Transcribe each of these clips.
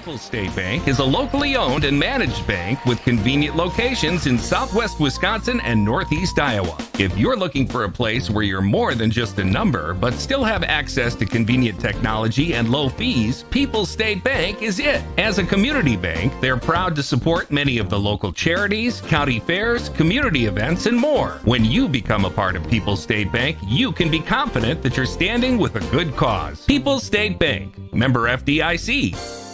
People's State Bank is a locally owned and managed bank with convenient locations in southwest Wisconsin and northeast Iowa. If you're looking for a place where you're more than just a number, but still have access to convenient technology and low fees, People's State Bank is it. As a community bank, they're proud to support many of the local charities, county fairs, community events, and more. When you become a part of People's State Bank, you can be confident that you're standing with a good cause. People's State Bank, member FDIC.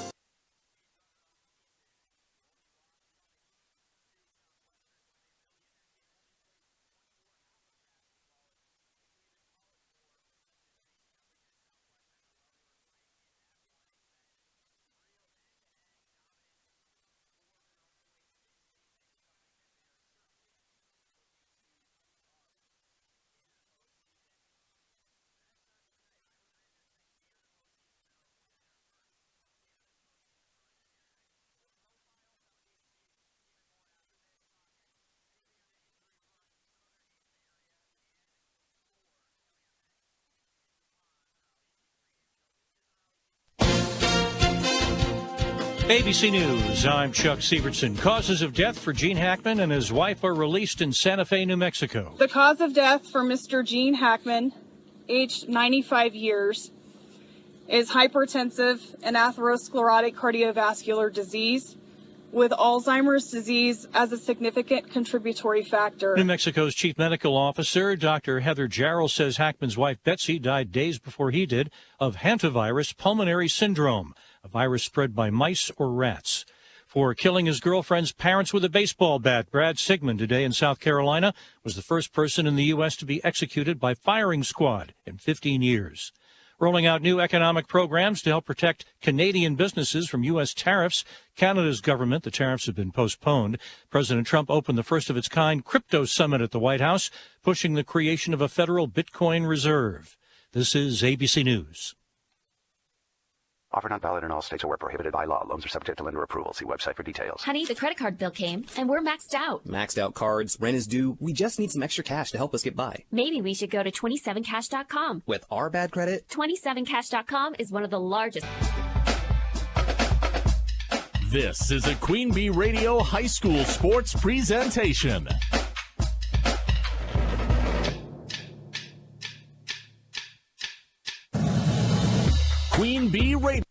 ABC News, I'm Chuck Sievertson. Causes of death for Gene Hackman and his wife are released in Santa Fe, New Mexico. The cause of death for Mr. Gene Hackman, aged 95 years, is hypertensive and atherosclerotic cardiovascular disease, with Alzheimer's disease as a significant contributory factor. New Mexico's chief medical officer, Dr. Heather Jarrell, says Hackman's wife, Betsy, died days before he did of hantavirus pulmonary syndrome, a virus spread by mice or rats. For killing his girlfriend's parents with a baseball bat, Brad Sigmund today in South Carolina was the first person in the U.S. to be executed by firing squad in 15 years. Rolling out new economic programs to help protect Canadian businesses from U.S. tariffs. Canada's government, the tariffs have been postponed. President Trump opened the first of its kind crypto summit at the White House, pushing the creation of a federal Bitcoin reserve. This is ABC News. Offer not valid in all states or where prohibited by law. Loans are subject to lender approval. See website for details. Honey, the credit card bill came, and we're maxed out. Maxed out cards, rent is due. We just need some extra cash to help us get by. Maybe we should go to 27cash.com. With our bad credit? 27cash.com is one of the largest. This is a Queen Bee Radio High School Sports presentation. Queen Bee Radio.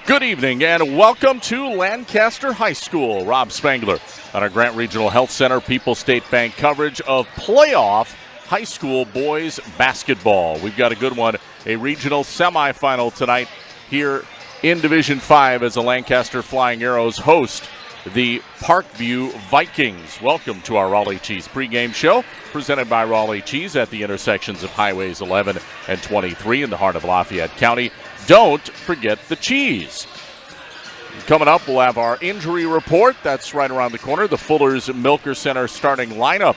Good evening and welcome to Lancaster High School. Rob Spangler on our Grant Regional Health Center People's State Bank coverage of playoff high school boys basketball. We've got a good one, a regional semifinal tonight here in Division 5 as the Lancaster Flying Arrows host the Parkview Vikings. Welcome to our Raleigh Cheese pregame show presented by Raleigh Cheese at the intersections of Highways 11 and 23 in the heart of Lafayette County. Don't forget the cheese. Coming up, we'll have our injury report. That's right around the corner. The Fuller's Milker Center starting lineup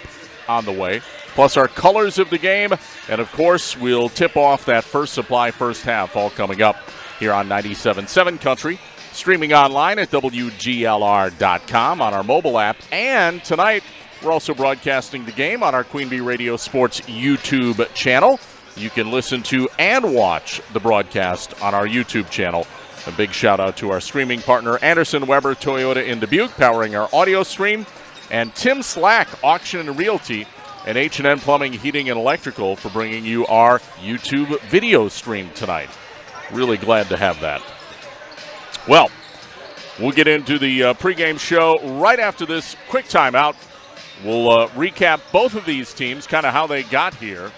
on the way, plus our colors of the game. And, of course, we'll tip off that First Supply first half, all coming up here on 97.7 Country, streaming online at WGLR.com on our mobile app. And tonight, we're also broadcasting the game on our Queen Bee Radio Sports YouTube channel. You can listen to and watch the broadcast on our YouTube channel. A big shout out to our streaming partner, Anderson Weber Toyota in Dubuque, powering our audio stream, and Tim Slack, Auction and Realty, and H&N Plumbing, Heating, and Electrical for bringing you our YouTube video stream tonight. Really glad to have that. Well, we'll get into the pregame show right after this quick timeout. We'll recap both of these teams, kind of how they got here,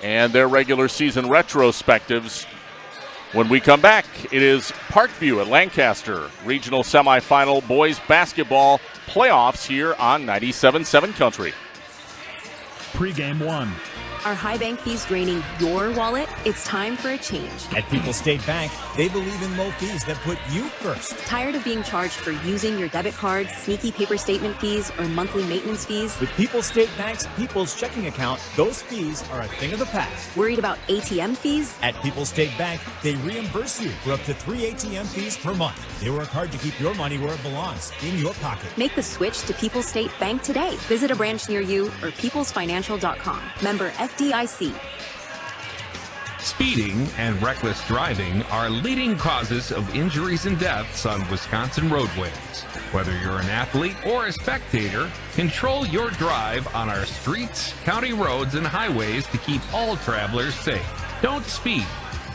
and their regular season retrospectives. When we come back, it is Parkview at Lancaster, regional semifinal boys basketball playoffs here on 97.7 Country. Pregame 1. Are high bank fees draining your wallet? It's time for a change. At People's State Bank, they believe in low fees that put you first. Tired of being charged for using your debit card, sneaky paper statement fees, or monthly maintenance fees? With People's State Bank's People's Checking Account, those fees are a thing of the past. Worried about ATM fees? At People's State Bank, they reimburse you for up to 3 ATM fees per month. They work hard to keep your money where it belongs, in your pocket. Make the switch to People's State Bank today. Visit a branch near you or peoplesfinancial.com. Member FDIC. Speeding and reckless driving are leading causes of injuries and deaths on Wisconsin roadways. Whether you're an athlete or a spectator, control your drive on our streets, county roads, and highways to keep all travelers safe. Don't speed.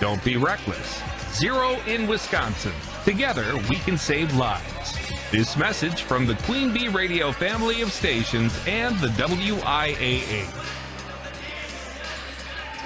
Don't be reckless. Zero in Wisconsin. Together, we can save lives. This message from the Queen Bee Radio family of stations and the WIAA.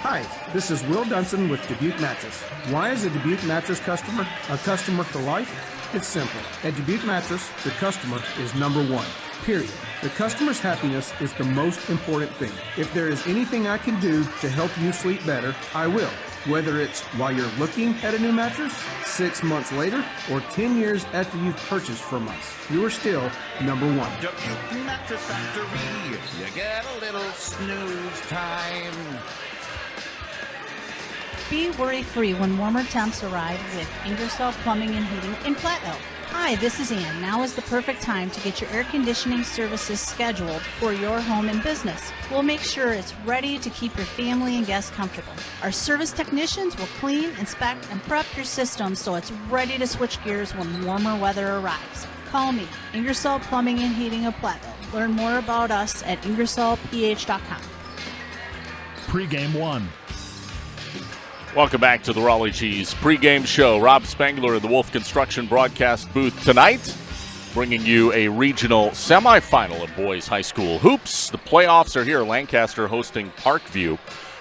Hi, this is Will Dunson with Dubuque Mattress. Why is a Dubuque Mattress customer a customer for life? It's simple. At Dubuque Mattress, the customer is number one, period. The customer's happiness is the most important thing. If there is anything I can do to help you sleep better, I will. Whether it's while you're looking at a new mattress, 6 months later, or 10 years after you've purchased from us, you are still number one. Dubuque Mattress Factory, you get a little snooze time. Be worry-free when warmer temps arrive with Ingersoll Plumbing and Heating in Platteville. Hi, this is Ann. Now is the perfect time to get your air conditioning services scheduled for your home and business. We'll make sure it's ready to keep your family and guests comfortable. Our service technicians will clean, inspect, and prep your system so it's ready to switch gears when warmer weather arrives. Call me, Ingersoll Plumbing and Heating of Platteville. Learn more about us at ingersollph.com. Pregame 1. Welcome back to the Raleigh Cheese pregame show. Rob Spangler in the Wolf Construction broadcast booth tonight, bringing you a regional semifinal of boys high school hoops. The playoffs are here. Lancaster hosting Parkview.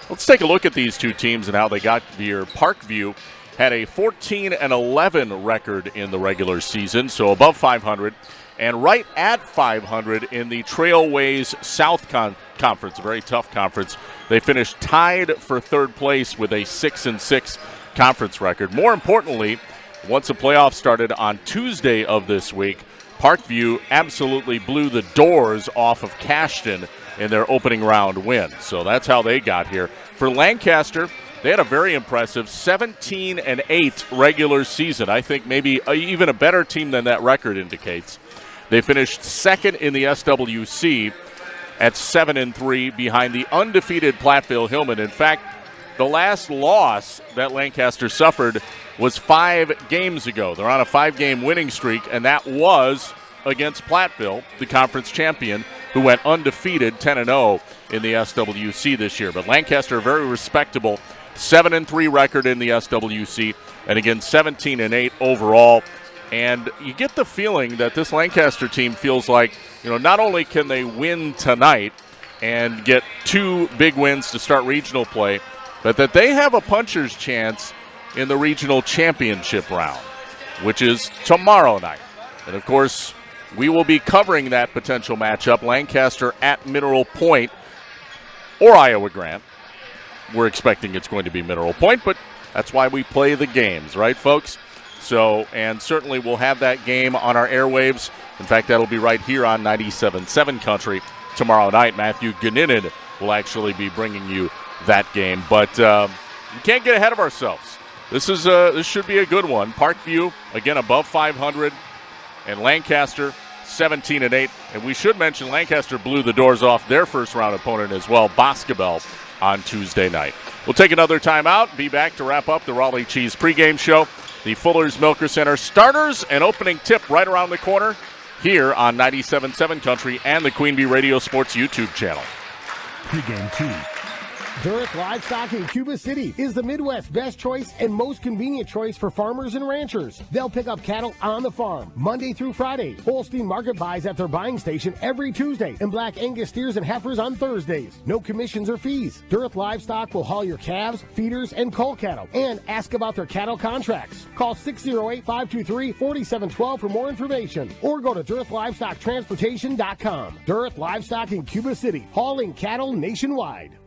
Let's take a look at these two teams and how they got here. Parkview had a 14-11 record in the regular season, so above 500, and right at 500 in the Trailways South Conference, a very tough conference. They finished tied for third place with a 6-6 conference record. More importantly, once the playoffs started on Tuesday of this week, Parkview absolutely blew the doors off of Cashton in their opening round win. So that's how they got here. For Lancaster, they had a very impressive 17-8 regular season. I think maybe even a better team than that record indicates. They finished second in the SWC at 7-3 behind the undefeated Platteville Hillman. In fact, the last loss that Lancaster suffered was 5 games ago. They're on a 5-game winning streak, and that was against Platteville, the conference champion, who went undefeated 10-0 in the SWC this year. But Lancaster, a very respectable 7-3 record in the SWC, and again 17-8 overall. And you get the feeling that this Lancaster team feels like, not only can they win tonight and get 2 big wins to start regional play, but that they have a puncher's chance in the regional championship round, which is tomorrow night. And, of course, we will be covering that potential matchup, Lancaster at Mineral Point or Iowa Grant. We're expecting it's going to be Mineral Point, but that's why we play the games, right, folks? So, and certainly we'll have that game on our airwaves. In fact, that'll be right here on 97.7 Country tomorrow night. Matthew Ganinin will actually be bringing you that game. But we can't get ahead of ourselves. This should be a good one. Parkview, again, above 500, and Lancaster, 17-8. And we should mention Lancaster blew the doors off their first-round opponent as well, Boscobel, on Tuesday night. We'll take another timeout, be back to wrap up the Raleigh Cheese pregame show. The Fuller's Milker Center starters and opening tip right around the corner here on 97.7 Country and the Queen Bee Radio Sports YouTube channel. Pregame 2. Durant Livestock in Cuba City is the Midwest's best choice and most convenient choice for farmers and ranchers. They'll pick up cattle on the farm Monday through Friday. Holstein market buys at their buying station every Tuesday, and Black Angus steers and heifers on Thursdays. No commissions or fees. Durant Livestock will haul your calves, feeders, and cull cattle, and ask about their cattle contracts. Call 608-523-4712 for more information, or go to DurantLivestockTransportation.com. Durant Livestock in Cuba City, hauling cattle nationwide.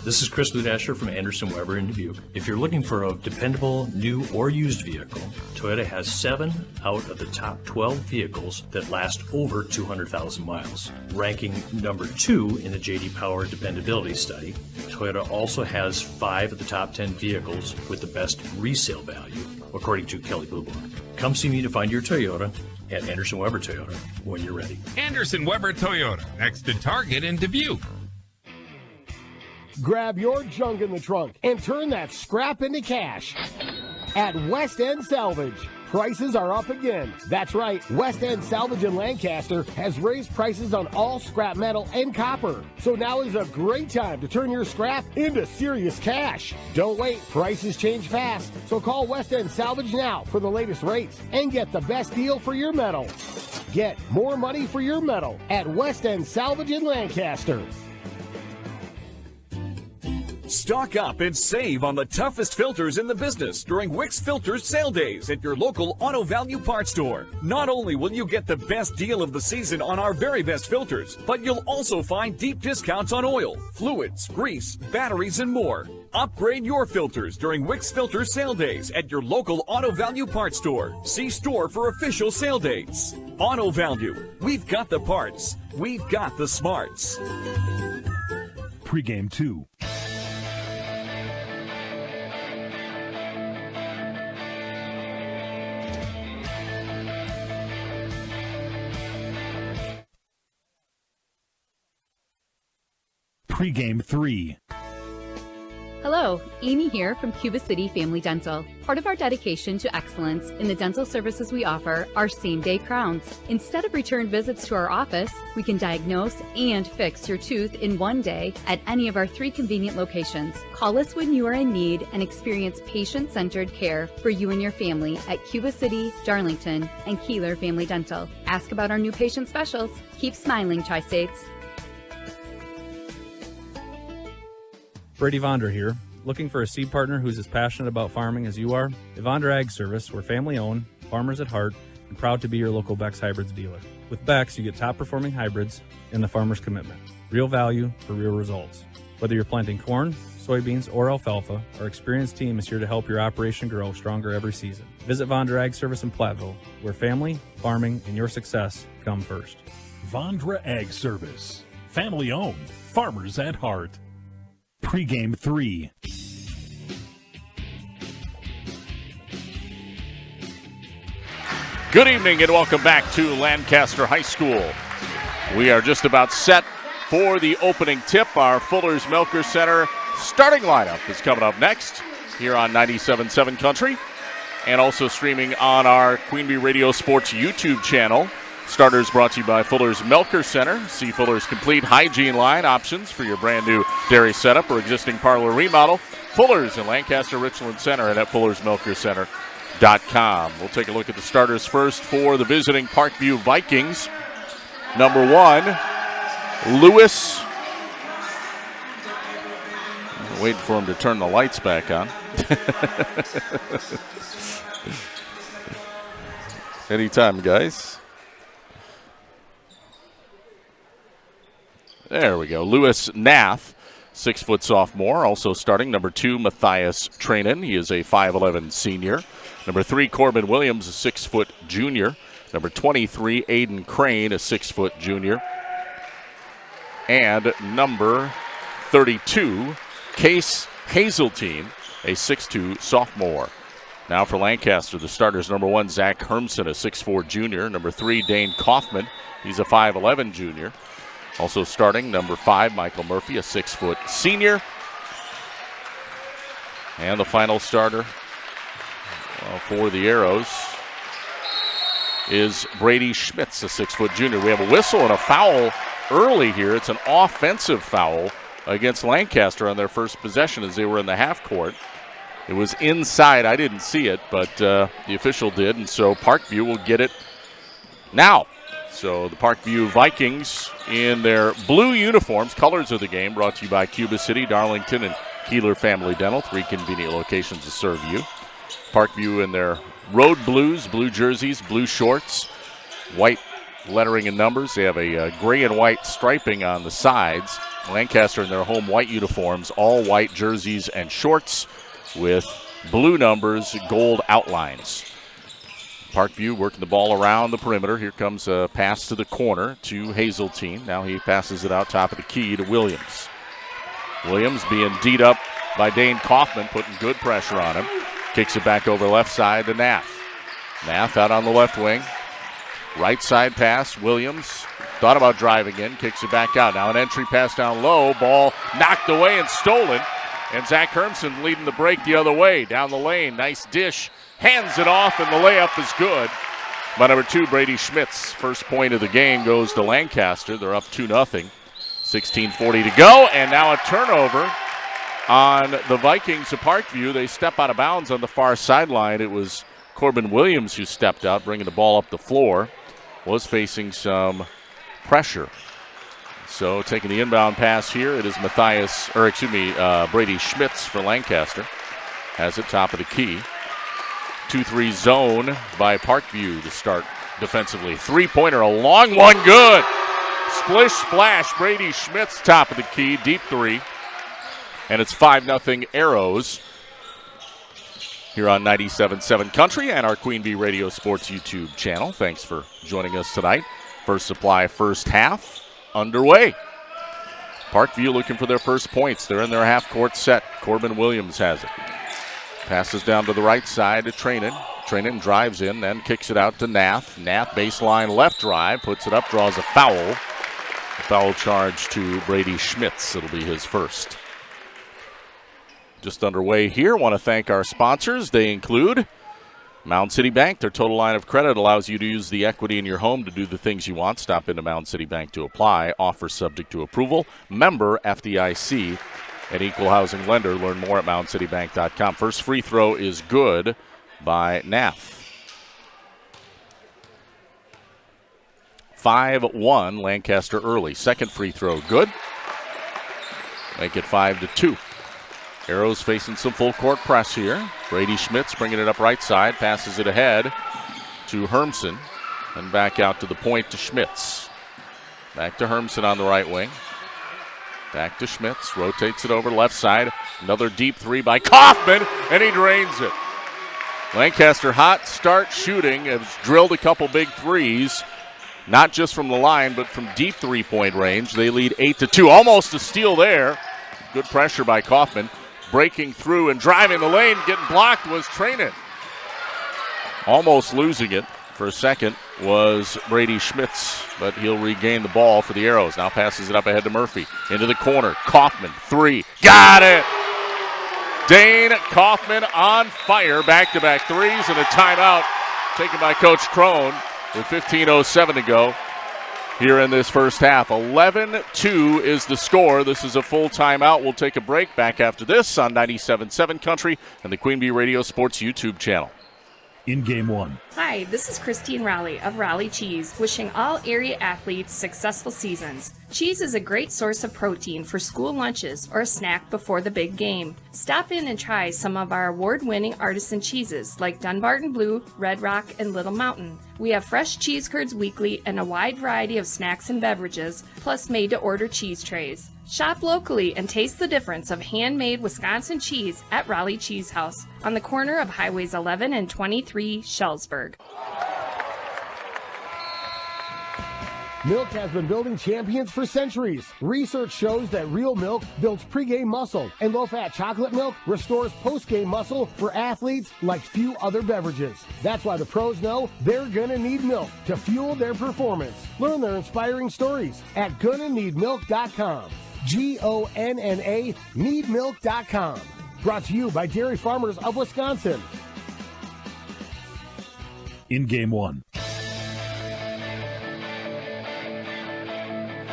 This is Chris Ludasher from Anderson Weber in Dubuque. If you're looking for a dependable new or used vehicle, Toyota has 7 out of the top 12 vehicles that last over 200,000 miles. Ranking number 2 in the J.D. Power Dependability Study, Toyota also has 5 of the top 10 vehicles with the best resale value, according to Kelley Blue Book. Come see me to find your Toyota at Anderson Weber Toyota when you're ready. Anderson Weber Toyota, next to Target in Dubuque. Grab your junk in the trunk and turn that scrap into cash at West End Salvage. Prices are up again. That's right, West End Salvage in Lancaster has raised prices on all scrap metal and copper. So now is a great time to turn your scrap into serious cash. Don't wait, prices change fast. So call West End Salvage now for the latest rates and get the best deal for your metal. Get more money for your metal at West End Salvage in Lancaster. Stock up and save on the toughest filters in the business during Wix Filters sale days at your local Auto Value Parts store. Not only will you get the best deal of the season on our very best filters, but you'll also find deep discounts on oil, fluids, grease, batteries, and more. Upgrade your filters during Wix Filters sale days at your local Auto Value Parts store. See store for official sale dates. Auto Value. We've got the parts. We've got the smarts. Pregame 2. Pregame 3. Hello, Amy here from Cuba City Family Dental. Part of our dedication to excellence in the dental services we offer are same-day crowns. Instead of return visits to our office, we can diagnose and fix your tooth in one day at any of our 3 convenient locations. Call us when you are in need and experience patient-centered care for you and your family at Cuba City, Darlington, and Kieler Family Dental. Ask about our new patient specials. Keep smiling, Tri-States. Brady Vondra here. Looking for a seed partner who's as passionate about farming as you are? Vondra Ag Service, we're family owned, farmers at heart, and proud to be your local Beck's Hybrids dealer. With Beck's, you get top performing hybrids and the farmer's commitment. Real value for real results. Whether you're planting corn, soybeans, or alfalfa, our experienced team is here to help your operation grow stronger every season. Visit Vondra Ag Service in Platteville, where family, farming, and your success come first. Vondra Ag Service. Family owned, farmers at heart. Pregame 3. Good evening and welcome back to Lancaster High School. We are just about set for the opening tip. Our Fuller's Milker Center starting lineup is coming up next here on 97.7 Country and also streaming on our Queen Bee Radio Sports YouTube channel. Starters brought to you by Fuller's Milker Center. See Fuller's complete hygiene line options for your brand new dairy setup or existing parlor remodel. Fuller's in Lancaster, Richland Center, and at Fuller'sMilkerCenter.com. We'll take a look at the starters first for the visiting Parkview Vikings. Number 1, Lewis. I'm waiting for him to turn the lights back on. Anytime, guys. There we go. Lewis Nath, 6-foot sophomore, also starting. Number 2, Matthias Trainin. He is a 5'11 senior. Number 3, Corbin Williams, a 6-foot junior. Number 23, Aiden Crane, a 6-foot junior. And number 32, Case Hazeltine, a 6'2 sophomore. Now for Lancaster, the starters. Number 1, Zach Hermson, a 6'4 junior. Number 3, Dane Kaufman. He's a 5'11 junior. Also starting, number 5, Michael Murphy, a 6-foot senior. And the final starter for the Arrows is Brady Schmitz, a 6-foot junior. We have a whistle and a foul early here. It's an offensive foul against Lancaster on their first possession as they were in the half court. It was inside. I didn't see it, but the official did, and so Parkview will get it now. So the Parkview Vikings in their blue uniforms, colors of the game, brought to you by Cuba City, Darlington, and Kieler Family Dental, 3 convenient locations to serve you. Parkview in their road blues, blue jerseys, blue shorts, white lettering and numbers. They have a gray and white striping on the sides. Lancaster in their home white uniforms, all white jerseys and shorts with blue numbers, gold outlines. Parkview working the ball around the perimeter. Here comes a pass to the corner to Hazeltine. Now he passes it out top of the key to Williams. Williams being D'd up by Dane Kaufman, putting good pressure on him. Kicks it back over left side to Nath. Nath out on the left wing. Right side pass. Williams thought about driving in, kicks it back out. Now an entry pass down low. Ball knocked away and stolen. And Zach Hermson leading the break the other way. Down the lane. Nice dish. Hands it off, and the layup is good. By number 2, Brady Schmitz. First point of the game goes to Lancaster. They're up 2-0. 16:40 to go, and now a turnover on the Vikings of Parkview. They step out of bounds on the far sideline. It was Corbin Williams who stepped out, bringing the ball up the floor. Was facing some pressure. So taking the inbound pass here, it is Brady Schmitz for Lancaster. Has it top of the key. 2-3 zone by Parkview to start defensively. Three-pointer, a long one, good. Splish, splash, Brady Schmitz, top of the key, deep three. And it's 5-0 Arrows here on 97.7 Country and our Queen Bee Radio Sports YouTube channel. Thanks for joining us tonight. First Supply first half underway. Parkview looking for their first points. They're in their half-court set. Corbin Williams has it. Passes down to the right side to Trainin. Trainin drives in, then kicks it out to Nath. Nath baseline left drive, puts it up, draws a foul. A foul charge to Brady Schmitz. It'll be his first. Just underway here. Want to thank our sponsors. They include Mound City Bank. Their total line of credit allows you to use the equity in your home to do the things you want. Stop into Mound City Bank to apply. Offer subject to approval. Member FDIC. An equal housing lender. Learn more at moundcitybank.com. First free throw is good by Nath. 5-1 Lancaster early. Second free throw good. Make it 5-2. Arrows facing some full court press here. Brady Schmitz bringing it up right side. Passes it ahead to Hermson. And back out to the point to Schmitz. Back to Hermson on the right wing. Back to Schmitz, rotates it over left side. Another deep three by Kaufman, and he drains it. Lancaster hot start shooting, has drilled a couple big threes, not just from the line, but from deep three-point range. They lead 8-2, almost a steal there. Good pressure by Kaufman. Breaking through and driving the lane, getting blocked was Trainin. Almost losing it for a second was Brady Schmitz, but he'll regain the ball for the Arrows. Now passes it up ahead to Murphy. Into the corner. Kaufman, three. Got it! Dane Kaufman on fire. Back-to-back threes and a timeout taken by Coach Crone with 15:07 to go here in this first half. 11-2 is the score. This is a full timeout. We'll take a break. Back after this on 97.7 Country and the Queen Bee Radio Sports YouTube channel. In game one. Hi, this is Christine Rowley of Rowley Cheese, wishing all area athletes successful seasons. Cheese is a great source of protein for school lunches or a snack before the big game. Stop in and try some of our award-winning artisan cheeses like Dunbarton Blue, Red Rock, and Little Mountain. We have fresh cheese curds weekly and a wide variety of snacks and beverages, plus made-to-order cheese trays. Shop locally and taste the difference of handmade Wisconsin cheese at Raleigh Cheese House on the corner of Highways 11 and 23, Shellsburg. Milk has been building champions for centuries. Research shows that real milk builds pregame muscle, and low-fat chocolate milk restores postgame muscle for athletes like few other beverages. That's why the pros know they're gonna need milk to fuel their performance. Learn their inspiring stories at gonnaneedmilk.com. GONNA needmilk.com. Brought to you by Dairy Farmers of Wisconsin. In game one.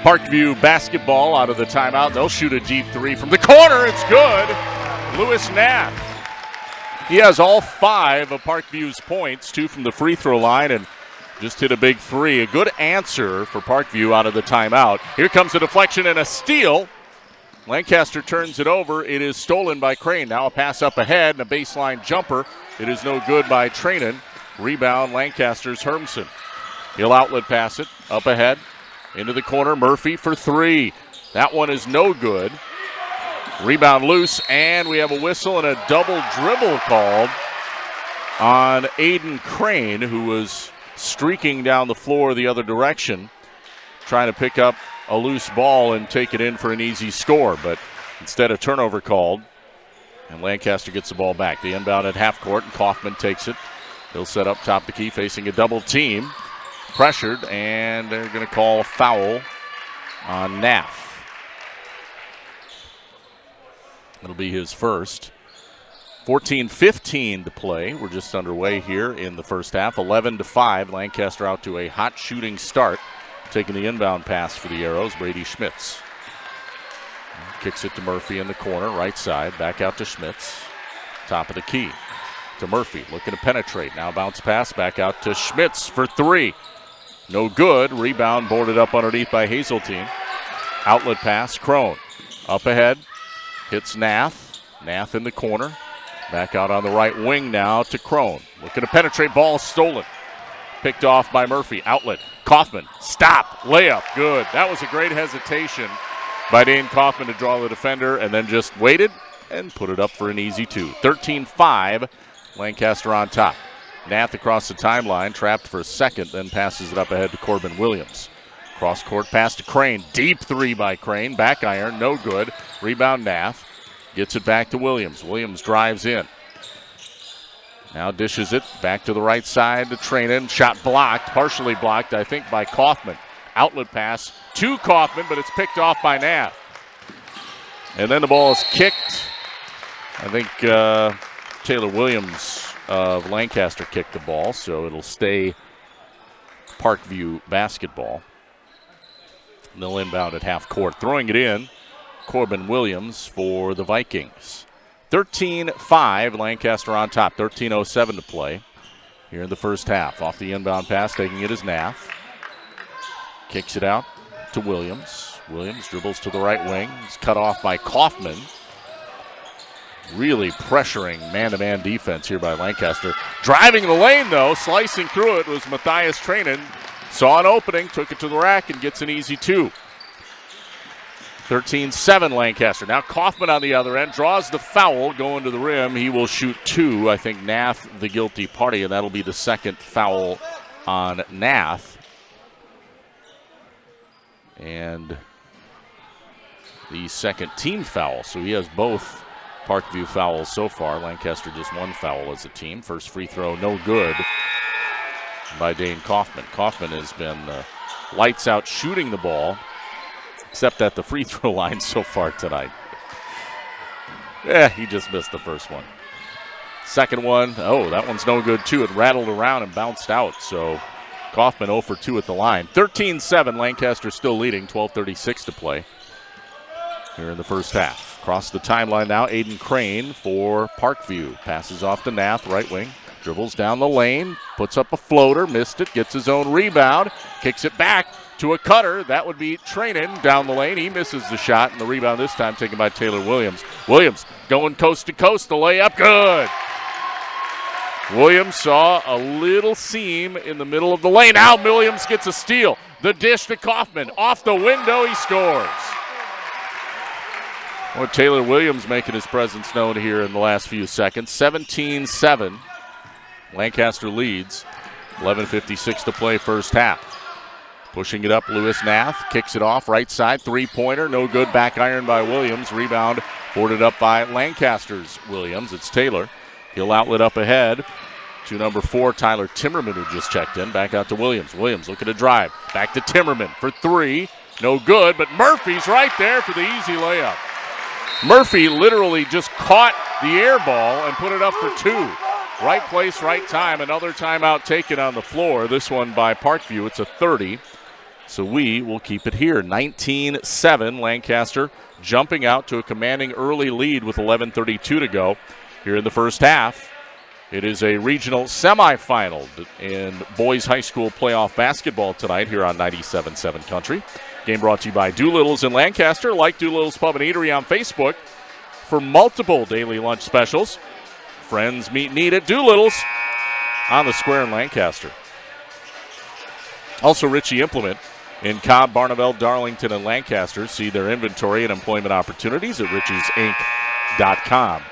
Parkview basketball out of the timeout. They'll shoot a deep three from the corner. It's good. Lewis Nath. He has all 5 of Parkview's points, 2 from the free throw line, and just hit a big three. A good answer for Parkview out of the timeout. Here comes a deflection and a steal. Lancaster turns it over. It is stolen by Crane. Now a pass up ahead and a baseline jumper. It is no good by Trainin. Rebound Lancaster's Hermsen. He'll outlet pass it up ahead. Into the corner, Murphy for 3. That one is no good. Rebound loose, and we have a whistle and a double dribble called on Aiden Crane, who was streaking down the floor the other direction, trying to pick up a loose ball and take it in for an easy score. But instead, a turnover called, and Lancaster gets the ball back. The inbound at half court, and Kaufman takes it. He'll set up top the key, facing a double team. Pressured, and they're going to call a foul on Nath. It'll be his first. 14-15 to play. We're just underway here in the first half. 11-5. Lancaster out to a hot shooting start. Taking the inbound pass for the Arrows, Brady Schmitz. Kicks it to Murphy in the corner, right side. Back out to Schmitz. Top of the key to Murphy. Looking to penetrate. Now bounce pass back out to Schmitz for 3. No good. Rebound boarded up underneath by Hazeltine. Outlet pass, Crone. Up ahead. Hits Nath. Nath in the corner. Back out on the right wing now to Crone. Looking to penetrate. Ball stolen. Picked off by Murphy. Outlet. Kaufman. Stop. Layup. Good. That was a great hesitation by Dane Kaufman to draw the defender and then just waited and put it up for an easy 2. 13-5. Lancaster on top. Nath across the timeline, trapped for a second, then passes it up ahead to Corbin Williams. Cross-court pass to Crane. Deep 3 by Crane. Back iron, no good. Rebound Nath. Gets it back to Williams. Williams drives in. Now dishes it back to the right side to Trainin. Shot blocked, partially blocked, I think, by Kaufman. Outlet pass to Kaufman, but it's picked off by Nath. And then the ball is kicked. I think Taylor Williams of Lancaster kicked the ball, so it'll stay Parkview basketball. And they'll inbound at half court. Throwing it in, Corbin Williams for the Vikings. 13-5, Lancaster on top. 13:07 to play here in the first half. Off the inbound pass, taking it is Nath. Kicks it out to Williams. Williams dribbles to the right wing. He's cut off by Kaufman. Really pressuring man-to-man defense here by Lancaster. Driving the lane, though, slicing through it was Matthias Trainin. Saw an opening, took it to the rack, and gets an easy 2. 13-7 Lancaster. Now Kaufman on the other end draws the foul going to the rim. He will shoot 2. I think Nath the guilty party, and that'll be the second foul on Nath. And the second team foul. So he has both Parkview fouls so far. Lancaster just 1 foul as a team. First free throw, no good by Dane Kaufman. Kaufman has been lights out shooting the ball, except at the free throw line so far tonight. He just missed the first one. Second one, that one's no good too. It rattled around and bounced out. So Kaufman 0 for 2 at the line. 13-7, Lancaster still leading, 12:36 to play here in the first half. Across the timeline now, Aiden Crane for Parkview. Passes off to Nath, right wing. Dribbles down the lane, puts up a floater, missed it, gets his own rebound, kicks it back to a cutter. That would be Trainin down the lane. He misses the shot, and the rebound this time taken by Taylor Williams. Williams going coast to coast, the layup, good. Williams saw a little seam in the middle of the lane. Now Williams gets a steal. The dish to Kaufman. Off the window, he scores. Well, Taylor Williams making his presence known here in the last few seconds. 17-7. Lancaster leads. 11:56 to play first half. Pushing it up, Lewis Nath. Kicks it off, right side, three-pointer. No good, back iron by Williams. Rebound boarded up by Lancaster's Williams. It's Taylor. He'll outlet up ahead to number 4, Tyler Timmerman, who just checked in. Back out to Williams. Williams looking to drive. Back to Timmerman for 3. No good, but Murphy's right there for the easy layup. Murphy literally just caught the air ball and put it up for 2. Right place, right time. Another timeout taken on the floor. This one by Parkview. It's a 30. So we will keep it here. 19-7, Lancaster jumping out to a commanding early lead with 11:32 to go here in the first half. It is a regional semifinal in boys high school playoff basketball tonight here on 97.7 Country. Game brought to you by Doolittle's in Lancaster. Like Doolittle's Pub and Eatery on Facebook for multiple daily lunch specials. Friends meet need at Doolittle's on the square in Lancaster. Also, Ritchie Implement in Cobb, Barneveld, Darlington, and Lancaster. See their inventory and employment opportunities at ritchiesinc.com.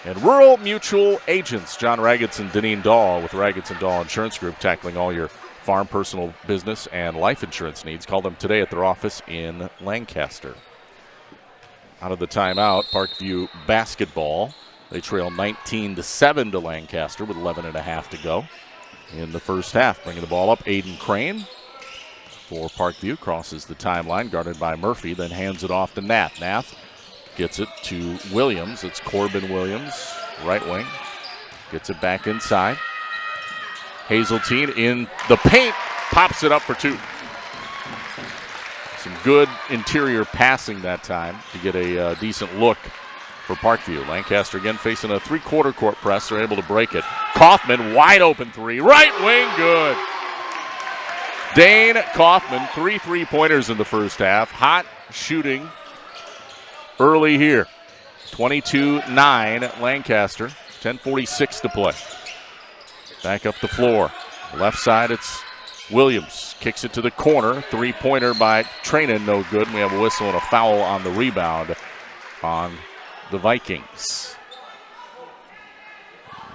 And Rural Mutual Agents, John Raggets and Deneen Dahl with Raggets and Dahl Insurance Group, tackling all your farm, personal, business, and life insurance needs. Call them today at their office in Lancaster. Out of the timeout, Parkview basketball. They trail 19-7 to Lancaster with 11.5 to go in the first half. Bringing the ball up, Aiden Crane for Parkview. Crosses the timeline, guarded by Murphy, then hands it off to Nath. Nath gets it to Williams. It's Corbin Williams, right wing. Gets it back inside. Hazeltine in the paint, pops it up for two. Some good interior passing that time to get a decent look for Parkview. Lancaster again facing a three-quarter court press. They're able to break it. Kaufman, wide open three. Right wing, good. Dane Kaufman, 3 3-pointers in the first half. Hot shooting early here. 22-9 Lancaster. 10:46 to play. Back up the floor. Left side, it's Williams. Kicks it to the corner. Three-pointer by Trainin, no good. We have a whistle and a foul on the rebound on the Vikings.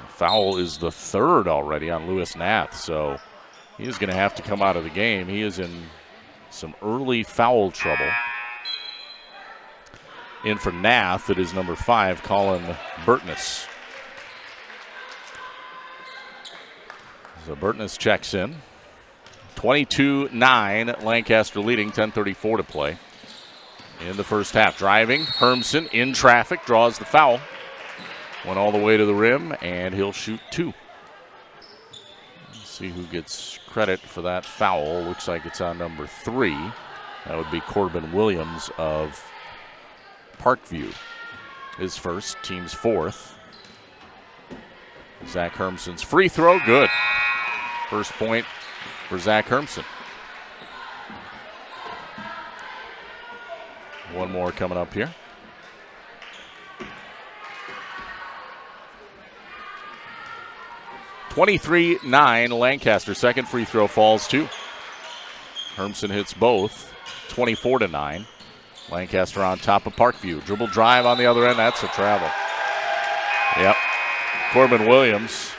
Foul is the third already on Lewis Nath, so he is going to have to come out of the game. He is in some early foul trouble. In for Nath, it is number 5, Colin Burtness. So Burtness checks in. 22-9, Lancaster leading, 10:34 to play in the first half. Driving, Hermson in traffic, draws the foul. Went all the way to the rim, and he'll shoot 2. Let's see who gets credit for that foul. Looks like it's on number 3. That would be Corbin Williams of Parkview. His first, team's 4th. Zach Hermson's free throw, good. First point for Zach Hermson. One more coming up here. (23-9) Lancaster. Second free throw falls too. Hermson hits both. 24-9. Lancaster on top of Parkview. Dribble drive on the other end. That's a travel. Yep. Corbin Williams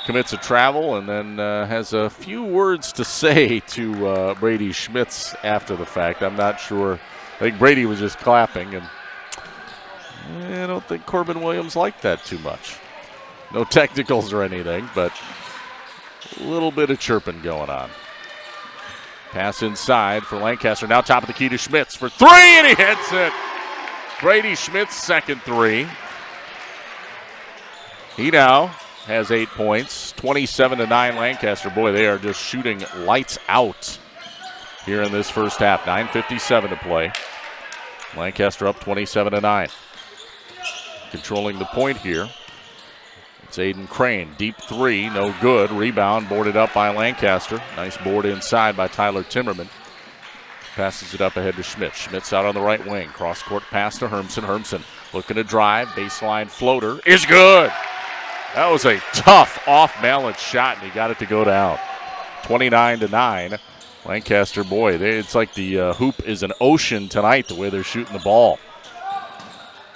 commits a travel and then has a few words to say to Brady Schmitz after the fact. I'm not sure. I think Brady was just clapping, and I don't think Corbin Williams liked that too much. No technicals or anything, but a little bit of chirping going on. Pass inside for Lancaster. Now top of the key to Schmitz for 3, and he hits it. Brady Schmitz, second 3. He now has 8 points. 27-9 Lancaster. Boy, they are just shooting lights out here in this first half. 9:57 to play. Lancaster up 27-9. Controlling the point here. It's Aiden Crane. Deep 3, no good. Rebound boarded up by Lancaster. Nice board inside by Tyler Timmerman. Passes it up ahead to Schmitz. Schmitz out on the right wing. Cross-court pass to Hermson. Hermson looking to drive. Baseline floater is good. That was a tough off-balance shot, and he got it to go down. 29-9. Lancaster, boy, it's like the hoop is an ocean tonight, the way they're shooting the ball.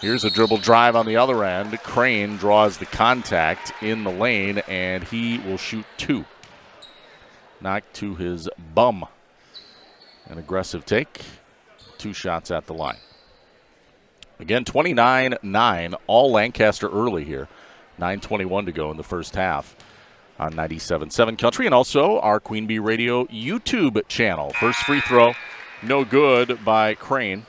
Here's a dribble drive on the other end. Crane draws the contact in the lane, and he will shoot 2. Knocked to his bum. An aggressive take. 2 shots at the line. Again, 29-9. All Lancaster early here. 9:21 to go in the first half on 97.7 Country, and also our Queen Bee Radio YouTube channel. First free throw, no good by Crane.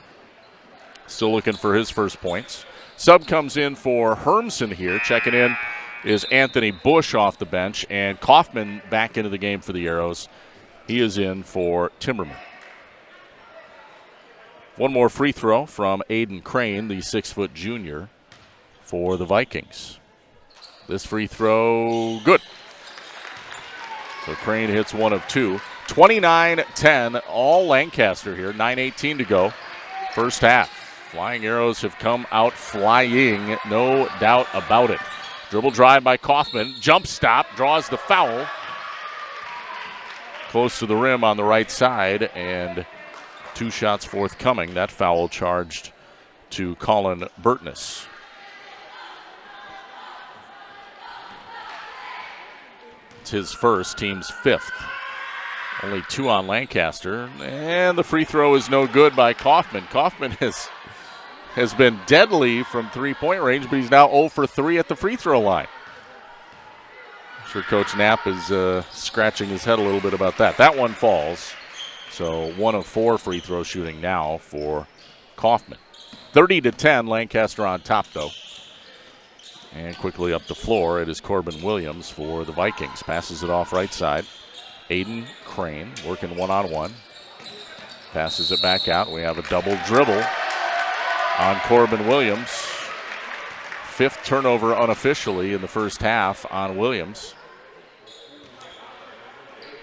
Still looking for his first points. Sub comes in for Hermson here. Checking in is Anthony Bush off the bench, and Kaufman back into the game for the Arrows. He is in for Timmerman. One more free throw from Aiden Crane, the 6-foot junior for the Vikings. This free throw, good. So Crane hits one of two. 29-10, all Lancaster here. 9:18 to go. First half. Flying Arrows have come out flying, no doubt about it. Dribble drive by Kaufman. Jump stop, draws the foul. Close to the rim on the right side, and 2 shots forthcoming. That foul charged to Colin Burtness. It's his first, team's 5th. Only 2 on Lancaster, and the free throw is no good by Kaufman. Kaufman has been deadly from 3-point range, but he's now 0 for 3 at the free throw line. I'm sure Coach Knapp is scratching his head a little bit about that. That one falls. So 1 of 4 free throw shooting now for Kaufman. 30-10, Lancaster on top, though. And quickly up the floor, it is Corbin Williams for the Vikings. Passes it off right side. Aiden Crane working one-on-one. Passes it back out. We have a double dribble on Corbin Williams. 5th turnover unofficially in the first half on Williams.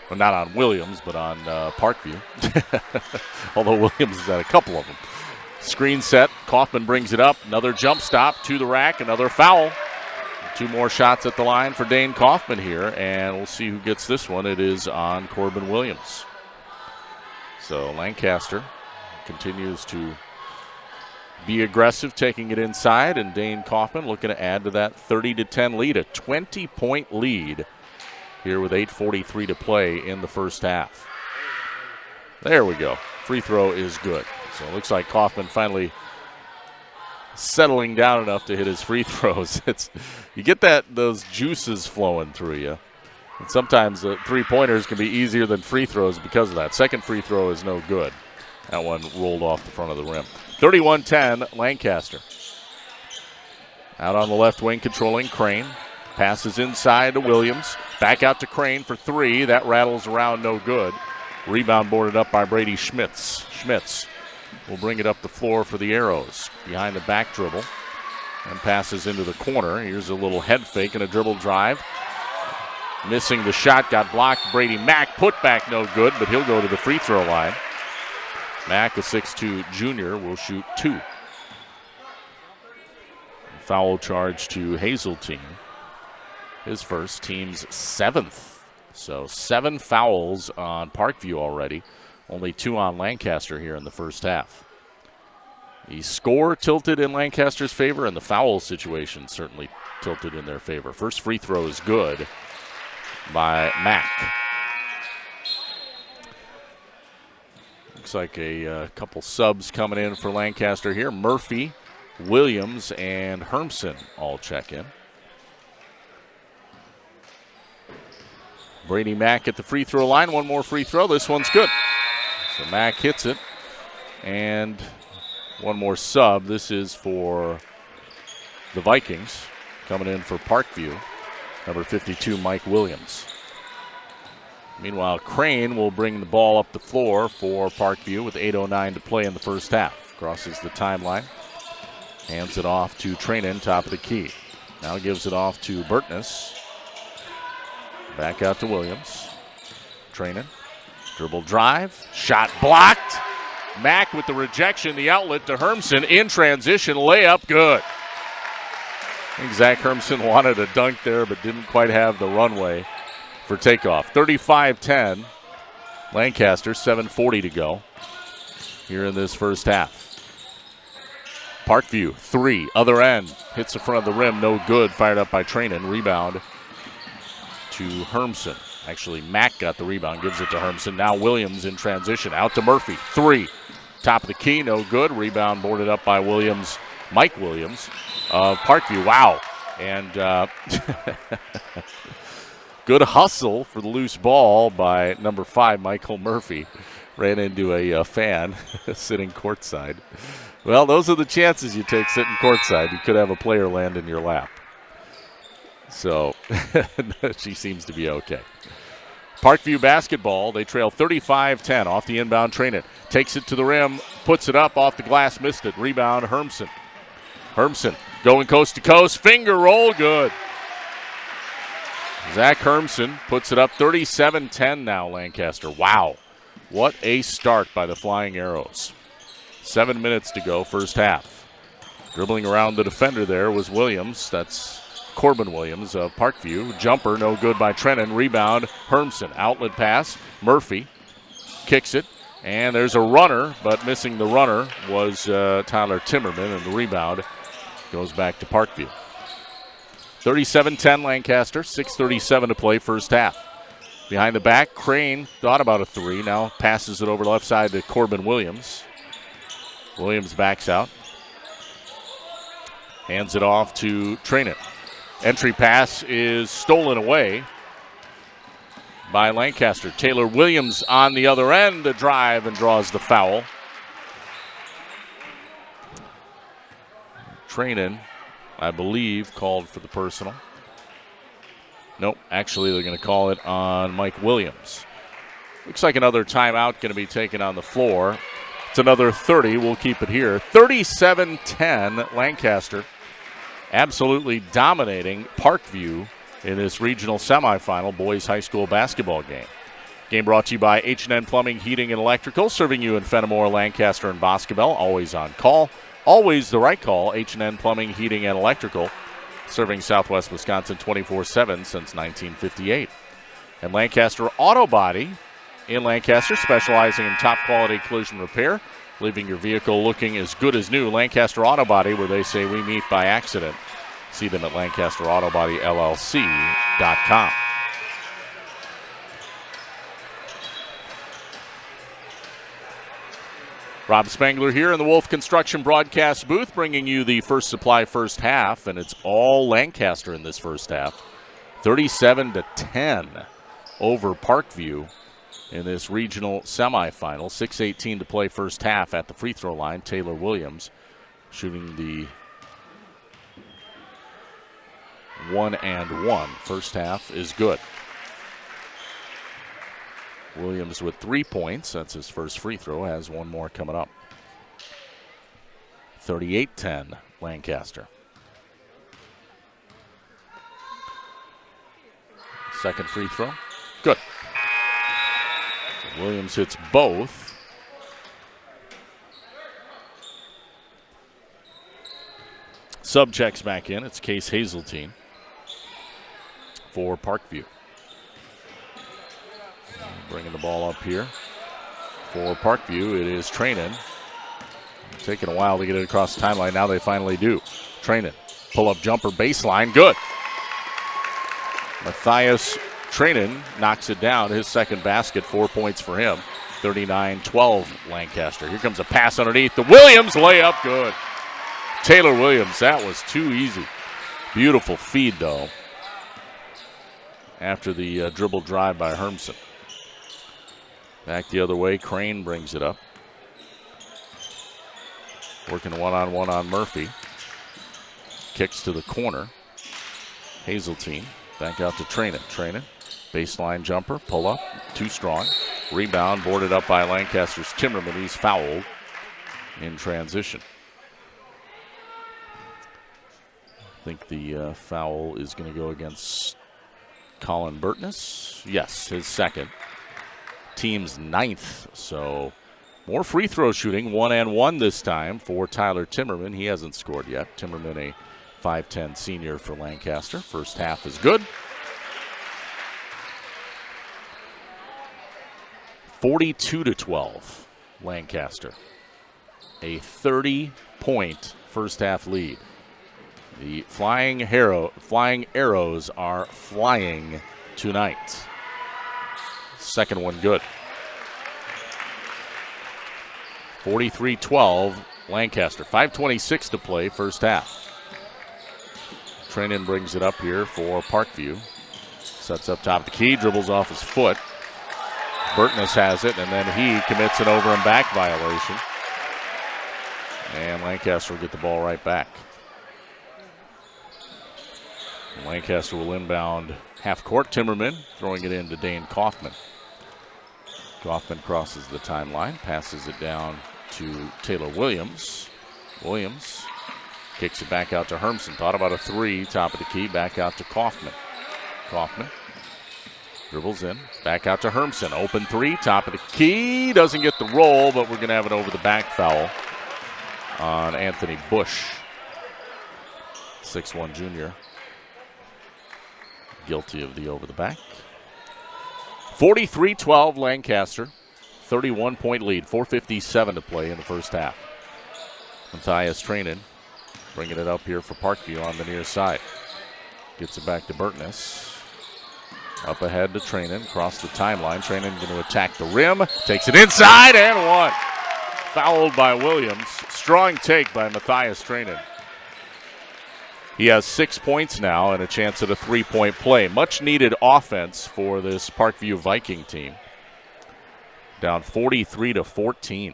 Well, not on Williams, but on Parkview. Although Williams has had a couple of them. Screen set. Kaufman brings it up. Another jump stop to the rack. Another foul. 2 more shots at the line for Dane Kaufman here, and we'll see who gets this one. It is on Corbin Williams. So Lancaster continues to be aggressive, taking it inside, and Dane Kaufman looking to add to that 30-10 lead, a 20-point lead here with 8:43 to play in the first half. There we go. Free throw is good. So it looks like Kaufman finally settling down enough to hit his free throws. You get those juices flowing through you. And sometimes the 3-pointers can be easier than free throws because of that. Second free throw is no good. That one rolled off the front of the rim. 31-10, Lancaster. Out on the left wing, controlling Crane. Passes inside to Williams. Back out to Crane for 3. That rattles around, no good. Rebound boarded up by Brady Schmitz. Schmitz will bring it up the floor for the Arrows. Behind the back dribble. And passes into the corner. Here's a little head fake and a dribble drive. Missing the shot, got blocked. Brady Mack, put back no good, but he'll go to the free throw line. Mack, a 6'2 junior, will shoot 2. Foul charge to Hazeltine. His first, team's 7th. So 7 fouls on Parkview already. Only 2 on Lancaster here in the first half. The score tilted in Lancaster's favor, and the foul situation certainly tilted in their favor. First free throw is good by Mack. Looks like a couple subs coming in for Lancaster here. Murphy, Williams, and Hermson all check in. Brady Mack at the free throw line. One more free throw. This one's good. So Mack hits it. And one more sub. This is for the Vikings. Coming in for Parkview. Number 52, Mike Williams. Meanwhile, Crane will bring the ball up the floor for Parkview with 8:09 to play in the first half. Crosses the timeline. Hands it off to Trainin, top of the key. Now gives it off to Burtness. Back out to Williams. Trainin. Dribble drive. Shot blocked. Mack with the rejection. The outlet to Hermson. In transition. Layup. Good. I think Zach Hermson wanted a dunk there but didn't quite have the runway for takeoff. 35-10. Lancaster, 7:40 to go here in this first half. Parkview, 3, other end. Hits the front of the rim, no good. Fired up by Trainin. Rebound to Hermson. Actually, Mack got the rebound, gives it to Hermson. Now Williams in transition. Out to Murphy, 3. Top of the key, no good. Rebound boarded up by Williams, Mike Williams of Parkview. Wow. And good hustle for the loose ball by number 5, Michael Murphy. Ran into a fan sitting courtside. Well, those are the chances you take sitting courtside. You could have a player land in your lap. So she seems to be okay. Parkview basketball, they trail 35-10 off the inbound Trainin. Takes it to the rim, puts it up off the glass, missed it. Rebound, Hermsen. Hermsen going coast to coast, finger roll, good. Zach Hermsen puts it up 37-10 now, Lancaster. Wow, what a start by the Flying Arrows. 7 minutes to go, first half. Dribbling around the defender there was Williams. That's Corbin Williams of Parkview. Jumper, no good by Trennan. Rebound, Hermsen. Outlet pass, Murphy kicks it. And there's a runner, but missing the runner was Tyler Timmerman, and the rebound goes back to Parkview. 37-10 Lancaster, 6:37 to play, first half. Behind the back, Crane thought about a three, now passes it over left side to Corbin Williams. Williams backs out. Hands it off to Trennan. Entry pass is stolen away by Lancaster. Taylor Williams on the other end, a drive and draws the foul. Trennan, I believe, called for the personal. Nope, actually they're going to call it on Mike Williams. Looks like another timeout going to be taken on the floor. It's another 30. We'll keep it here. 37-10 Lancaster. Absolutely dominating Parkview in this regional semifinal boys high school basketball game. Game brought to you by H&N Plumbing, Heating, and Electrical, serving you in Fenimore, Lancaster, and Boscobel. Always on call. Always the right call. H&N Plumbing, Heating, and Electrical, serving Southwest Wisconsin 24/7 since 1958. And Lancaster Auto Body in Lancaster, specializing in top-quality collision repair, leaving your vehicle looking as good as new. Lancaster Auto Body, where they say we meet by accident. See them at LancasterAutoBodyLLC.com. Rob Spangler here in the Wolf Construction broadcast booth, bringing you the First Supply first half, and it's all Lancaster in this first half. 37-10 over Parkview in this regional semifinal. 6:18 to play first half at the free throw line. Taylor Williams shooting the 1-and-1. First half is good. Williams with 3 points. That's his first free throw. Has one more coming up. 38-10 Lancaster. Second free throw. Good. Williams hits both. Sub checks back in. It's Case Hazeltine for Parkview. Bringing the ball up here for Parkview. It is Trennan. Taking a while to get it across the timeline. Now they finally do. Trennan. Pull-up jumper baseline. Good. Matthias Trennan knocks it down. His second basket. 4 points for him. 39-12 Lancaster. Here comes a pass underneath. The Williams layup. Good. Taylor Williams. That was too easy. Beautiful feed, though, after the dribble drive by Hermsen. Back the other way, Crane brings it up. Working one-on-one on Murphy. Kicks to the corner. Hazeltine back out to Trennan. Trennan, baseline jumper, pull up, too strong. Rebound boarded up by Lancaster's Timmerman. He's fouled in transition. I think the foul is going to go against Colin Burtness. Yes, his second. Team's 9th, so more free throw shooting, 1-and-1 this time for Tyler Timmerman. He hasn't scored yet. Timmerman, a 5'10 senior for Lancaster. First half is good. 42-12, Lancaster. A 30-point first half lead. The Flying Arrows are flying tonight. Second one good. 43-12, Lancaster. 5:26 to play, first half. Trennan brings it up here for Parkview. Sets up top of the key, dribbles off his foot. Burtness has it, and then he commits an over and back violation. And Lancaster will get the ball right back. Lancaster will inbound half court. Timmerman throwing it in to Dane Kaufman. Kaufman crosses the timeline, passes it down to Taylor Williams. Williams kicks it back out to Hermson. Thought about a three, top of the key, back out to Kaufman. Kaufman dribbles in, back out to Hermson. Open three, top of the key. Doesn't get the roll, but we're going to have an over-the-back foul on Anthony Bush. 6'1" junior. Guilty of the over-the-back. 43-12 Lancaster. 31-point lead. 4:57 to play in the first half. Matthias Trainin bringing it up here for Parkview on the near side. Gets it back to Burtness. Up ahead to Trainin. Across the timeline. Trainin going to attack the rim. Takes it inside and one. Fouled by Williams. Strong take by Matthias Trainin. He has 6 points now and a chance at a three-point play. Much needed offense for this Parkview Viking team. Down 43-14.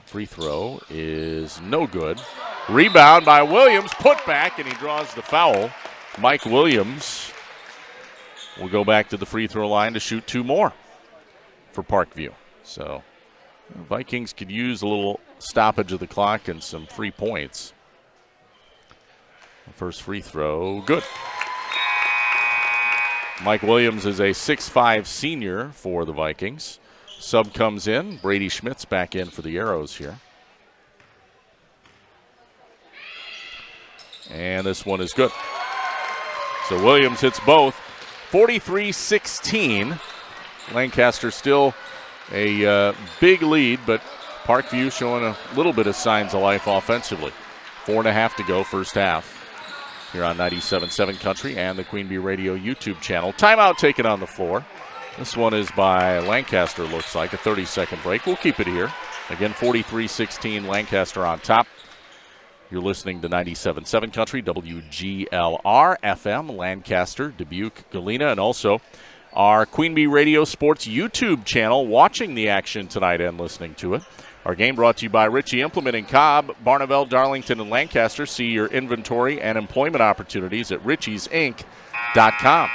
Free throw is no good. Rebound by Williams. Put back, and he draws the foul. Mike Williams will go back to the free throw line to shoot two more for Parkview. So Vikings could use a little stoppage of the clock and some free points. First free throw, good. Mike Williams is a 6'5" senior for the Vikings. Sub comes in. Brady Schmitz back in for the Arrows here. And this one is good. So Williams hits both. 43-16. Lancaster still a big lead, but Parkview showing a little bit of signs of life offensively. 4.5 to go first half here on 97.7 Country and the Queen Bee Radio YouTube channel. Timeout taken on the floor. This one is by Lancaster, looks like. A 30-second break. We'll keep it here. Again, 43-16, Lancaster on top. You're listening to 97.7 Country, WGLR, FM, Lancaster, Dubuque, Galena, and also our Queen Bee Radio Sports YouTube channel, watching the action tonight and listening to it. Our game brought to you by Ritchie Implement in Cobb, Barneveld, Darlington, and Lancaster. See your inventory and employment opportunities at ritchiesinc.com.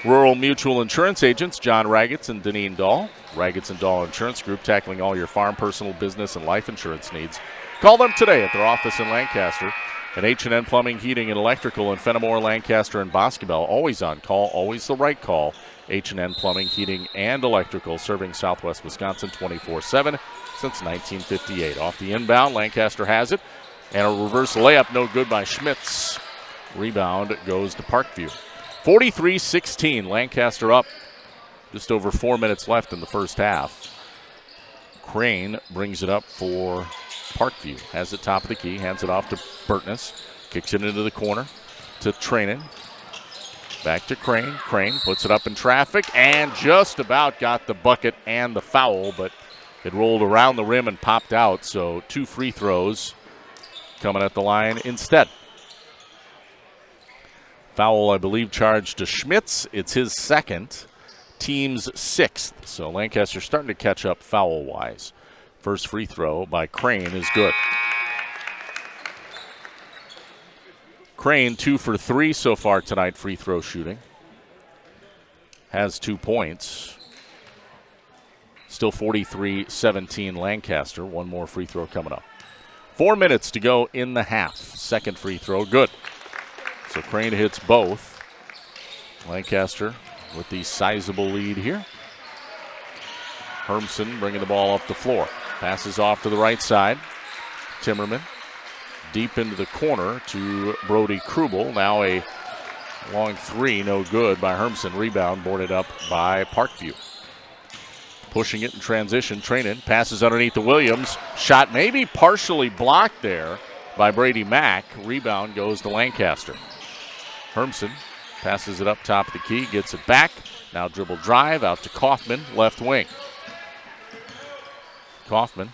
Rural Mutual Insurance agents John Raggets and Deneen Dahl. Raggets and Dahl Insurance Group, tackling all your farm, personal, business, and life insurance needs. Call them today at their office in Lancaster. And H&N Plumbing, Heating, and Electrical in Fenimore, Lancaster, and Boscobel. Always on call, always the right call. H&N Plumbing, Heating, and Electrical, serving Southwest Wisconsin 24/7 since 1958. Off the inbound, Lancaster has it. And a reverse layup, no good by Schmitz. Rebound goes to Parkview. 43-16, Lancaster up. Just over 4 minutes left in the first half. Crane brings it up for Parkview. Has it top of the key, hands it off to Burtness. Kicks it into the corner to Trainin. Back to Crane. Crane puts it up in traffic and just about got the bucket and the foul, but it rolled around the rim and popped out. So 2 free throws coming at the line instead. Foul, I believe, charged to Schmitz. It's his second, team's 6th. So Lancaster starting to catch up foul-wise. First free throw by Crane is good. Crane 2 for 3 so far tonight, free throw shooting. Has 2 points. Still 43-17 Lancaster. One more free throw coming up. 4 minutes to go in the half. Second free throw, good. So Crane hits both. Lancaster with the sizable lead here. Hermson bringing the ball up the floor. Passes off to the right side. Timmerman deep into the corner to Brody Krubel. Now a long three, no good by Hermson. Rebound boarded up by Parkview. Pushing it in transition. Trainin passes underneath to Williams. Shot maybe partially blocked there by Brady Mack. Rebound goes to Lancaster. Hermson passes it up top of the key, gets it back. Now dribble drive out to Kaufman, left wing. Kaufman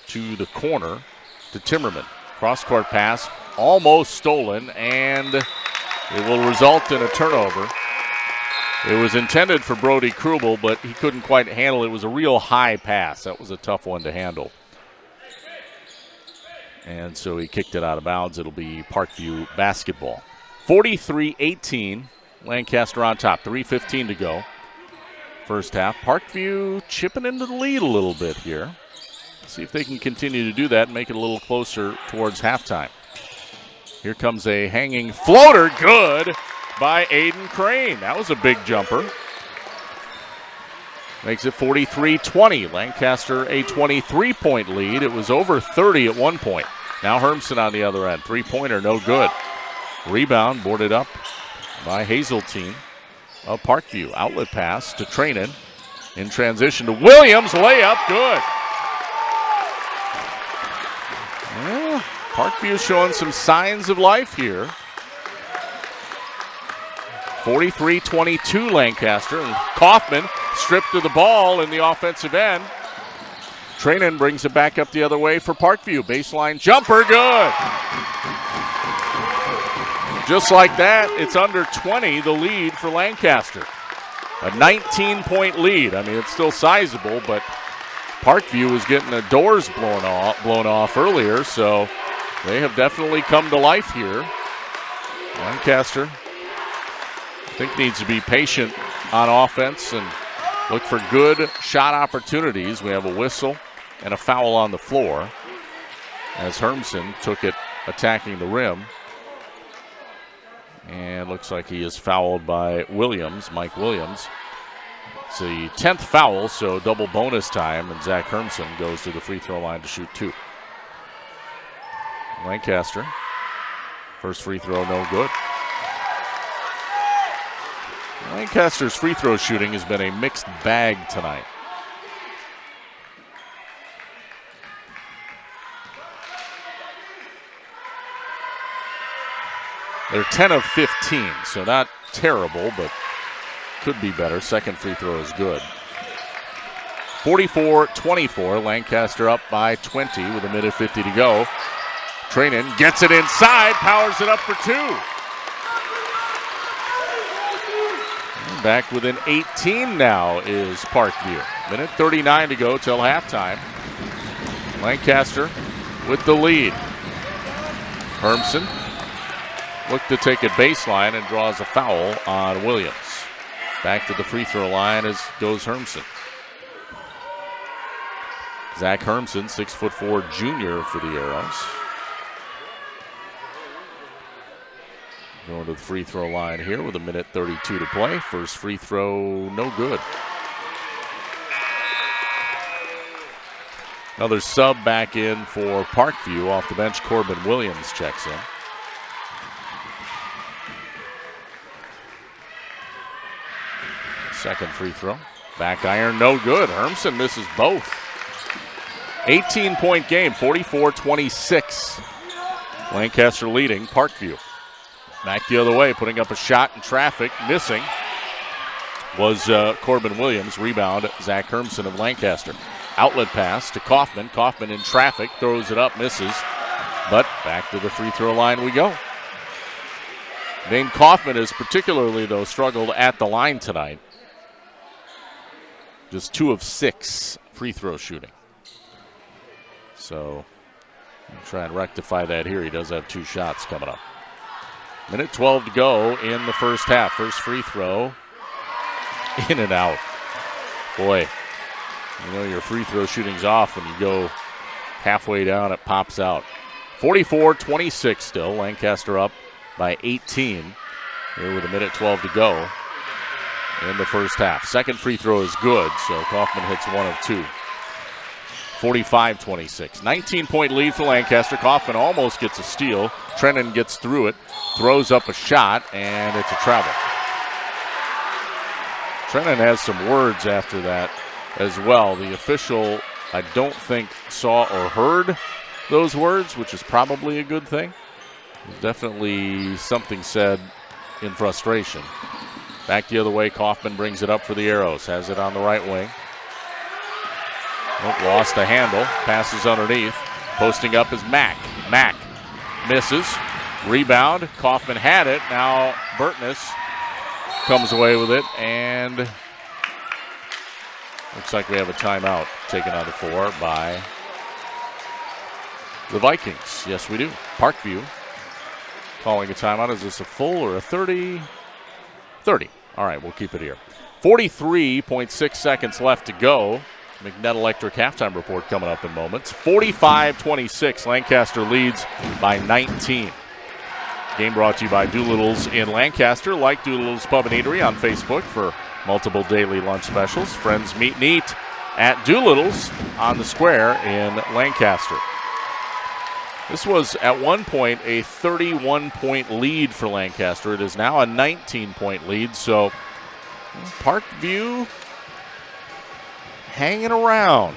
to the corner to Timmerman. Cross-court pass, almost stolen, and it will result in a turnover. It was intended for Brody Krubel, but he couldn't quite handle it. It was a real high pass. That was a tough one to handle. And so he kicked it out of bounds. It'll be Parkview basketball. 43-18, Lancaster on top. 3:15 to go. first half. Parkview chipping into the lead a little bit here. See if they can continue to do that and make it a little closer towards halftime. Here comes a hanging floater. Good by Aiden Crane. That was a big jumper. Makes it 43-20. Lancaster a 23-point lead. It was over 30 at one point. Now Hermson on the other end. Three-pointer, no good. Rebound boarded up by Hazeltine of Parkview. Outlet pass to Trainin. In transition to Williams. Layup, good. Well, Parkview showing some signs of life here. 43-22 Lancaster. And Kaufman stripped of the ball in the offensive end. Trainin brings it back up the other way for Parkview. Baseline jumper, good. Just like that, it's under 20, the lead for Lancaster. A 19-point lead. I mean, it's still sizable, but Parkview was getting the doors blown off earlier, so they have definitely come to life here. Lancaster, I think, needs to be patient on offense and look for good shot opportunities. We have a whistle and a foul on the floor as Hermson took it attacking the rim. And looks like he is fouled by Williams, Mike Williams. It's the 10th foul, so double bonus time, and Zach Hermson goes to the free throw line to shoot two. Lancaster, first free throw, no good. Lancaster's free throw shooting has been a mixed bag tonight. They're 10 of 15, so not terrible, but could be better. Second free throw is good. 44-24, Lancaster up by 20 with a minute 50 to go. Trainin gets it inside, powers it up for two. Back within 18 now is Parkview. Minute 39 to go till halftime. Lancaster with the lead. Hermson looked to take it baseline and draws a foul on Williams. Back to the free throw line as goes Hermson. Zach Hermson, 6'4" junior for the Arrows. Going to the free throw line here with a minute 32 to play. First free throw, no good. Another sub back in for Parkview. Off the bench, Corbin Williams checks in. Second free throw. Back iron, no good. Hermson misses both. 18-point game, 44-26. Lancaster leading Parkview. Back the other way, putting up a shot in traffic, missing, was Corbin Williams. Rebound, Zach Hermson of Lancaster. Outlet pass to Kaufman. Kaufman in traffic, throws it up, misses. But back to the free throw line we go. Dane Kaufman has particularly, though, struggled at the line tonight. Just 2 of 6 free throw shooting. So, I'll try and rectify that here. He does have 2 shots coming up. Minute 12 to go in the first half. First free throw, in and out. Boy, you know your free throw shooting's off when you go halfway down, it pops out. 44-26 still. Lancaster up by 18 here with a minute 12 to go in the first half. Second free throw is good, so Kaufman hits 1 of 2. 45-26. 19-point lead for Lancaster. Kaufman almost gets a steal. Trainin gets through it, throws up a shot, and it's a travel. Trainin has some words after that as well. The official, I don't think, saw or heard those words, which is probably a good thing. Definitely something said in frustration. Back the other way, Kaufman brings it up for the Arrows. Has it on the right wing. Oh, lost the handle. Passes underneath. Posting up is Mack. Mack misses. Rebound. Kaufman had it. Now Burtness comes away with it. And looks like we have a timeout taken on the floor by the Vikings. Yes, we do. Parkview calling a timeout. Is this a full or a 30? 30. All right, we'll keep it here. 43.6 seconds left to go. McNett Electric halftime report coming up in moments. 45-26, Lancaster leads by 19. Game brought to you by Doolittle's in Lancaster. Like Doolittle's Pub and Eatery on Facebook for multiple daily lunch specials. Friends meet and eat at Doolittle's on the square in Lancaster. This was at one point a 31-point lead for Lancaster. It is now a 19-point lead, so Parkview hanging around.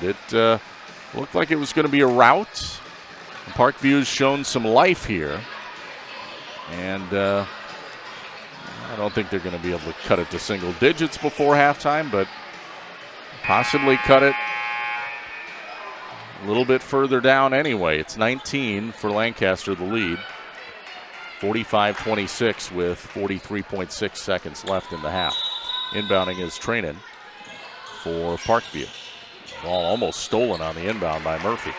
It looked like it was going to be a rout. Parkview's shown some life here, and I don't think they're going to be able to cut it to single digits before halftime, but possibly cut it a little bit further down anyway. It's 19 for Lancaster, the lead. 45-26 with 43.6 seconds left in the half. Inbounding is Trainin for Parkview. Ball almost stolen on the inbound by Murphy.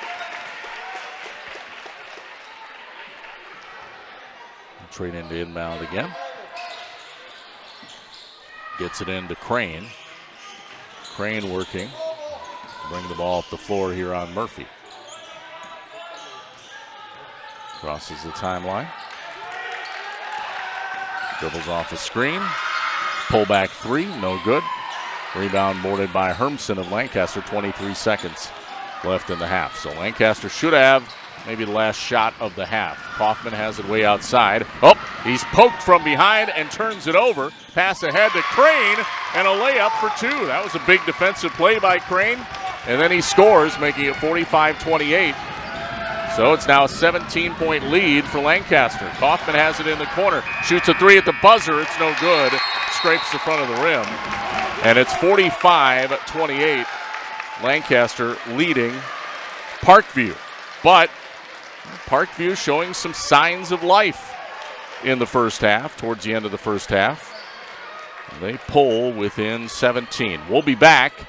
Trainin to inbound again. Gets it into Crane. Crane working. Bring the ball up the floor here on Murphy. Crosses the timeline. Dribbles off a screen. Pull back three, no good. Rebound boarded by Hermson of Lancaster. 23 seconds left in the half. So Lancaster should have maybe the last shot of the half. Kaufman has it way outside. Oh, he's poked from behind and turns it over. Pass ahead to Crane and a layup for two. That was a big defensive play by Crane. And then he scores, making it 45-28. So it's now a 17-point lead for Lancaster. Kaufman has it in the corner. Shoots a three at the buzzer. It's no good. Scrapes the front of the rim. And it's 45-28. Lancaster leading Parkview. But Parkview showing some signs of life in the first half, towards the end of the first half. They pull within 17. We'll be back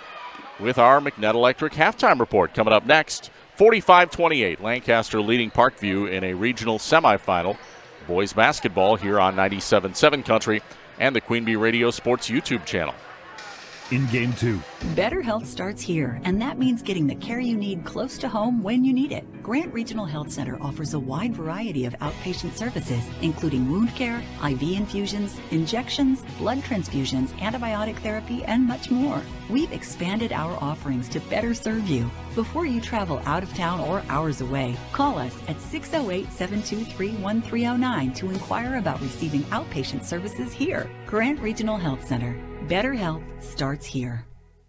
with our McNett Electric halftime report coming up next. 45-28, Lancaster leading Parkview in a regional semifinal. Boys basketball here on 97.7 Country and the Queen Bee Radio Sports YouTube channel. In game two. Better health starts here, and that means getting the care you need close to home when you need it. Grant Regional Health Center offers a wide variety of outpatient services, including wound care, IV infusions, injections, blood transfusions, antibiotic therapy, and much more. We've expanded our offerings to better serve you. Before you travel out of town or hours away, call us at 608-723-1309 to inquire about receiving outpatient services here. Grant Regional Health Center. Better health starts here.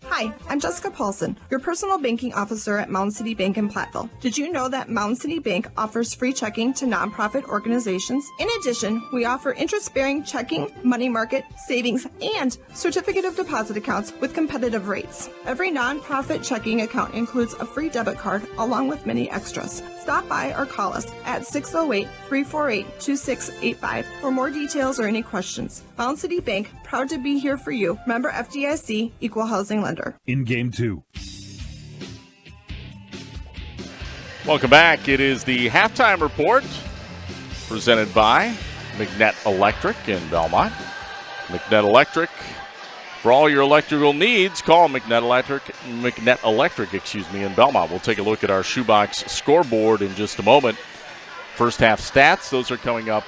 Hi, I'm Jessica Paulson, your personal banking officer at Mound City Bank in Platteville. Did you know that Mound City Bank offers free checking to nonprofit organizations? In addition, we offer interest-bearing checking, money market, savings, and certificate of deposit accounts with competitive rates. Every nonprofit checking account includes a free debit card along with many extras. Stop by or call us at 608-348-2685 for more details or any questions. Mound City Bank, proud to be here for you. Member FDIC, Equal Housing Lender. In game two. Welcome back. It is the halftime report presented by McNett Electric in Belmont. McNett Electric, for all your electrical needs, call McNett Electric, in Belmont. We'll take a look at our shoebox scoreboard in just a moment. First half stats, those are coming up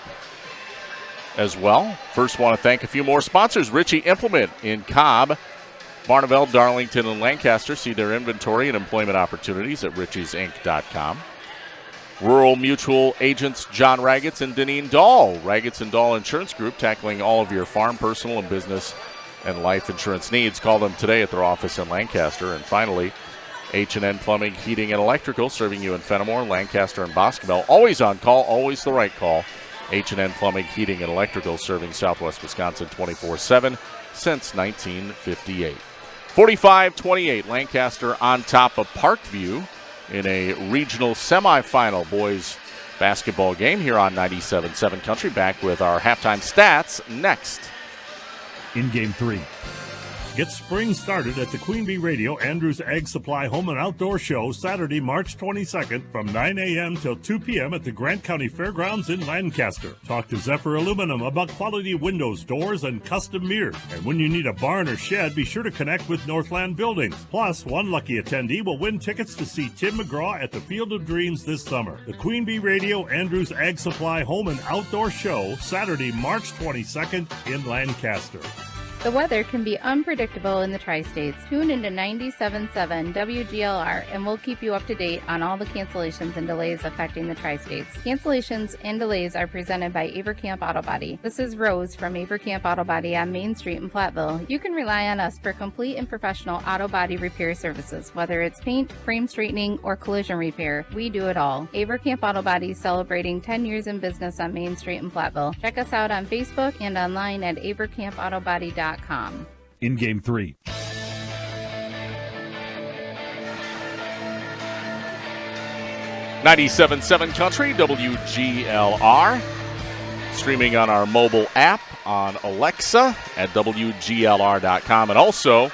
as well. First, want to thank a few more sponsors. Ritchie Implement in Cobb, Barneveld, Darlington, and Lancaster. See their inventory and employment opportunities at richiesinc.com. Rural Mutual agents John Raggets and Deneen Dahl. Raggets and Dahl Insurance Group, tackling all of your farm, personal, and business and life insurance needs. Call them today at their office in Lancaster. And finally, H&N Plumbing, Heating, and Electrical, serving you in Fenimore, Lancaster, and Boscobel. Always on call, always the right call. H&N Plumbing, Heating, and Electrical, serving Southwest Wisconsin 24/7 since 1958. 45-28, Lancaster on top of Parkview in a regional semifinal boys basketball game here on 97.7 Country. Back with our halftime stats next. In game three. Get spring started at the Queen Bee Radio Andrews Ag Supply Home and Outdoor Show Saturday, March 22nd from 9 a.m. till 2 p.m. at the Grant County Fairgrounds in Lancaster. Talk to Zephyr Aluminum about quality windows, doors, and custom mirrors. And when you need a barn or shed, be sure to connect with Northland Buildings. Plus, one lucky attendee will win tickets to see Tim McGraw at the Field of Dreams this summer. The Queen Bee Radio Andrews Ag Supply Home and Outdoor Show Saturday, March 22nd in Lancaster. The weather can be unpredictable in the Tri-States. Tune into 97.7 WGLR and we'll keep you up to date on all the cancellations and delays affecting the Tri-States. Cancellations and delays are presented by Avercamp Auto Body. This is Rose from Avercamp Auto Body on Main Street in Platteville. You can rely on us for complete and professional auto body repair services, whether it's paint, frame straightening, or collision repair. We do it all. Avercamp Auto Body is celebrating 10 years in business on Main Street in Platteville. Check us out on Facebook and online at avercampautobody.com. In Game 3. .97.7 Country, WGLR. Streaming on our mobile app on Alexa at WGLR.com. And also,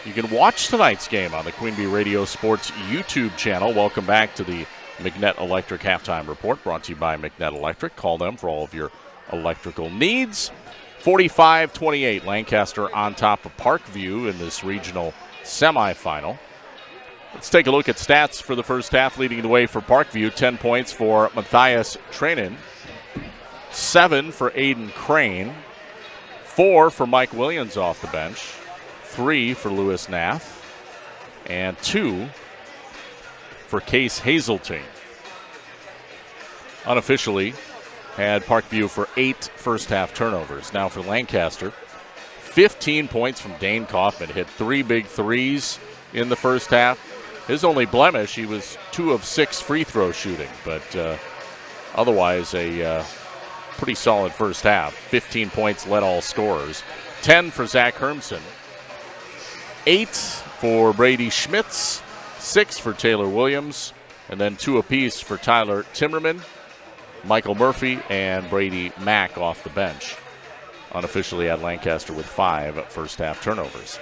you can watch tonight's game on the Queen Bee Radio Sports YouTube channel. Welcome back to the McNett Electric Halftime Report, brought to you by McNett Electric. Call them for all of your electrical needs. 45-28, Lancaster on top of Parkview in this regional semifinal. Let's take a look at stats for the first half. Leading the way for Parkview, 10 points for Matthias Trainin, 7 for Aiden Crane, 4 for Mike Williams off the bench, 3 for Lewis Nath, and 2 for Case Hazeltine. Unofficially, had Parkview for 8 first-half turnovers. Now for Lancaster, 15 points from Dane Kaufman. Hit 3 big threes in the first half. His only blemish, he was 2 of 6 free throw shooting, but otherwise a pretty solid first half. 15 points, led all scorers. 10 for Zach Hermson. 8 for Brady Schmitz. 6 for Taylor Williams. And then 2 apiece for Tyler Timmerman, Michael Murphy, and Brady Mack off the bench. Unofficially at Lancaster with 5 first-half turnovers.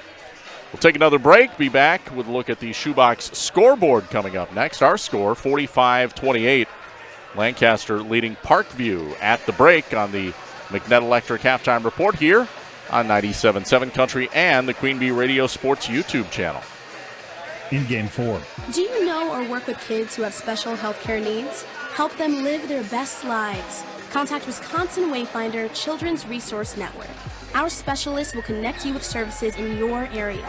We'll take another break, be back with a look at the Shoebox scoreboard coming up next. Our score, 45-28. Lancaster leading Parkview at the break on the McNett Electric Halftime Report here on 97.7 Country and the Queen Bee Radio Sports YouTube channel. In Game 4. Do you know or work with kids who have special healthcare needs? Help them live their best lives. Contact Wisconsin Wayfinder Children's Resource Network. Our specialists will connect you with services in your area.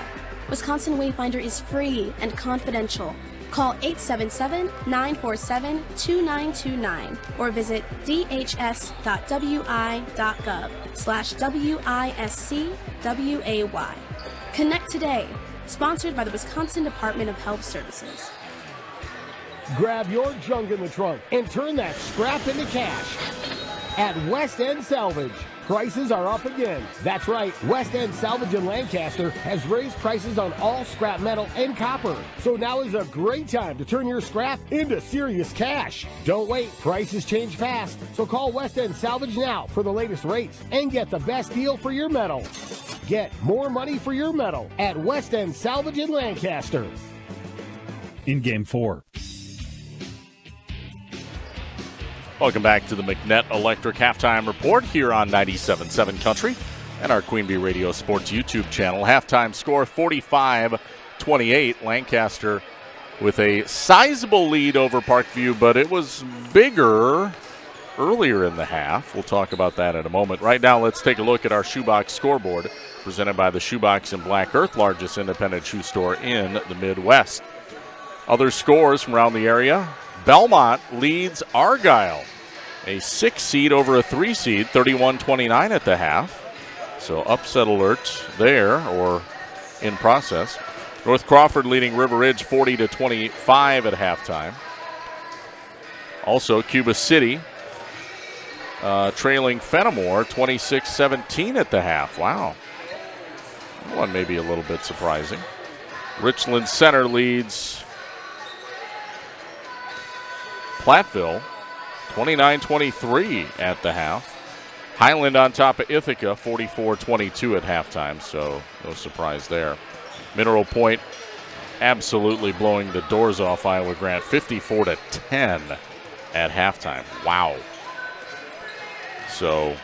Wisconsin Wayfinder is free and confidential. Call 877-947-2929 or visit dhs.wi.gov/WISCWAY. Connect today. Sponsored by the Wisconsin Department of Health Services. Grab your junk in the trunk and turn that scrap into cash at West End Salvage. Prices are up again. That's right, West End Salvage in Lancaster has raised prices on all scrap metal and copper. So now is a great time to turn your scrap into serious cash. Don't wait, prices change fast. So call West End Salvage now for the latest rates and get the best deal for your metal. Get more money for your metal at West End Salvage in Lancaster. In Game 4. Welcome back to the McNett Electric Halftime Report here on 97.7 Country and our Queen Bee Radio Sports YouTube channel. Halftime score 45-28. Lancaster with a sizable lead over Parkview, but it was bigger earlier in the half. We'll talk about that in a moment. Right now, let's take a look at our Shoebox scoreboard presented by the Shoebox in Black Earth, largest independent shoe store in the Midwest. Other scores from around the area. Belmont leads Argyle, a 6 seed over a 3 seed, 31-29 at the half. So upset alert there, or in process. North Crawford leading River Ridge 40-25 at halftime. Also Cuba City trailing Fenimore 26-17 at the half. Wow. That one may be a little bit surprising. Richland Center leads Platteville 29-23 at the half. Highland on top of Ithaca, 44-22 at halftime, so no surprise there. Mineral Point absolutely blowing the doors off Iowa Grant, 54-10 at halftime. Wow. So,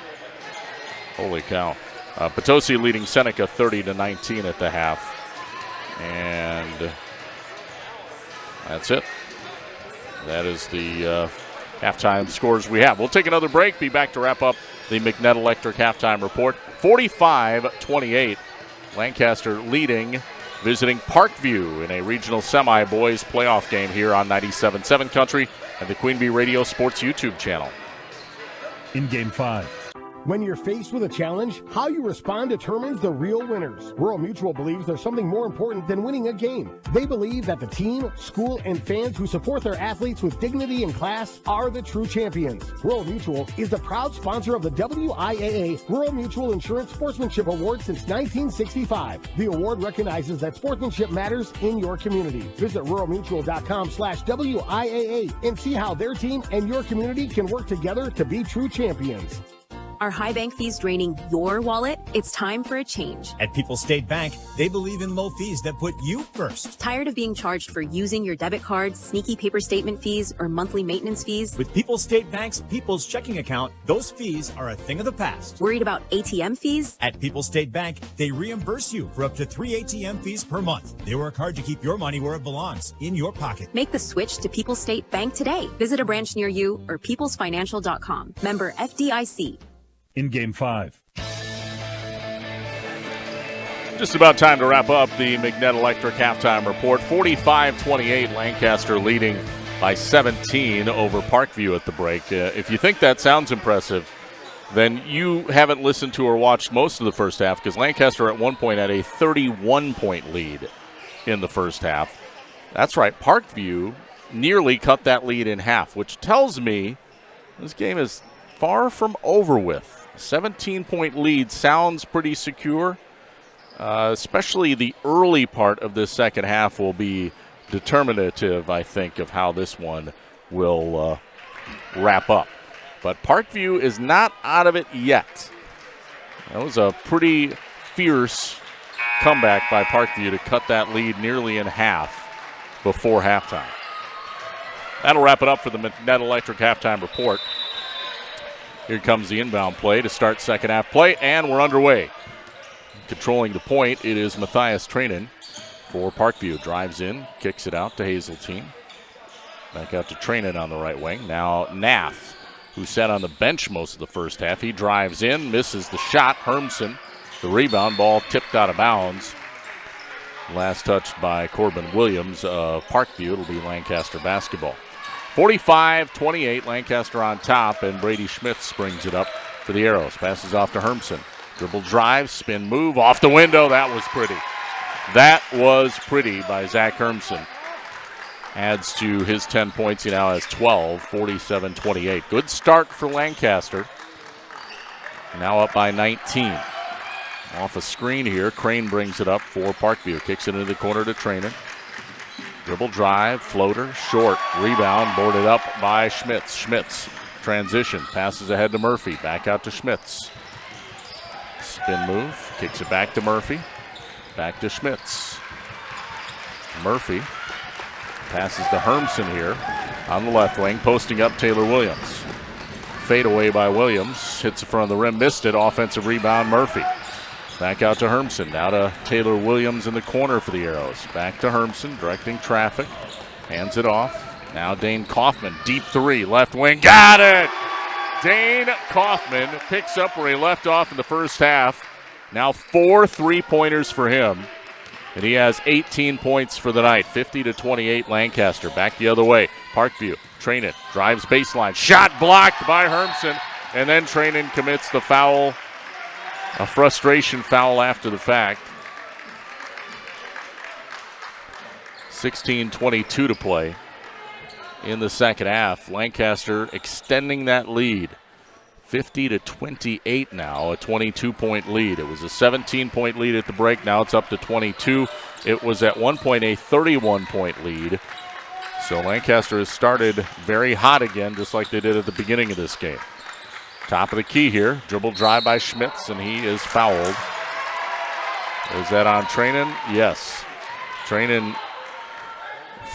holy cow. Potosi leading Seneca 30-19 at the half. And that's it. That is the halftime scores we have. We'll take another break, be back to wrap up the McNett Electric halftime report. 45-28, Lancaster leading, visiting Parkview in a regional semi-boys playoff game here on 97.7 Country and the Queen Bee Radio Sports YouTube channel. In Game 5. When you're faced with a challenge, how you respond determines the real winners. Rural Mutual believes there's something more important than winning a game. They believe that the team, school, and fans who support their athletes with dignity and class are the true champions. Rural Mutual is the proud sponsor of the WIAA Rural Mutual Insurance Sportsmanship Award since 1965. The award recognizes that sportsmanship matters in your community. Visit ruralmutual.com/WIAA and see how their team and your community can work together to be true champions. Are high bank fees draining your wallet? It's time for a change. At People's State Bank, they believe in low fees that put you first. Tired of being charged for using your debit card, sneaky paper statement fees, or monthly maintenance fees? With People's State Bank's People's Checking Account, those fees are a thing of the past. Worried about ATM fees? At People's State Bank, they reimburse you for up to 3 ATM fees per month. They work hard to keep your money where it belongs, in your pocket. Make the switch to People's State Bank today. Visit a branch near you or peoplesfinancial.com. Member FDIC. In Game 5. Just about time to wrap up the McNett Electric halftime report. 45-28, Lancaster leading by 17 over Parkview at the break. If you think that sounds impressive, then you haven't listened to or watched most of the first half, because Lancaster at one point had a 31-point lead in the first half. That's right, Parkview nearly cut that lead in half, which tells me this game is far from over with. 17-point lead sounds pretty secure. Especially the early part of this second half will be determinative, I think, of how this one will wrap up. But Parkview is not out of it yet. That was a pretty fierce comeback by Parkview to cut that lead nearly in half before halftime. That'll wrap it up for the McNett Electric halftime report. Here comes the inbound play to start second half play, and we're underway. Controlling the point, it is Matthias Trainin for Parkview. Drives in, kicks it out to Hazeltine. Back out to Trainin on the right wing. Now Nath, who sat on the bench most of the first half. He drives in, misses the shot. Hermsen, the rebound, ball tipped out of bounds. Last touched by Corbin Williams of Parkview. It'll be Lancaster basketball. 45-28, Lancaster on top, and Brady Schmitz brings it up for the Arrows. Passes off to Hermsen. Dribble drive, spin move, off the window. That was pretty. That was pretty by Zach Hermsen. Adds to his 10 points. He now has 12, 47-28. Good start for Lancaster. Now up by 19. Off a screen here, Crane brings it up for Parkview. Kicks it into the corner to Trainer. Dribble drive, floater, short, rebound, boarded up by Schmitz. Schmitz, transition, passes ahead to Murphy, back out to Schmitz. Spin move, kicks it back to Murphy, back to Schmitz. Murphy passes to Hermsen here on the left wing, posting up Taylor Williams. Fade away by Williams, hits the front of the rim, missed it, offensive rebound, Murphy. Back out to Hermsen. Now to Taylor Williams in the corner for the Arrows. Back to Hermsen, directing traffic. Hands it off. Now Dane Kaufman, deep three, left wing. Got it! Dane Kaufman picks up where he left off in the first half. Now 4 3-pointers for him. And he has 18 points for the night. 50-28 Lancaster. Back the other way. Parkview, Trainin, drives baseline. Shot blocked by Hermsen. And then Trainin commits the foul. A frustration foul after the fact. 16:22 to play in the second half. Lancaster extending that lead. 50-28 now, a 22-point lead. It was a 17-point lead at the break. Now it's up to 22. It was at one point a 31-point lead. So Lancaster has started very hot again, just like they did at the beginning of this game. Top of the key here. Dribble drive by Schmitz, and he is fouled. Is that on Trainin? Yes. Trainin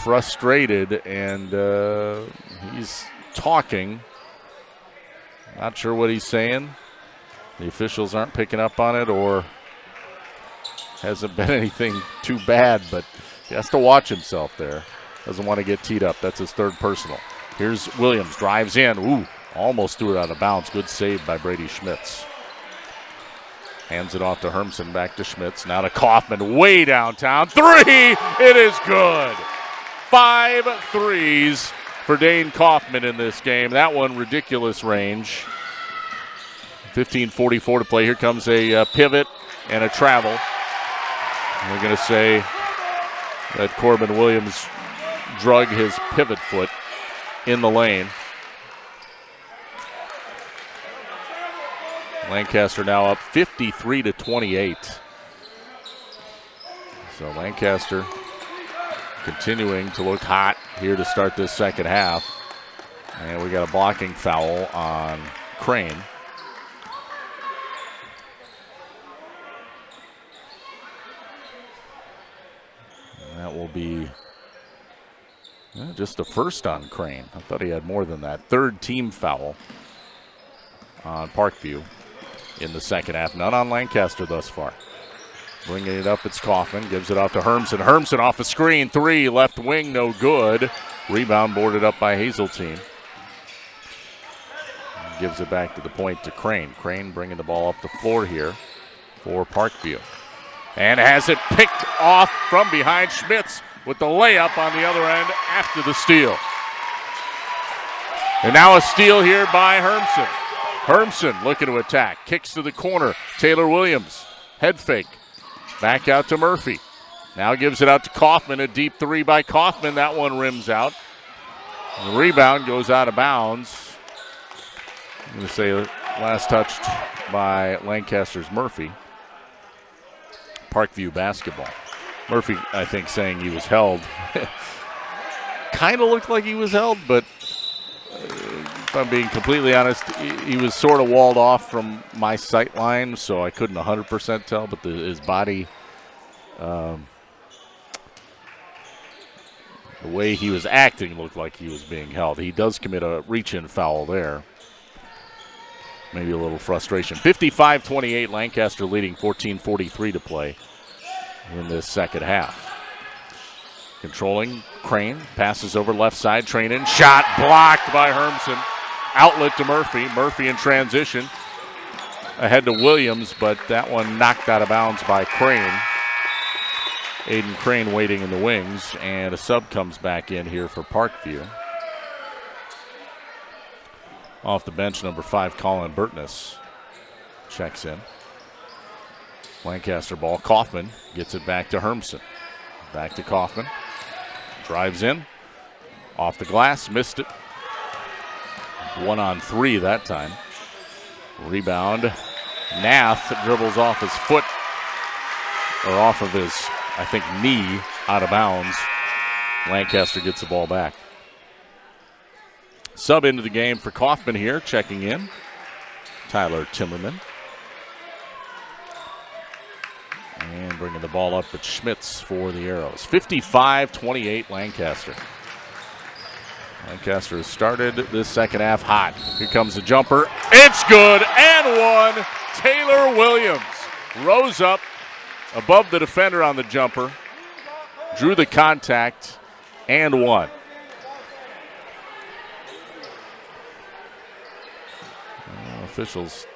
frustrated, and he's talking. Not sure what he's saying. The officials aren't picking up on it, or hasn't been anything too bad, but he has to watch himself there. Doesn't want to get teed up. That's his third personal. Here's Williams, drives in. Ooh, almost threw it out of bounds. Good save by Brady Schmitz. Hands it off to Hermsen, back to Schmitz. Now to Kaufman, way downtown. Three! It is good. 5 threes for Dane Kaufman in this game. That one, ridiculous range. 15:44 to play. Here comes a pivot and a travel. We're going to say that Corbin Williams drug his pivot foot in the lane. Lancaster now up 53-28. So Lancaster continuing to look hot here to start this second half. And we got a blocking foul on Crane. And that will be just the first on Crane. I thought he had more than that. Third team foul on Parkview in the second half. None on Lancaster thus far. Bringing it up, it's Kaufman. Gives it off to Hermsen. Hermsen off a screen. 3, left wing, no good. Rebound boarded up by Hazeltine. Gives it back to the point to Crane. Crane bringing the ball up the floor here for Parkview. And has it picked off from behind. Schmitz with the layup on the other end after the steal. And now a steal here by Hermsen. Hermsen looking to attack. Kicks to the corner. Taylor Williams. Head fake. Back out to Murphy. Now gives it out to Kaufman. A deep 3 by Kaufman. That one rims out. The rebound goes out of bounds. I'm going to say last touched by Lancaster's Murphy. Parkview basketball. Murphy, I think, saying he was held. Kind of looked like he was held, but if I'm being completely honest, he was sort of walled off from my sight line, so I couldn't 100% tell, but his body, the way he was acting looked like he was being held. He does commit a reach-in foul there. Maybe a little frustration. 55-28, Lancaster leading, 14:43 to play in this second half. Controlling, Crane, passes over left side, Trainin, shot blocked by Hermsen. Outlet to Murphy. Murphy in transition. Ahead to Williams, but that one knocked out of bounds by Crane. Aiden Crane waiting in the wings, and a sub comes back in here for Parkview. Off the bench, number 5, Colin Burtness checks in. Lancaster ball. Kaufman gets it back to Hermsen. Back to Kaufman. Drives in. Off the glass. Missed it. 1 on 3 that time. Rebound. Nath dribbles off his foot, or off of his, I think, knee, out of bounds. Lancaster gets the ball back. Sub into the game for Kaufman here, checking in. Tyler Timmerman. And bringing the ball up at Schmitz for the Arrows. 55-28 Lancaster. Lancaster has started this second half hot. Here comes the jumper. It's good, and 1. Taylor Williams rose up above the defender on the jumper, drew the contact, and 1. Officials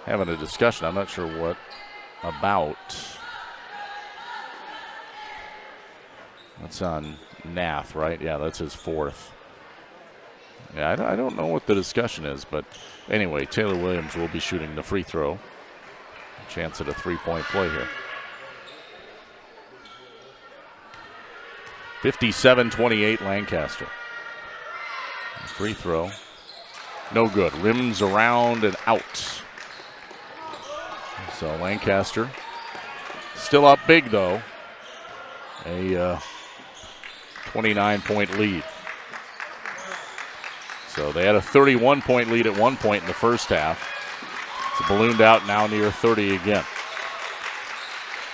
having a discussion. I'm not sure what about. That's on Nath, right? Yeah, that's his 4th. Yeah, I don't know what the discussion is, but anyway, Taylor Williams will be shooting the free throw. Chance at a 3-point play here. 57-28 Lancaster. Free throw. No good. Rims around and out. So Lancaster still up big, though. A 29-point lead. So they had a 31-point lead at one point in the first half. It's ballooned out now near 30 again.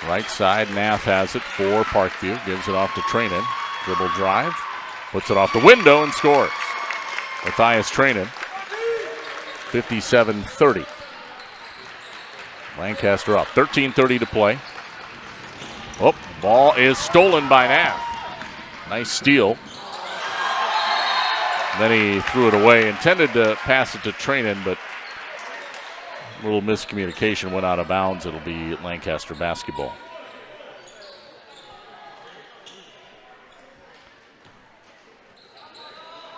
Right side, Nath has it for Parkview. Gives it off to Trainin. Dribble drive. Puts it off the window and scores. Matthias Trainin. 57-30. Lancaster up. 13:30 to play. Oh, ball is stolen by Nath. Nice steal. Then he threw it away. Intended to pass it to Trainin, but a little miscommunication, went out of bounds. It'll be Lancaster basketball.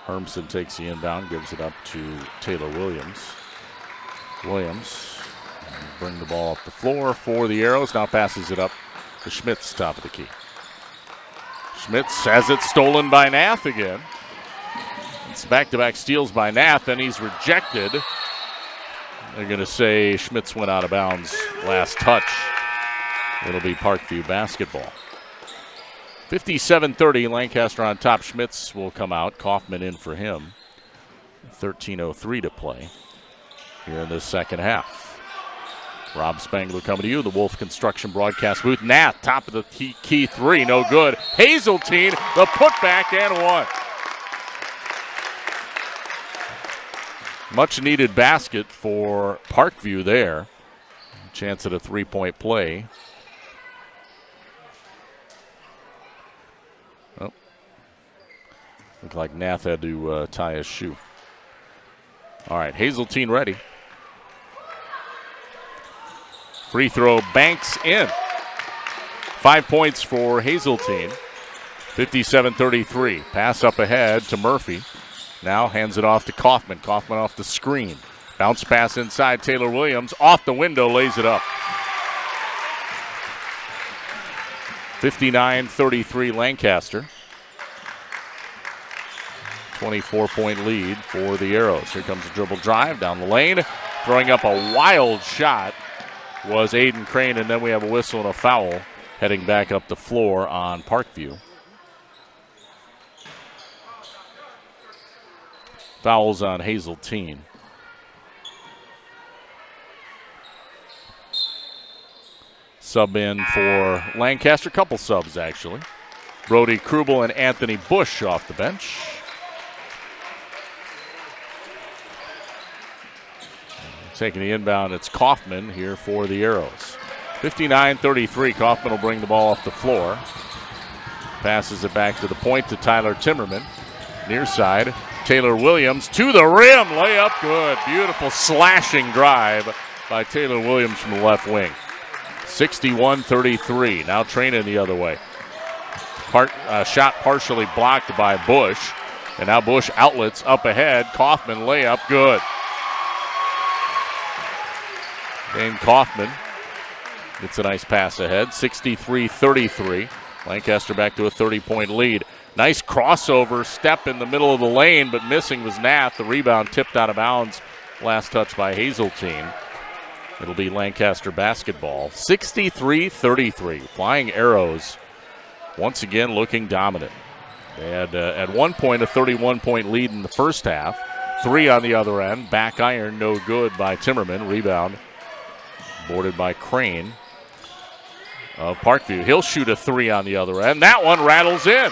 Hermson takes the inbound, gives it up to Taylor Williams. Williams bring the ball up the floor for the Arrows. Now passes it up to Schmitz, top of the key. Schmitz has it stolen by Nath again. It's back-to-back steals by Nath, and he's rejected. They're going to say Schmitz went out of bounds last touch. It'll be Parkview basketball. 57-30, Lancaster on top. Schmitz will come out. Kaufman in for him. 13:03 to play here in this second half. Rob Spangler coming to you, the Wolf Construction broadcast booth. Nath, top of the key three, no good. Hazeltine, the putback, and one. Much needed basket for Parkview there. Chance at a three-point play. Oh. Looked like Nath had to tie his shoe. All right, Hazeltine ready. Free throw banks in. 5 points for Hazeltine. 57-33. Pass up ahead to Murphy. Now hands it off to Kaufman. Kaufman off the screen. Bounce pass inside. Taylor Williams off the window, lays it up. 59-33 Lancaster. 24-point lead for the Arrows. Here comes a dribble drive down the lane. Throwing up a wild shot was Aiden Crane, and then we have a whistle and a foul heading back up the floor on Parkview. Fouls on Hazeltine. Sub in for Lancaster. Couple subs, actually. Brody Krubel and Anthony Bush off the bench. Taking the inbound, it's Kaufman here for the Arrows. 59-33, Kaufman will bring the ball off the floor. Passes it back to the point to Tyler Timmerman. Near side, Taylor Williams to the rim, layup good. Beautiful slashing drive by Taylor Williams from the left wing. 61-33, now Trainin the other way. Shot partially blocked by Bush, and now Bush outlets up ahead. Kaufman layup good. Dane Kaufman gets a nice pass ahead. 63-33. Lancaster back to a 30-point lead. Nice crossover step in the middle of the lane, but missing was Nath. The rebound tipped out of bounds. Last touch by Hazeltine. It'll be Lancaster basketball. 63-33. Flying Arrows once again looking dominant. They had at one point a 31-point lead in the first half. 3 on the other end. Back iron, no good by Timmerman. Rebound boarded by Crane of Parkview. He'll shoot a 3 on the other end. That one rattles in.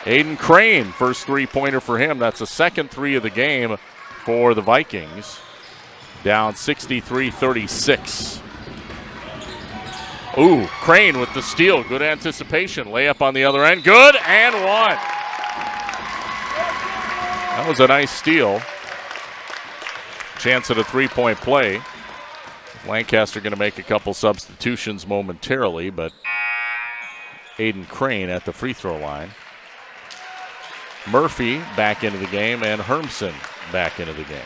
Aiden Crane, first three-pointer for him. That's the second 3 of the game for the Vikings. Down 63-36. Ooh, Crane with the steal. Good anticipation. Layup on the other end. Good, and one. That was a nice steal. Chance at a three-point play. Lancaster going to make a couple substitutions momentarily, but Aiden Crane at the free throw line. Murphy back into the game, and Hermson back into the game.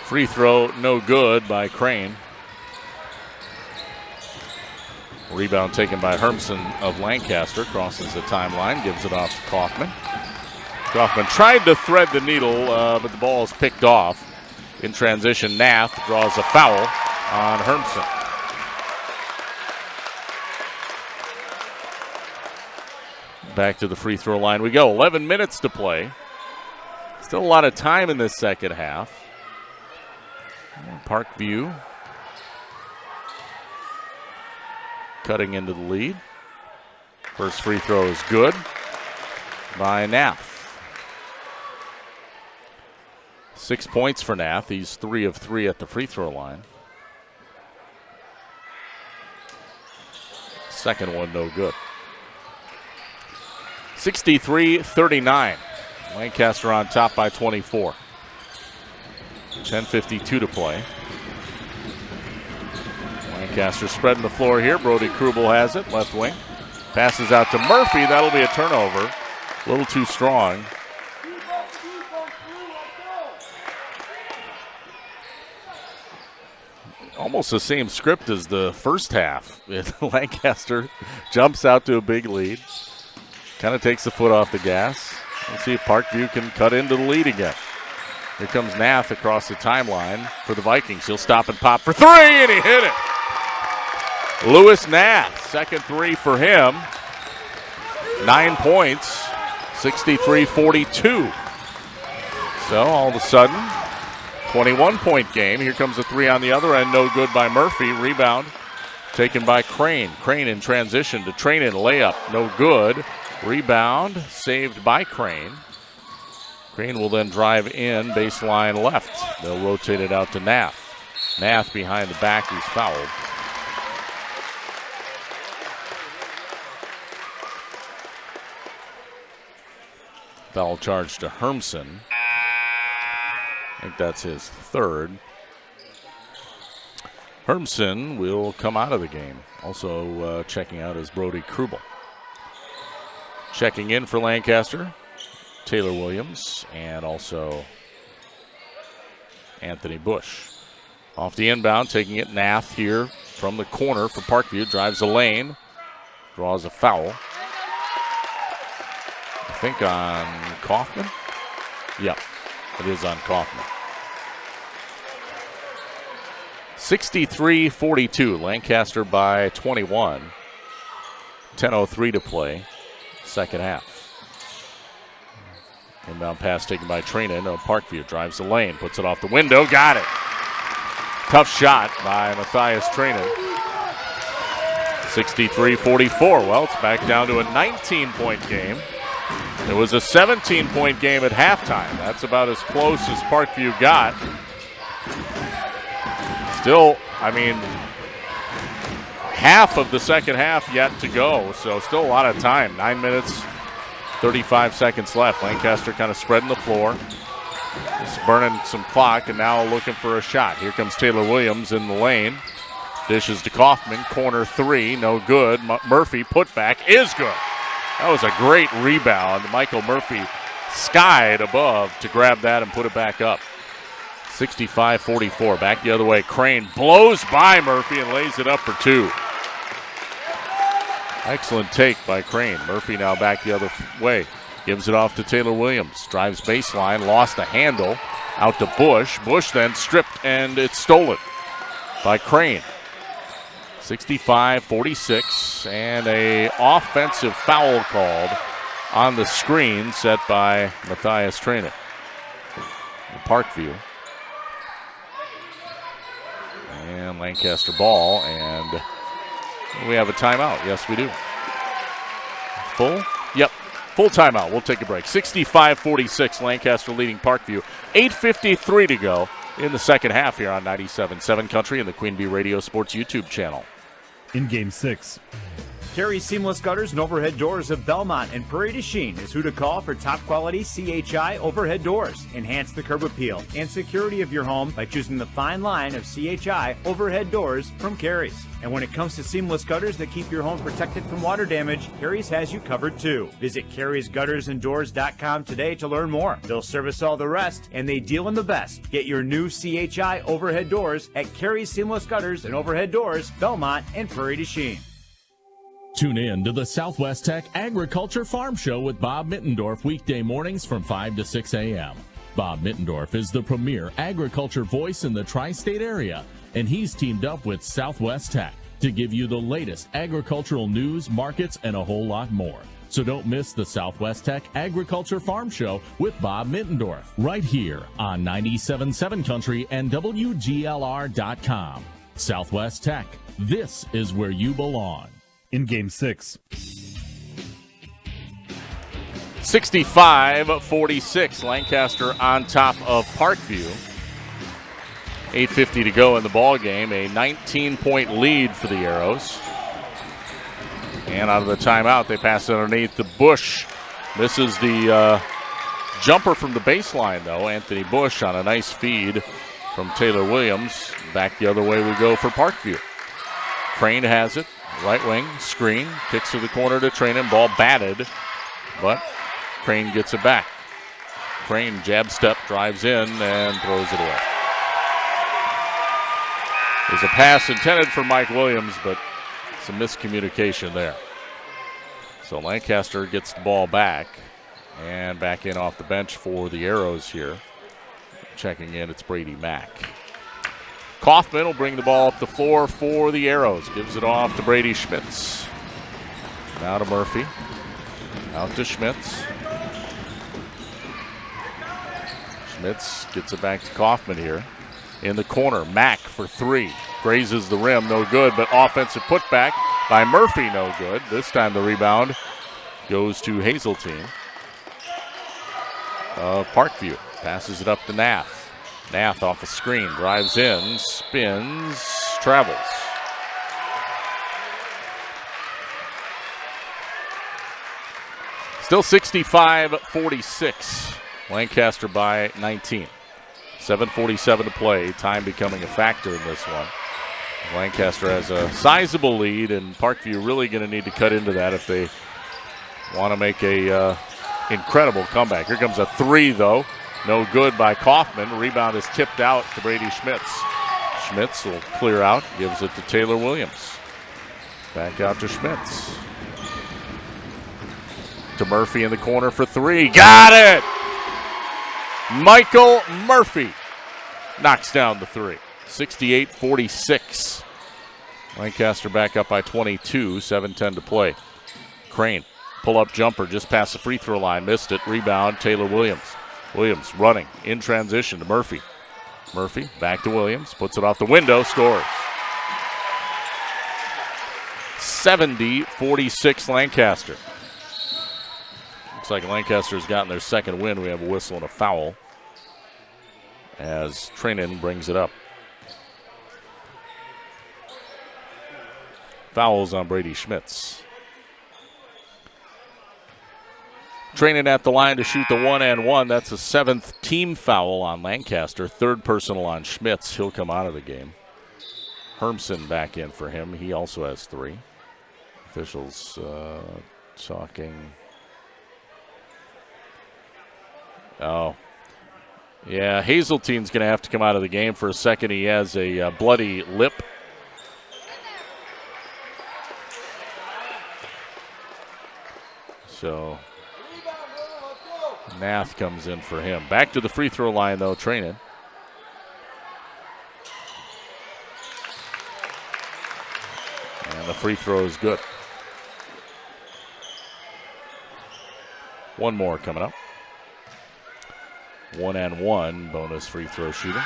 Free throw no good by Crane. Rebound taken by Hermsen of Lancaster. Crosses the timeline, gives it off to Kaufman. Kaufman tried to thread the needle, but the ball is picked off. In transition, Nath draws a foul on Hermsen. Back to the free throw line we go. 11 minutes to play. Still a lot of time in this second half. Parkview cutting into the lead. First free throw is good by Nath. 6 points for Nath. He's 3 of 3 at the free throw line. Second one, no good. 63-39. Lancaster on top by 24. 10:52 to play. Lancaster spreading the floor here. Brody Krubel has it, left wing. Passes out to Murphy. That'll be a turnover. A little too strong. Almost the same script as the first half. Lancaster jumps out to a big lead. Kind of takes the foot off the gas. Let's see if Parkview can cut into the lead again. Here comes Nath across the timeline for the Vikings. He'll stop and pop for 3, and he hit it. Lewis Nath, second 3 for him. 9 points, 63-42. So all of a sudden, 21-point game. Here comes a 3 on the other end, no good by Murphy. Rebound taken by Crane. Crane in transition to Trainin, layup, no good. Rebound saved by Crane. Crane will then drive in, baseline left. They'll rotate it out to Nath. Nath behind the back, he's fouled. Foul charge to Hermsen. I think that's his third. Hermsen will come out of the game. Also checking out is Brody Krubel. Checking in for Lancaster, Taylor Williams, and also Anthony Bush. Off the inbound, taking it Nath here from the corner for Parkview. Drives the lane, draws a foul. I think on Kaufman? Yep, it is on Kaufman. 63-42, Lancaster by 21. 10:03 to play, second half. Inbound pass taken by Trainin. Parkview drives the lane, puts it off the window, got it. Tough shot by Matthias Trainin. 63-44. Well, it's back down to a 19-point game. It was a 17-point game at halftime. That's about as close as Parkview got. Still, I mean, half of the second half yet to go, so still a lot of time. 9 minutes, 35 seconds left. Lancaster kind of spreading the floor. Just burning some clock and now looking for a shot. Here comes Taylor Williams in the lane. Dishes to Kaufman, corner 3, no good. Murphy, putback, is good. That was a great rebound. Michael Murphy skied above to grab that and put it back up. 65-44, back the other way. Crane blows by Murphy and lays it up for 2. Excellent take by Crane. Murphy now back the other way. Gives it off to Taylor Williams. Drives baseline, lost the handle. Out to Bush. Bush then stripped, and it's stolen by Crane. 65-46, and a offensive foul called on the screen set by Matthias Trainin. Parkview. And Lancaster ball, and we have a timeout. Yes, we do. Full? Yep. Full timeout. We'll take a break. 65-46, Lancaster leading Parkview. 8:53 to go in the second half here on 97.7 Country and the Queen Bee Radio Sports YouTube channel. In Game 6. Carey Seamless Gutters and Overhead Doors of Belmont and Prairie du Chien is who to call for top quality CHI overhead doors. Enhance the curb appeal and security of your home by choosing the fine line of CHI overhead doors from Carey's. And when it comes to seamless gutters that keep your home protected from water damage, Carey's has you covered too. Visit Carey'sGuttersandDoors.com today to learn more. They'll service all the rest, and they deal in the best. Get your new CHI overhead doors at Carey's Seamless Gutters and Overhead Doors, Belmont and Prairie du Chien. Tune in to the Southwest Tech Agriculture Farm Show with Bob Mittendorf weekday mornings from 5 to 6 a.m. Bob Mittendorf is the premier agriculture voice in the tri-state area, and he's teamed up with Southwest Tech to give you the latest agricultural news, markets, and a whole lot more. So don't miss the Southwest Tech Agriculture Farm Show with Bob Mittendorf right here on 97.7 Country and WGLR.com. Southwest Tech, this is where you belong. In Game 6. 65-46, Lancaster on top of Parkview. 8:50 to go in the ball game. A 19-point lead for the Arrows. And out of the timeout, they pass it underneath the Bush. Misses the jumper from the baseline, though. Anthony Bush on a nice feed from Taylor Williams. Back the other way we go for Parkview. Crane has it. Right wing, screen, kicks to the corner to Trainin. Ball batted, but Crane gets it back. Crane jab step, drives in, and throws it away. There's a pass intended for Mike Williams, but some miscommunication there. So Lancaster gets the ball back, and back in off the bench for the Arrows here. Checking in, it's Brady Mack. Kaufman will bring the ball up the floor for the Arrows. Gives it off to Brady Schmitz. Now to Murphy. Out to Schmitz. Schmitz gets it back to Kaufman here. In the corner, Mack for three. Grazes the rim, no good, but offensive putback by Murphy, no good. This time the rebound goes to Hazeltine of Parkview. Passes it up to Nath. Nath off a screen, drives in, spins, travels. Still 65-46. Lancaster by 19. 7:47 to play. Time becoming a factor in this one. Lancaster has a sizable lead, and Parkview really going to need to cut into that if they want to make a incredible comeback. Here comes a three, though. No good by Kaufman. Rebound is tipped out to Brady Schmitz. Schmitz will clear out, gives it to Taylor Williams. Back out to Schmitz. To Murphy in the corner for three. Got it! Michael Murphy knocks down the three. 68-46. Lancaster back up by 22, 7:10 to play. Crane, pull-up jumper just past the free throw line. Missed it. Rebound, Taylor Williams. Williams running in transition to Murphy. Murphy back to Williams. Puts it off the window. Scores. 70-46 Lancaster. Looks like Lancaster's gotten their second win. We have a whistle and a foul as Trainin brings it up. Fouls on Brady Schmitz. Trainin at the line to shoot the 1-and-1. That's the seventh team foul on Lancaster. Third personal on Schmitz. He'll come out of the game. Hermson back in for him. He also has three. Officials talking. Oh. Yeah, Hazeltine's going to have to come out of the game for a second. He has a bloody lip. So Nath comes in for him. Back to the free throw line, though, Trainin. And the free throw is good. One more coming up. 1-and-1 bonus free throw shooting.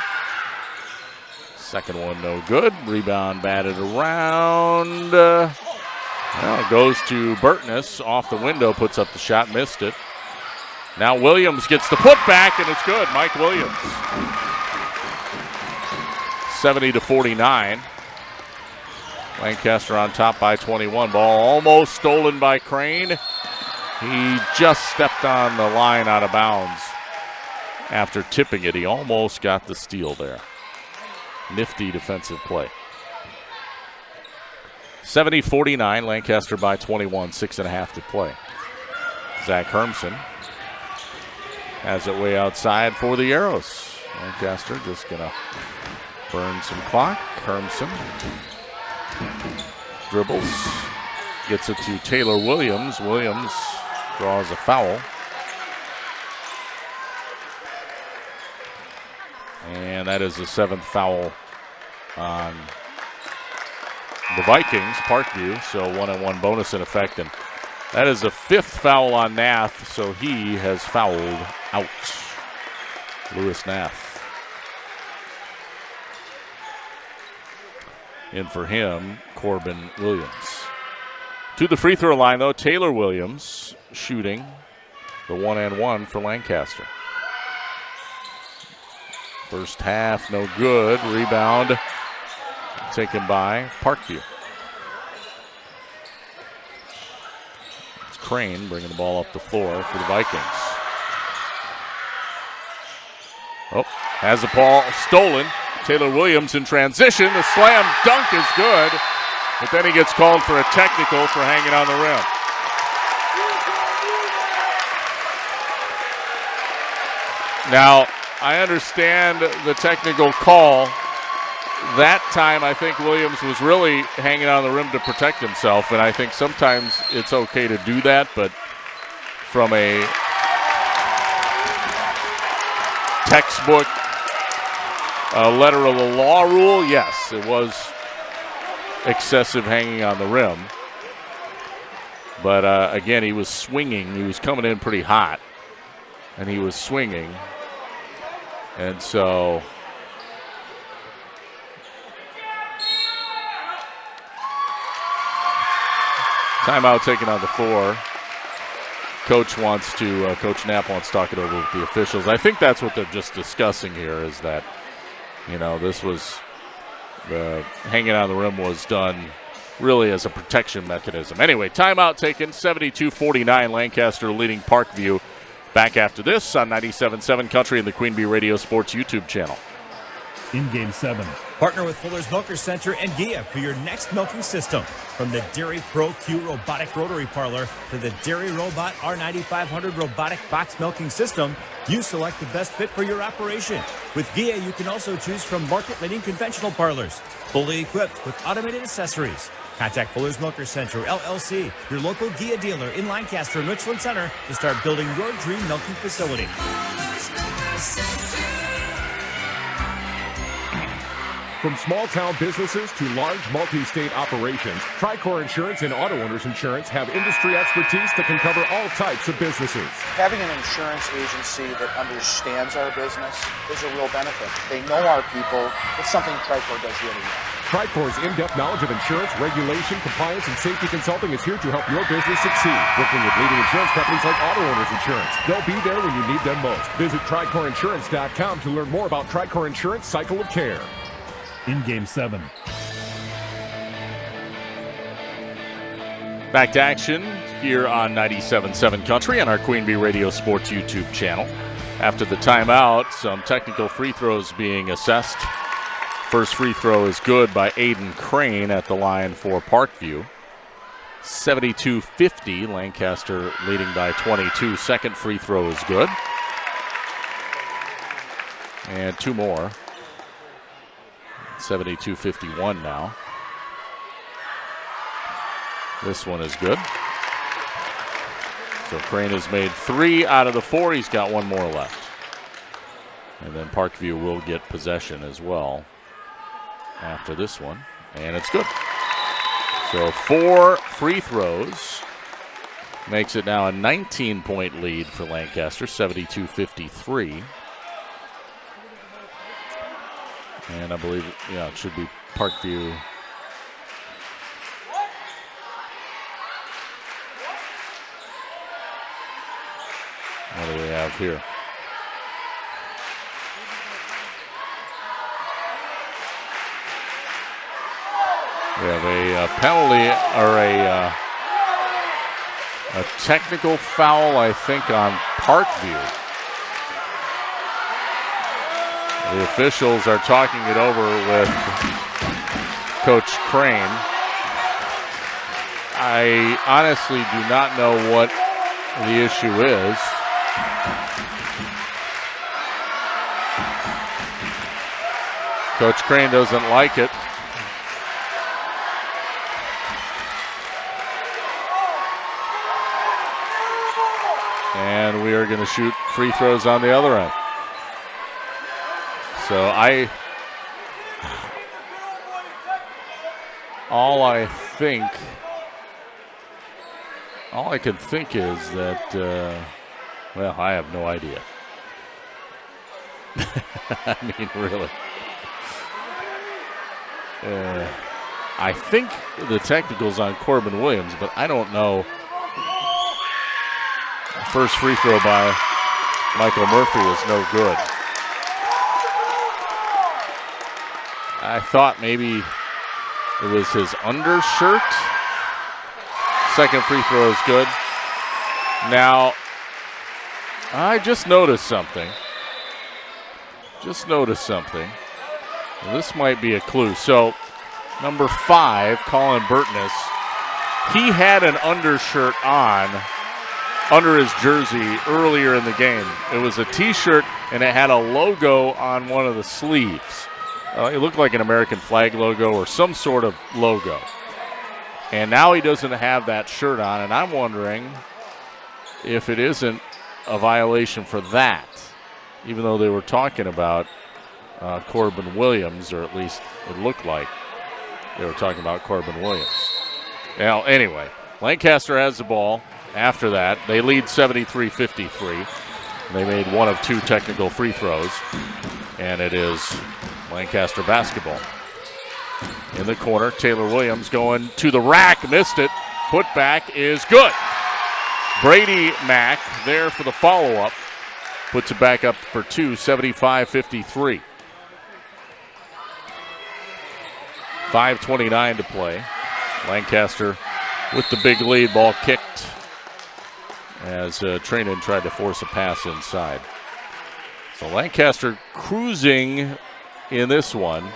Second one no good. Rebound batted around. Well, it goes to Burtness. Off the window, puts up the shot, missed it. Now Williams gets the putback, and it's good. Mike Williams. 70-49. Lancaster on top by 21. Ball almost stolen by Crane. He just stepped on the line out of bounds after tipping it. He almost got the steal there. Nifty defensive play. 70-49, Lancaster by 21, 6.5 to play. Zach Hermson has it way outside for the Arrows. Lancaster just going to burn some clock. Hermson dribbles, Gets it to Taylor Williams. Williams draws a foul. And that is the 7th foul on the Vikings, Parkview. So 1-on-1 bonus in effect. And that is the 5th foul on Nath, so he has fouled out. Lewis Nath. In for him, Corbin Williams. To the free throw line, though, Taylor Williams shooting the 1-and-1 for Lancaster. First half, no good. Rebound taken by Parkview. It's Crane bringing the ball up the floor for the Vikings. Oh, has the ball stolen. Taylor Williams in transition. The slam dunk is good, but then he gets called for a technical for hanging on the rim. Now, I understand the technical call. That time, I think Williams was really hanging on the rim to protect himself, and I think sometimes it's okay to do that, but from a textbook letter of the law rule, yes, it was excessive hanging on the rim. But again, he was swinging. He was coming in pretty hot, and he was swinging. And so timeout taken on the floor. Coach Knapp wants to talk it over with the officials. I think that's what they're just discussing here, is that, this was the hanging on the rim was done really as a protection mechanism. Anyway, timeout taken, 72-49, Lancaster leading Parkview. Back after this on 97.7 Country and the Queen Bee Radio Sports YouTube channel. In Game 7. Partner with Fuller's Milker Center and Gia for your next milking system. From the Dairy Pro Q robotic rotary parlor to the Dairy Robot R9500 robotic box milking system, you select the best fit for your operation. With Gia, you can also choose from market-leading conventional parlors, fully equipped with automated accessories. Contact Fuller's Milker Center, LLC, your local Gia dealer in Lancaster and Richland Center to start building your dream milking facility. From small-town businesses to large multi-state operations, Tricor Insurance and Auto Owners Insurance have industry expertise that can cover all types of businesses. Having an insurance agency that understands our business is a real benefit. They know our people. It's something Tricor does really well. Tricor's in-depth knowledge of insurance, regulation, compliance, and safety consulting is here to help your business succeed. Working with leading insurance companies like Auto Owners Insurance. They'll be there when you need them most. Visit TricorInsurance.com to learn more about Tricor Insurance Cycle of Care. In Game 7. Back to action here on 97.7 Country and our Queen Bee Radio Sports YouTube channel. After the timeout, some technical free throws being assessed. First free throw is good by Aiden Crane at the line for Parkview. 72-50, Lancaster leading by 22. Second free throw is good. And two more. 72-51 now. This one is good. So Crane has made 3 out of the 4. He's got one more left. And then Parkview will get possession as well after this one. And it's good. So 4 free throws makes it now a 19-point lead for Lancaster, 72-53. And I believe, it should be Parkview. What do we have here? We have a penalty or a technical foul, I think, on Parkview. The officials are talking it over with Coach Crane. I honestly do not know what the issue is. Coach Crane doesn't like it. and we are going to shoot free throws on the other end. So all I can think is that, well, I have no idea. I mean, really. I think the technical's on Corbin Williams, but I don't know. First free throw by Michael Murphy is no good. I thought maybe it was his undershirt. Second free throw is good. Now, I just noticed something. Well, this might be a clue. So, number 5, Colin Burtness, he had an undershirt on under his jersey earlier in the game. It was a T-shirt, and it had a logo on one of the sleeves. It looked like an American flag logo or some sort of logo. And now he doesn't have that shirt on, and I'm wondering if it isn't a violation for that, even though they were talking about Corbin Williams, or at least it looked like they were talking about Corbin Williams. Now, anyway, Lancaster has the ball. After that, they lead 73-53. They made one of 2 technical free throws, and it is Lancaster basketball. In the corner, Taylor Williams going to the rack, missed it. Put back is good. Brady Mack there for the follow-up. Puts it back up for 2, 75-53. 5:29 to play. Lancaster with the big lead, ball kicked as Trainin tried to force a pass inside. So Lancaster cruising in this one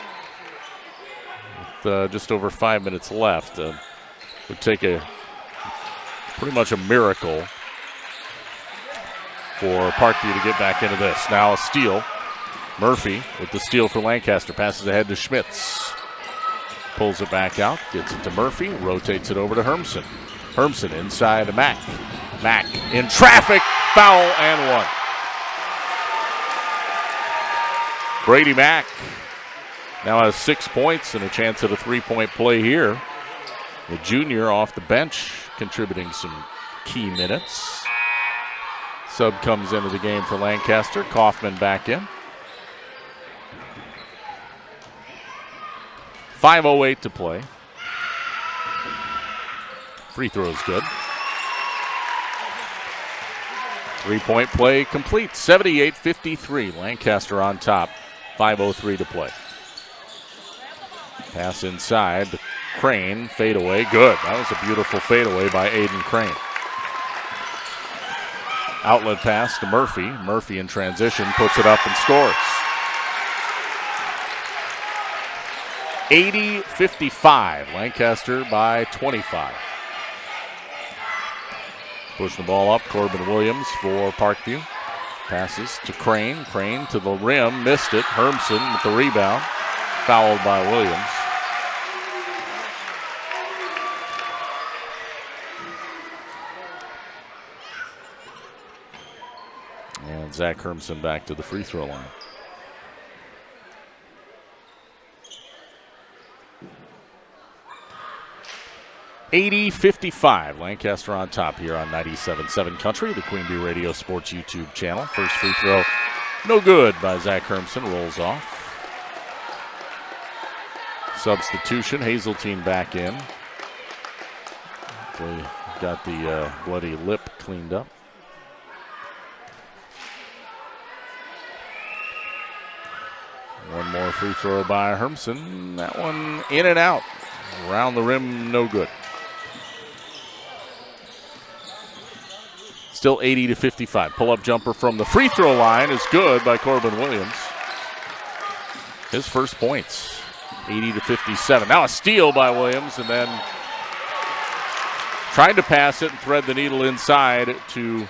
with just over 5 minutes left. Would take pretty much a miracle for Parkview to get back into this. Now a steal. Murphy with the steal for Lancaster. Passes ahead to Schmitz. Pulls it back out. Gets it to Murphy. Rotates it over to Hermsen. Hermsen inside to Mack. Mack in traffic. Foul and 1. Brady Mack now has 6 points and a chance at a 3-point play here. The junior off the bench contributing some key minutes. Sub comes into the game for Lancaster. Kaufman back in. 5:08 to play. Free throw is good. 3-point play complete. 78-53. Lancaster on top. 5:03 to play. Pass inside to Crane. Fadeaway. Good. That was a beautiful fadeaway by Aiden Crane. Outlet pass to Murphy. Murphy in transition. Puts it up and scores. 80-55. Lancaster by 25. Pushing the ball up. Corbin Williams for Parkview. Passes to Crane. Crane to the rim. Missed it. Hermsen with the rebound. Fouled by Williams. And Zach Hermsen back to the free throw line. (80-55). Lancaster on top here on 97.7 Country, the Queen Bee Radio Sports YouTube channel. First free throw, no good by Zach Hermsen. Rolls off. Substitution, Hazeltine back in. They got the bloody lip cleaned up. One more free throw by Hermsen. That one in and out. Around the rim, no good. Still 80-55. Pull-up jumper from the free throw line is good by Corbin Williams. His first points. 80-57. Now a steal by Williams, and then trying to pass it and thread the needle inside to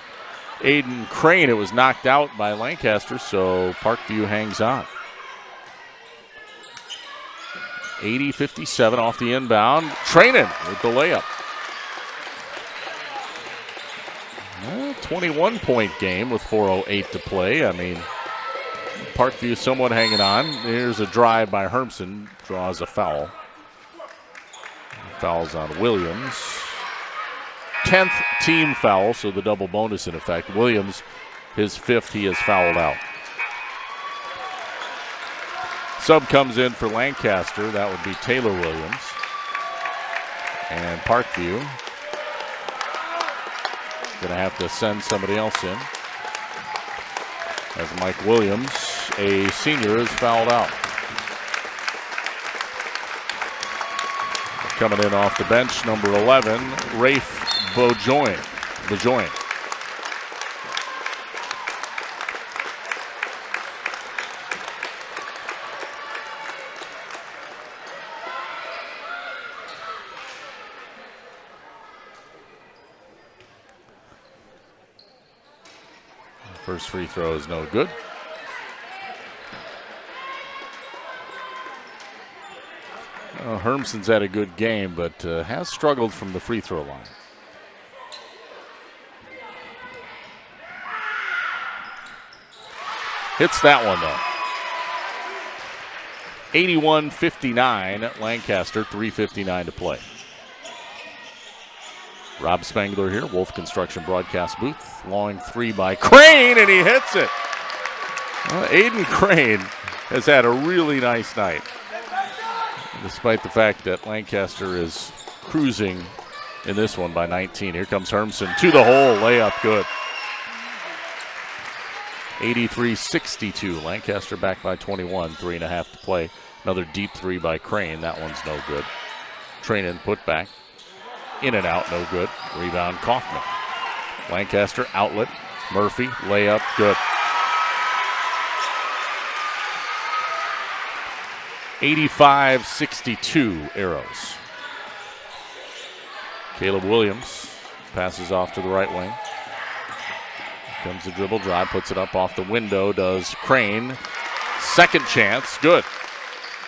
Aiden Crane. It was knocked out by Lancaster, so Parkview hangs on. 80-57 off the inbound. Trainin with the layup. 21-point game with 4:08 to play. I mean, Parkview somewhat hanging on. Here's a drive by Hermsen, draws a foul. Fouls on Williams. 10th team foul, so the double bonus in effect. Williams, his 5th, he has fouled out. Sub comes in for Lancaster. That would be Taylor Williams. And Parkview going to have to send somebody else in, as Mike Williams, a senior, is fouled out. Coming in off the bench, number 11, Rafe Bojoin. First free throw is no good. Hermsen's had a good game, but has struggled from the free throw line. Hits that one, though. 81-59 Lancaster, 3:59 to play. Rob Spangler here, Wolf Construction broadcast booth. Long three by Crane, and he hits it. Well, Aiden Crane has had a really nice night, despite the fact that Lancaster is cruising in this one by 19. Here comes Hermsen to the hole, layup good. 83-62, Lancaster back by 21, 3.5 to play. Another deep three by Crane, that one's no good. Trainin put back, in and out, no good. Rebound Kaufman. Lancaster outlet, Murphy, layup good. 85-62 Arrows. Caleb Williams passes off to the right wing. Comes the dribble drive, puts it up off the window, does Crane. Second chance, good.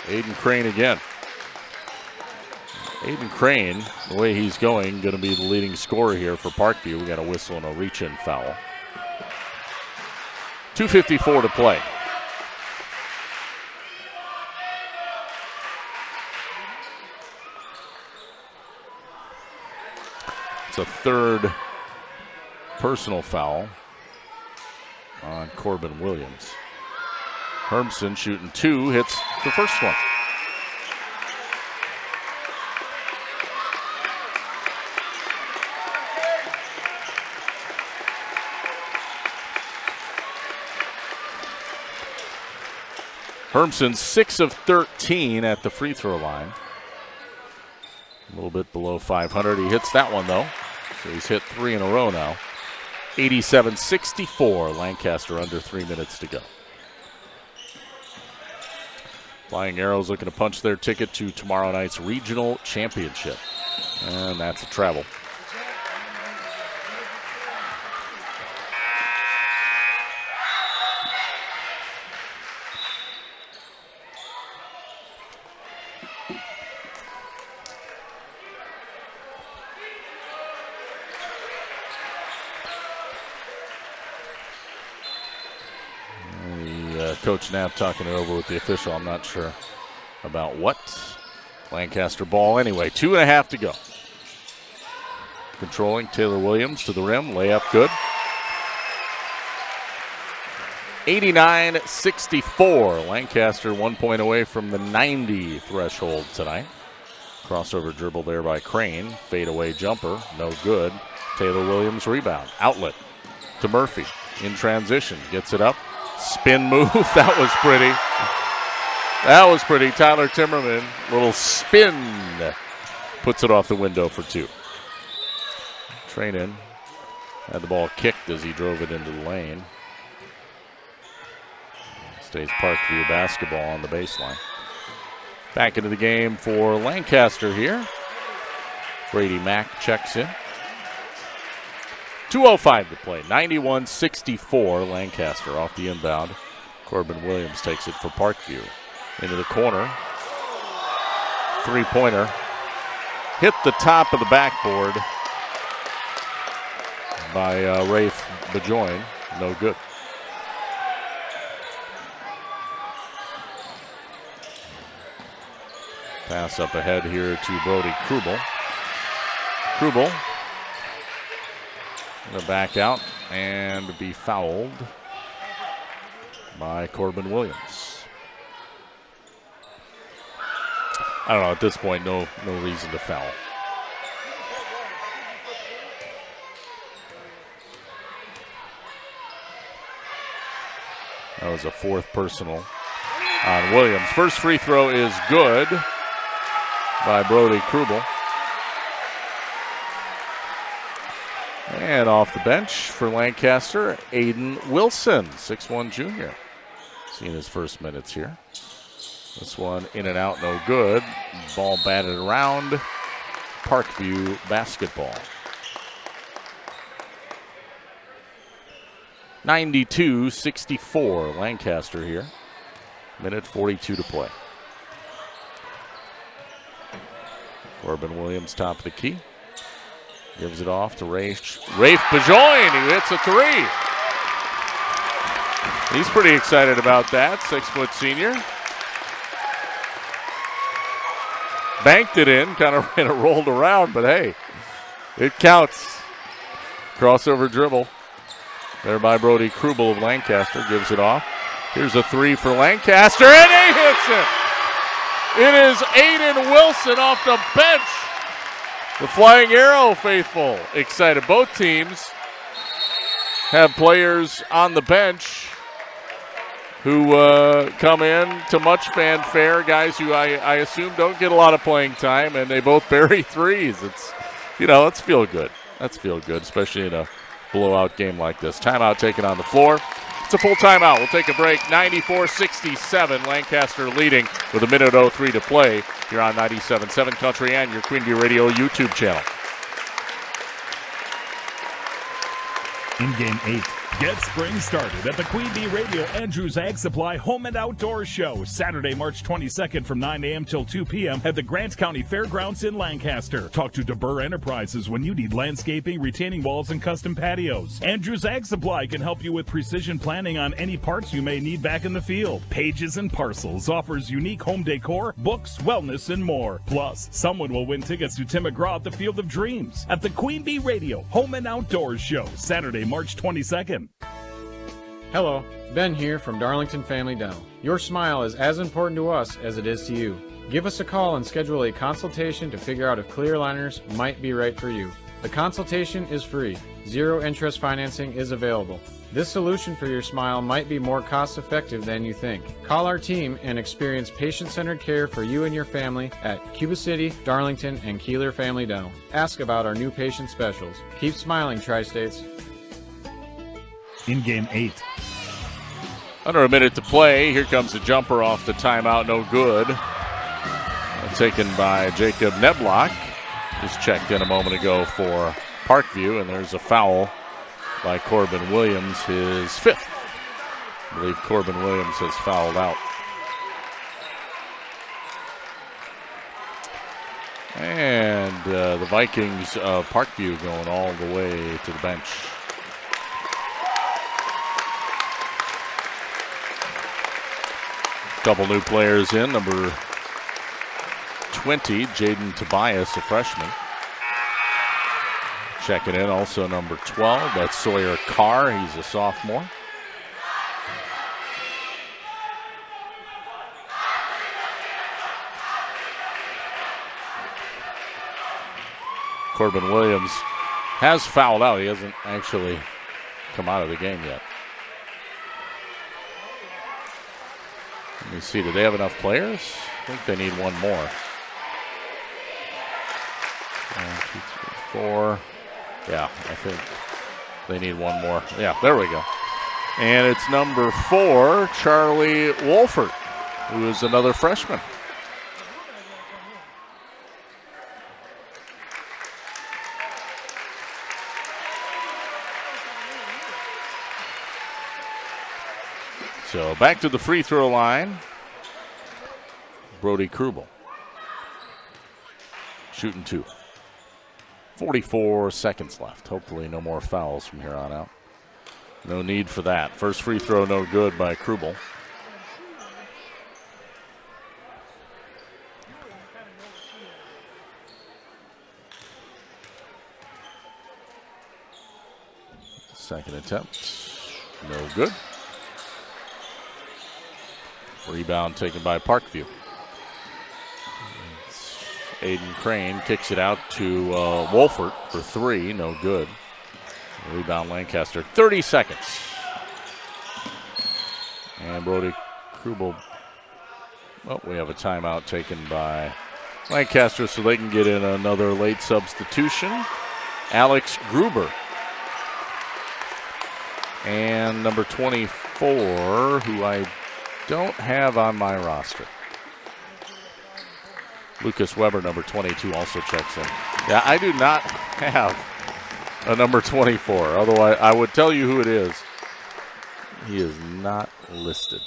Aiden Crane again. Aiden Crane, the way he's going to be the leading scorer here for Parkview. We got a whistle and a reach-in foul. 2:54 to play. It's a third personal foul on Corbin Williams. Hermsen shooting two, hits the first one. Hermsen 6 of 13 at the free throw line. A little bit below 500. He hits that one though. So he's hit 3 in a row now. 87-64, Lancaster under 3 minutes to go. Flying Arrows looking to punch their ticket to tomorrow night's regional championship. And that's a travel. Coach Knapp talking it over with the official. I'm not sure about what. Lancaster ball anyway. 2.5 to go. Controlling Taylor Williams to the rim. Layup good. 89-64. Lancaster 1 point away from the 90 threshold tonight. Crossover dribble there by Crane. Fadeaway jumper. No good. Taylor Williams rebound. Outlet to Murphy. In transition. Gets it up. Spin move, that was pretty. That was pretty. Tyler Timmerman, little spin, puts it off the window for 2. Trainin had the ball kicked as he drove it into the lane. Stays Parkview basketball on the baseline. Back into the game for Lancaster here. Brady Mack checks in. 2:05 to play. 91-64 Lancaster off the inbound. Corbin Williams takes it for Parkview. Into the corner. Three-pointer. Hit the top of the backboard. by Rafe Bajoin. No good. Pass up ahead here to Brody Krubel. Krubel going to back out and be fouled by Corbin Williams. I don't know, at this point, no reason to foul. That was a fourth personal on Williams. First free throw is good by Brody Krubel. And off the bench for Lancaster, Aiden Wilson, 6'1" junior. Seeing his first minutes here. This one in and out, no good. Ball batted around. Parkview basketball. 92-64, Lancaster here. Minute 42 to play. Corbin Williams, top of the key. Gives it off to Rafe Bajoin, who hits a three. He's pretty excited about that, 6-foot senior. Banked it in, kind of rolled around, but hey, it counts. Crossover dribble. There by Brody Krubel of Lancaster, gives it off. Here's a three for Lancaster, and he hits it. It is Aiden Wilson off the bench. The Flying Arrow faithful excited. Both teams have players on the bench who come in to much fanfare, guys who I assume don't get a lot of playing time, and they both bury threes. Let's feel good. That's feel good, especially in a blowout game like this. Timeout taken on the floor. It's a full timeout. We'll take a break. 94-67, Lancaster leading with a minute 03 to play here on 97.7 Country and your Queen Bee Radio YouTube channel. In Game 8, get spring started at the Queen Bee Radio Andrews Ag Supply Home and Outdoor Show, Saturday, March 22nd from 9 a.m. till 2 p.m. at the Grant County Fairgrounds in Lancaster. Talk to DeBurr Enterprises when you need landscaping, retaining walls, and custom patios. Andrews Ag Supply can help you with precision planning on any parts you may need back in the field. Pages and Parcels offers unique home decor, books, wellness, and more. Plus, someone will win tickets to Tim McGraw at the Field of Dreams at the Queen Bee Radio Home and Outdoor Show, Saturday, March 22nd. Hello, Ben here from Darlington Family Dental. Your smile is as important to us as it is to you. Give us a call and schedule a consultation to figure out if clear aligners might be right for you. The consultation is free. Zero interest financing is available. This solution for your smile might be more cost-effective than you think. Call our team and experience patient-centered care for you and your family at Cuba City, Darlington, and Kieler Family Dental. Ask about our new patient specials. Keep smiling, Tri-States. In Game 8. Under a minute to play. Here comes a jumper off the timeout. No good. Taken by Jacob Neblock. Just checked in a moment ago for Parkview, and there's a foul by Corbin Williams, his fifth. I believe Corbin Williams has fouled out. And the Vikings of Parkview going all the way to the bench. Couple new players in. Number 20, Jaden Tobias, a freshman. Checking in also number 12, that's Sawyer Carr. He's a sophomore. Corbin Williams has fouled out. He hasn't actually come out of the game yet. Let me see, do they have enough players? I think they need one more. 1, 2, 3, 4. Yeah, I think they need one more. Yeah, there we go. And it's number 4, Charlie Wolford, who is another freshman. So back to the free throw line. Brody Krubel shooting 2. 44 seconds left. Hopefully no more fouls from here on out. No need for that. First free throw, no good by Krubel. Second attempt, no good. Rebound taken by Parkview. Aiden Crane kicks it out to Wolfert for three, no good. Rebound Lancaster, 30 seconds. And Brody Krubel. Oh, we have a timeout taken by Lancaster so they can get in another late substitution. Alex Gruber. And number 24, who I don't have on my roster. Lucas Weber, number 22, also checks in. Yeah, I do not have a number 24. Otherwise, I would tell you who it is. He is not listed.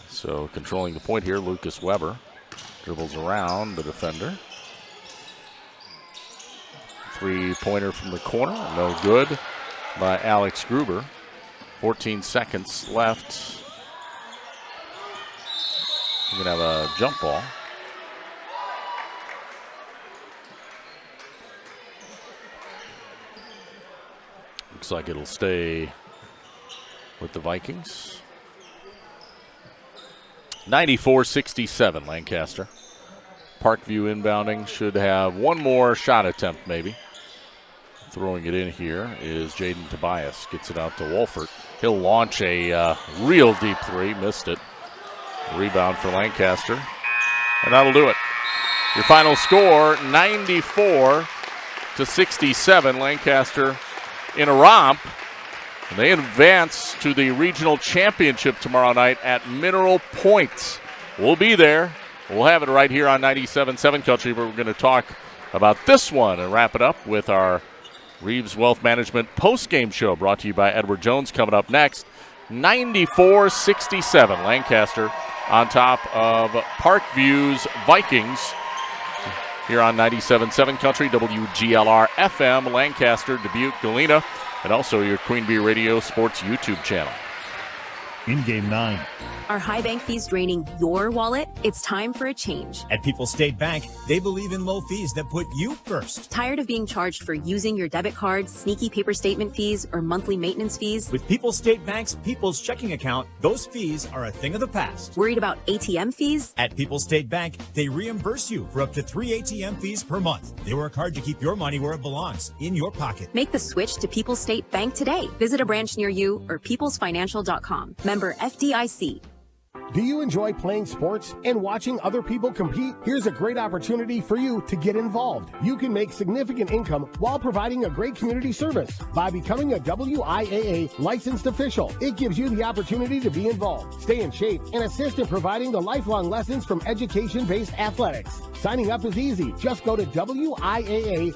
So controlling the point here, Lucas Weber dribbles around the defender. Three-pointer from the corner, no good by Alex Gruber. 14 seconds left. We're going to have a jump ball. Looks like it'll stay with the Vikings. 94-67, Lancaster. Parkview inbounding, should have one more shot attempt maybe. Throwing it in here is Jaden Tobias. Gets it out to Wolfert. He'll launch a real deep three. Missed it. Rebound for Lancaster. And that'll do it. Your final score, 94-67. Lancaster in a romp. And they advance to the regional championship tomorrow night at Mineral Point. We'll be there. We'll have it right here on 97.7 Country, but we're going to talk about this one and wrap it up with our Reeves Wealth Management post-game show brought to you by Edward Jones coming up next. 94-67, Lancaster on top of Parkview's Vikings here on 97.7 Country, WGLR FM, Lancaster, Dubuque, Galena, and also your Queen Bee Radio Sports YouTube channel. In Game 9. Are high bank fees draining your wallet? It's time for a change. At People's State Bank, they believe in low fees that put you first. Tired of being charged for using your debit card, sneaky paper statement fees, or monthly maintenance fees? With People's State Bank's People's Checking Account, those fees are a thing of the past. Worried about ATM fees? At People's State Bank, they reimburse you for up to 3 ATM fees per month. They work hard to keep your money where it belongs, in your pocket. Make the switch to People's State Bank today. Visit a branch near you or peoplesfinancial.com. Member FDIC. Do you enjoy playing sports and watching other people compete? Here's a great opportunity for you to get involved. You can make significant income while providing a great community service by becoming a WIAA licensed official. It gives you the opportunity to be involved, stay in shape, and assist in providing the lifelong lessons from education-based athletics. Signing up is easy. Just go to WIAAWI.org.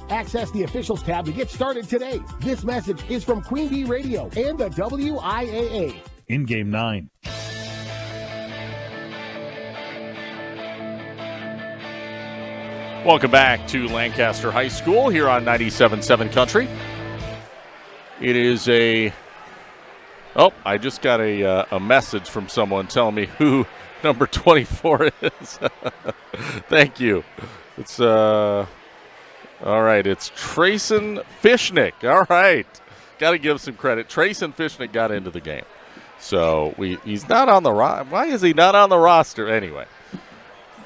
Access the officials tab to get started today. This message is from Queen Bee Radio and the WIAA. In Game 9. Welcome back to Lancaster High School here on 97.7 Country. It is I just got a message from someone telling me who number 24 is. Thank you. It's all right, it's Trayson Fishnick. All right. Got to give some credit. Trayson Fishnick got into the game. So he's not on the roster. Why is he not on the roster? Anyway,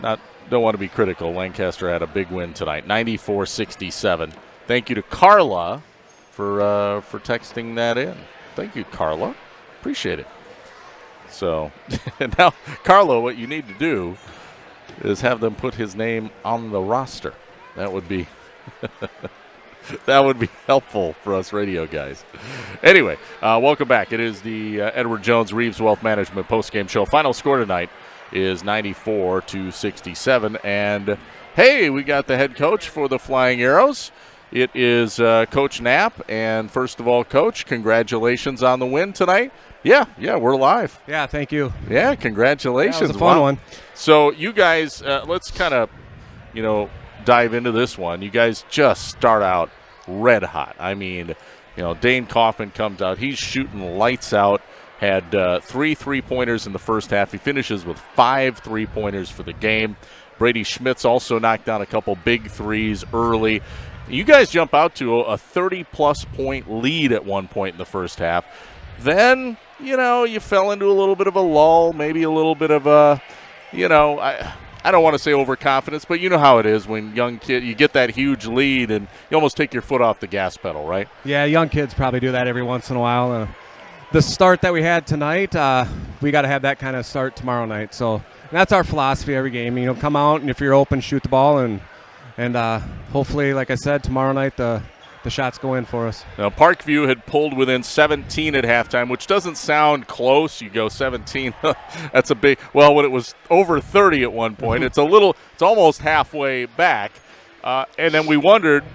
don't want to be critical. Lancaster had a big win tonight, 94-67. Thank you to Carla for texting that in. Thank you, Carla. Appreciate it. So now, Carla, what you need to do is have them put his name on the roster. That would be that would be helpful for us radio guys. Anyway, welcome back. It is the Edward Jones Reeves Wealth Management postgame show. Final score tonight is 94-67. And, hey, we got the head coach for the Flying Arrows. It is Coach Knapp. And first of all, Coach, congratulations on the win tonight. Yeah, we're live. Yeah, thank you. Yeah, congratulations. Yeah, it was a fun one. So you guys, let's kind of, dive into this one. You guys just start out red hot. I mean, Dane Kaufman comes out. He's shooting lights out. Had 3 3-pointers in the first half. He finishes with 5 3-pointers for the game. Brady Schmitz also knocked down a couple big threes early. You guys jump out to a 30-plus point lead at one point in the first half. Then, you fell into a little bit of a lull, maybe a little bit of a, I don't want to say overconfidence, but you know how it is when you get that huge lead and you almost take your foot off the gas pedal, right? Yeah, young kids probably do that every once in a while. The start that we had tonight, we got to have that kind of start tomorrow night. So that's our philosophy every game. Come out, and if you're open, shoot the ball, and hopefully, like I said, tomorrow night the shots go in for us. Now, Parkview had pulled within 17 at halftime, which doesn't sound close. You go 17, that's a big – well, when it was over 30 at one point, it's almost halfway back. And then we wondered,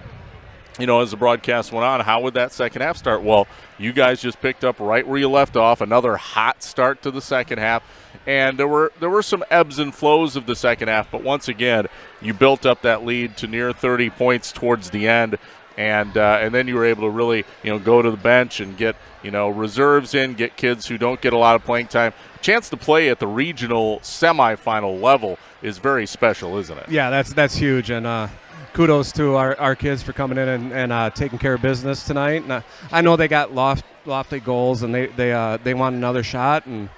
as the broadcast went on, how would that second half start? Well, you guys just picked up right where you left off, another hot start to the second half. And there were some ebbs and flows of the second half, but once again, you built up that lead to near 30 points towards the end. And then you were able to really, go to the bench and get, reserves in, get kids who don't get a lot of playing time. Chance to play at the regional semifinal level is very special, isn't it? Yeah, that's huge. And kudos to our kids for coming in and taking care of business tonight. And I know they got lofty goals, and they want another shot, and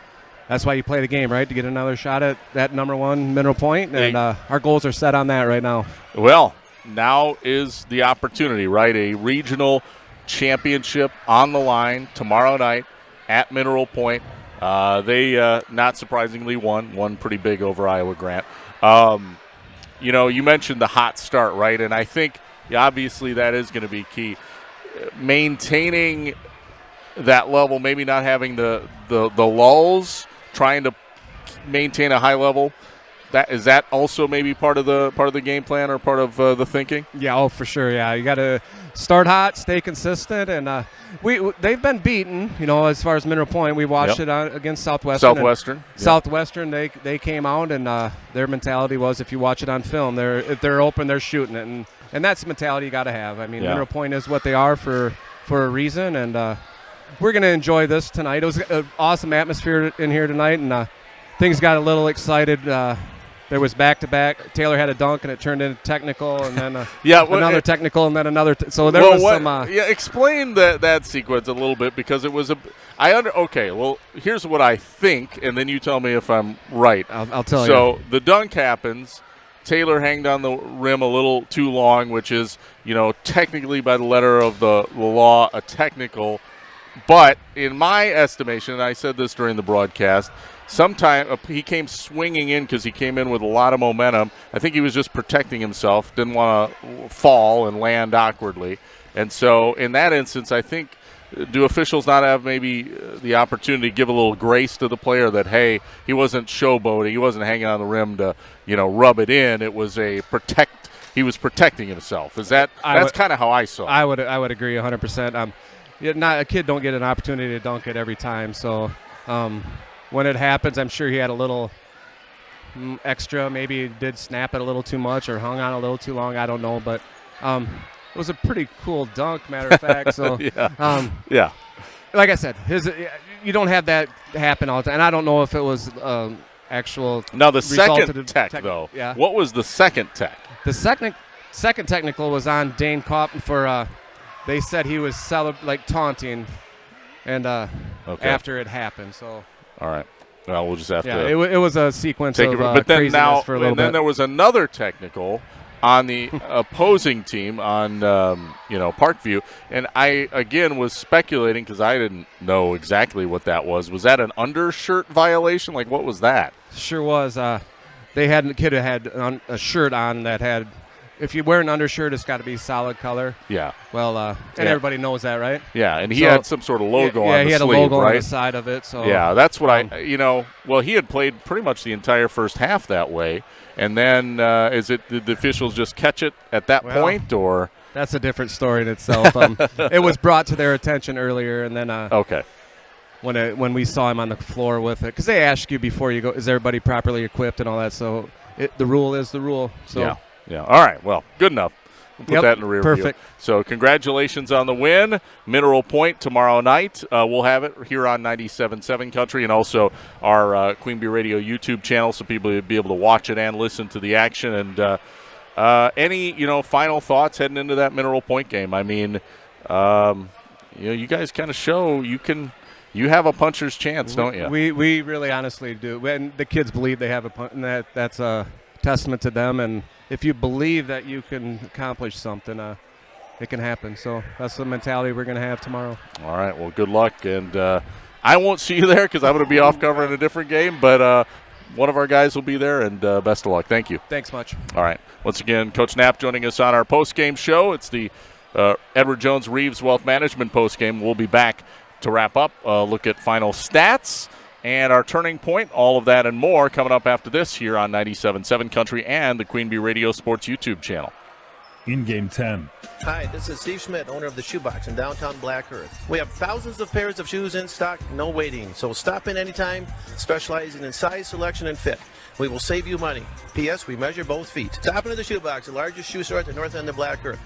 that's why you play the game, right? To get another shot at that number one mineral point. And our goals are set on that right now. Well, now is the opportunity, right? A regional championship on the line tomorrow night at Mineral Point. They, not surprisingly, won pretty big over Iowa Grant. You mentioned the hot start, right? And I think, obviously, that is going to be key. Maintaining that level, maybe not having the lulls, trying to maintain a high level. Is that also maybe part of the game plan or part of the thinking? Yeah, for sure. Yeah, you got to start hot, stay consistent, and they've been beaten. As far as Mineral Point, we watched it against Southwestern. Southwestern, they came out, and their mentality was, if you watch it on film, if they're open, they're shooting it, and that's the mentality you got to have. I mean, Mineral Point is what they are for a reason, and we're going to enjoy this tonight. It was an awesome atmosphere in here tonight, and things got a little excited. There was back-to-back. Taylor had a dunk, and it turned into technical, and then another technical, and then another. So there was some. Explain that sequence a little bit, because it was okay, well, here's what I think, and then you tell me if I'm right. I'll tell you. So the dunk happens. Taylor hanged on the rim a little too long, which is, technically by the letter of the law, a technical. But in my estimation, and I said this during the broadcast, he came swinging in because he came in with a lot of momentum. I think he was just protecting himself, didn't want to fall and land awkwardly. And so in that instance, I think, do officials not have maybe the opportunity to give a little grace to the player that, hey, he wasn't showboating, he wasn't hanging on the rim to, rub it in. It was he was protecting himself. That's kind of how I saw it. I would agree 100%. Not a kid don't get an opportunity to dunk it every time. So when it happens, I'm sure he had a little extra. Maybe he did snap it a little too much or hung on a little too long. I don't know, but it was a pretty cool dunk, matter of fact. So yeah. Like I said, you don't have that happen all the time. And I don't know if it was actual. Now the second tech though. Yeah. What was the second tech? The second technical was on Dane Kaufman for. They said he was taunting, and after it happened. So. All right. Well, we'll just have to. Yeah, it was a sequence of but then craziness for a little bit. And then there was another technical on the opposing team on Parkview, and I again was speculating because I didn't know exactly what that was. Was that an undershirt violation? Like, what was that? Sure was. The kid had a shirt on that had. If you wear an undershirt, it's got to be solid color. Yeah. Well, everybody knows that, right? Yeah, and he had some sort of logo on the sleeve, Yeah, he had a logo on the side of it. So yeah, that's what he had played pretty much the entire first half that way. And then did the officials just catch it at that point, or? That's a different story in itself. It was brought to their attention earlier, and then okay. When we saw him on the floor with it, because they ask you before you go, is everybody properly equipped and all that. So the rule is the rule. So yeah. All right. Well, good enough. We'll put that in the rear view. Perfect. So congratulations on the win. Mineral Point tomorrow night. We'll have it here on 97.7 Country and also our Queen Bee Radio YouTube channel, so people will be able to watch it and listen to the action. And any final thoughts heading into that Mineral Point game? I mean, you guys kind of show you have a puncher's chance, don't you? We really honestly do. And the kids believe they have a punch, and that's a testament to them. And if you believe that you can accomplish something, it can happen. So that's the mentality we're going to have tomorrow. All right. Well, good luck. And I won't see you there because I'm going to be off covering a different game. But one of our guys will be there, and best of luck. Thank you. Thanks much. All right. Once again, Coach Knapp joining us on our postgame show. It's the Edward Jones Reeves Wealth Management postgame. We'll be back to wrap up, look at final stats and our turning point, all of that and more coming up after this here on 97.7 Country and the Queen Bee Radio Sports YouTube channel. In Game 10. Hi, this is Steve Schmidt, owner of the Shoebox in downtown Black Earth. We have thousands of pairs of shoes in stock, no waiting. So stop in anytime, specializing in size, selection, and fit. We will save you money. P.S. We measure both feet. Stop into the Shoebox, the largest shoe store at the north end of Black Earth.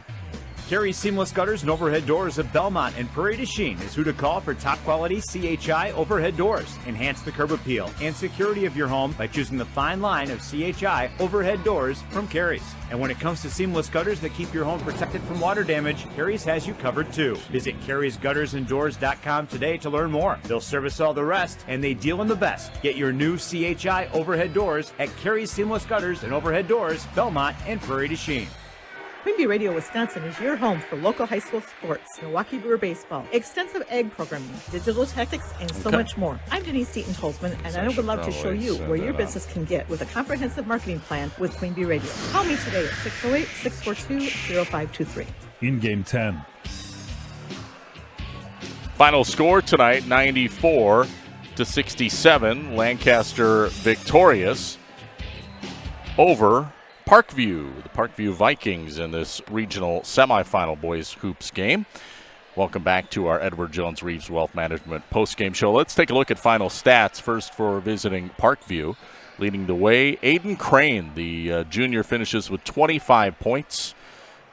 Carey Seamless Gutters and Overhead Doors of Belmont and Prairie du Chien is who to call for top quality CHI overhead doors. Enhance the curb appeal and security of your home by choosing the fine line of CHI overhead doors from Carey's. And when it comes to seamless gutters that keep your home protected from water damage, Carey's has you covered too. Visit Carey'sGuttersandDoors.com today to learn more. They'll service all the rest, and they deal in the best. Get your new CHI overhead doors at Carey's Seamless Gutters and Overhead Doors, Belmont and Prairie du Chien. Queen Bee Radio Wisconsin is your home for local high school sports, Milwaukee Brewer baseball, extensive ag programming, digital tactics, and so much more. I'm Denise Deaton-Holzman, and I would love to show you where your business can get with a comprehensive marketing plan with Queen Bee Radio. Call me today at 608-642-0523. In Game 10. Final score tonight, 94-67. Lancaster victorious over Parkview, the Parkview Vikings in this regional semifinal boys hoops game. Welcome back to our Edward Jones Reeves Wealth Management postgame show. Let's take a look at final stats first for visiting Parkview. Leading the way, Aiden Crane, the junior, finishes with 25 points.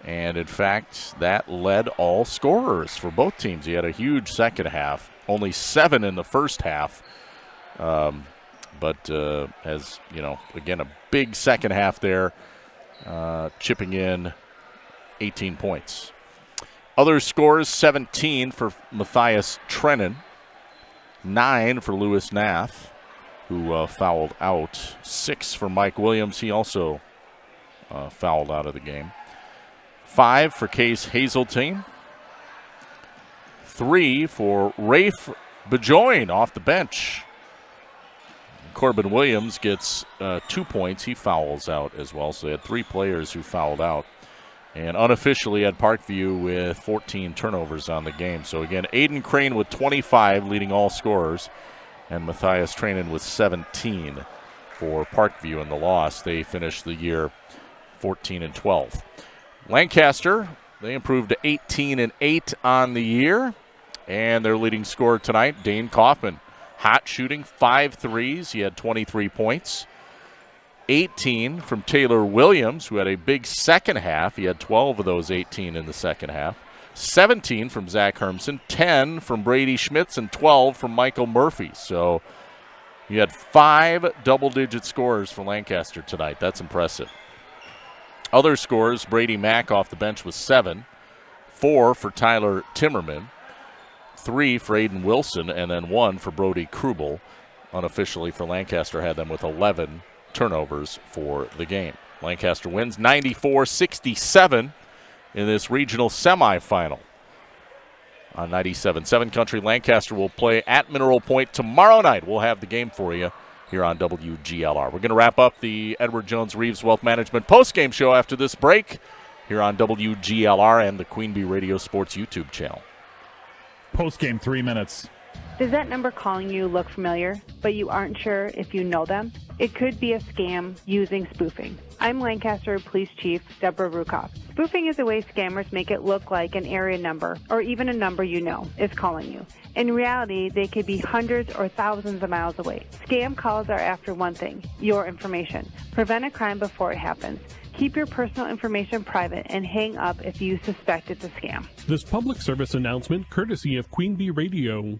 And in fact, that led all scorers for both teams. He had a huge second half, only 7 in the first half. But as you know, again, a big second half there, chipping in 18 points. Other scores, 17 for Matthias Trennan, 9 for Lewis Nath, who fouled out, 6 for Mike Williams. He also fouled out of the game. 5 for Case Hazeltine. 3 for Rafe Bejoin off the bench. Corbin Williams gets 2 points. He fouls out as well. So they had 3 players who fouled out. And unofficially had Parkview with 14 turnovers on the game. So again, Aiden Crane with 25 leading all scorers. And Matthias Trennan with 17 for Parkview in the loss. They finished the year 14-12. Lancaster, they improved to 18-8 on the year. And their leading scorer tonight, Dane Kaufman. Hot shooting, 5 threes. He had 23 points. 18 from Taylor Williams, who had a big second half. He had 12 of those 18 in the second half. 17 from Zach Hermson, 10 from Brady Schmitz, and 12 from Michael Murphy. So you had 5 double-digit scorers for Lancaster tonight. That's impressive. Other scores, Brady Mack off the bench with 7. 4 for Tyler Timmerman. 3 for Aiden Wilson, and then 1 for Brody Krubel. Unofficially for Lancaster, had them with 11 turnovers for the game. Lancaster wins 94-67 in this regional semifinal. On 97.7 Country, Lancaster will play at Mineral Point tomorrow night. We'll have the game for you here on WGLR. We're going to wrap up the Edward Jones Reeves Wealth Management postgame show after this break here on WGLR and the Queen Bee Radio Sports YouTube channel. Post-game 3 minutes. Does that number calling you look familiar, but you aren't sure if you know them? It could be a scam using spoofing. I'm Lancaster Police Chief Deborah Rukoff. Spoofing is a way scammers make it look like an area number, or even a number you know, is calling you. In reality, they could be hundreds or thousands of miles away. Scam calls are after one thing, your information. Prevent a crime before it happens. Keep your personal information private and hang up if you suspect it's a scam. This public service announcement courtesy of Queen Bee Radio.